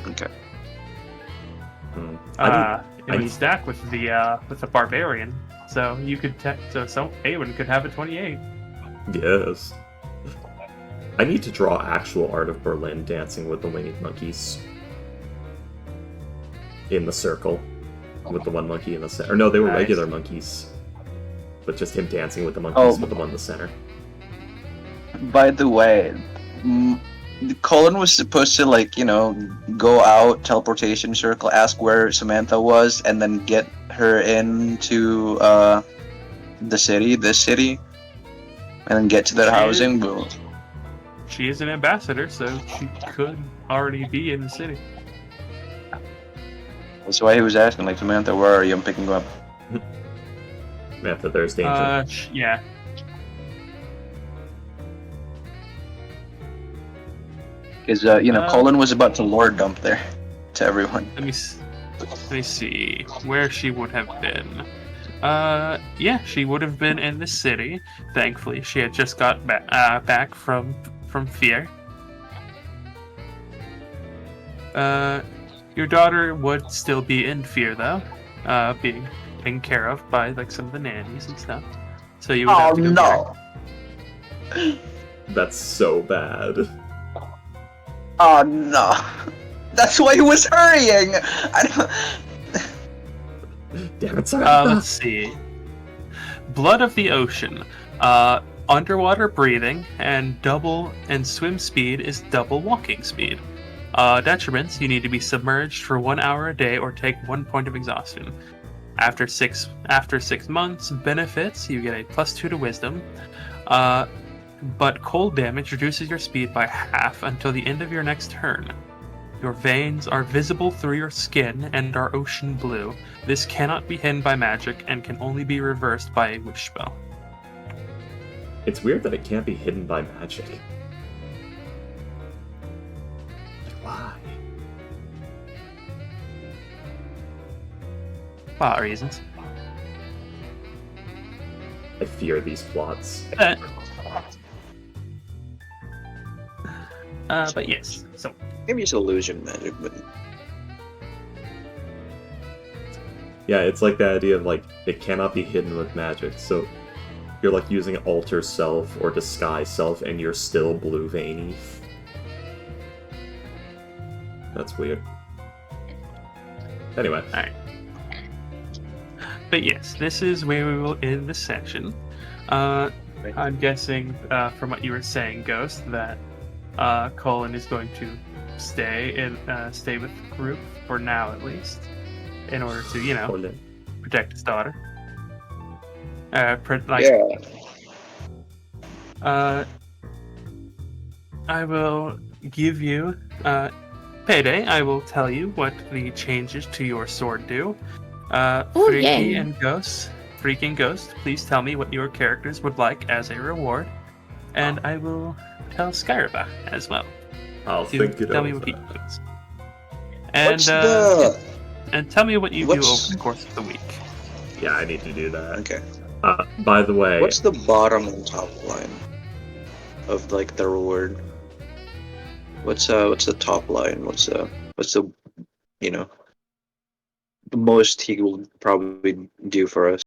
Okay. It would stack with the barbarian, so you could so Awen could have a 28. Yes. I need to draw actual art of Berlin dancing with the winged monkeys. In the circle. With the one monkey in the center. Or no, they were Nice. regular monkeys. But just him dancing with the monkeys Oh. with the one in the center. By the way, Colin was supposed to, like, you know, go out, teleportation circle, ask where Samantha was, and then get her into this city. and then get to that She housing. Boom. She is an ambassador, so she could already be in the city. That's why he was asking, like, Samantha, where are you? I'm picking you up. Samantha, there's danger. Yeah. Because, Colin was about to lore dump there to everyone. Let me see where she would have been. Yeah, she would have been in the city. Thankfully, she had just got back from Fear. Your daughter would still be in Fear, though, being taken care of by like some of the nannies and stuff. So you would have to go no! get her. That's so bad. Oh no! That's why he was hurrying! Damn it, Samantha. Let's see. Blood of the Ocean. Underwater breathing and swim speed is double walking speed. Detriments, you need to be submerged for 1 hour a day or take 1 point of exhaustion. After 6 months, benefits, you get a +2 to wisdom. But cold damage reduces your speed by half until the end of your next turn. Your veins are visible through your skin and are ocean blue. This cannot be hidden by magic and can only be reversed by a wish spell. It's weird that it can't be hidden by magic. Why? Plot reasons. I fear these plots. But yes, so Maybe it's illusion magic, but Yeah, it's like the idea of like it cannot be hidden with magic. So you're like using alter self or disguise self, and you're still blue veiny. That's weird. Anyway. Alright. But yes, this is where we will end the session. I'm guessing from what you were saying, Ghost, that Colin is going to stay with the group for now, at least, in order to, Colin. protect his daughter. I will give you payday. I will tell you what the changes to your sword do. Freaky yay. and Ghost, please tell me what your characters would like as a reward, and I will tell Skyriba as well. I'll to think it tell over. me what he thinks. And what's the... and tell me what you do What's- over the course of the week. Yeah, I need to do that. Okay. By the way, What's the bottom and top line of like the reward? What's the top line? What's the the most he will probably do for us?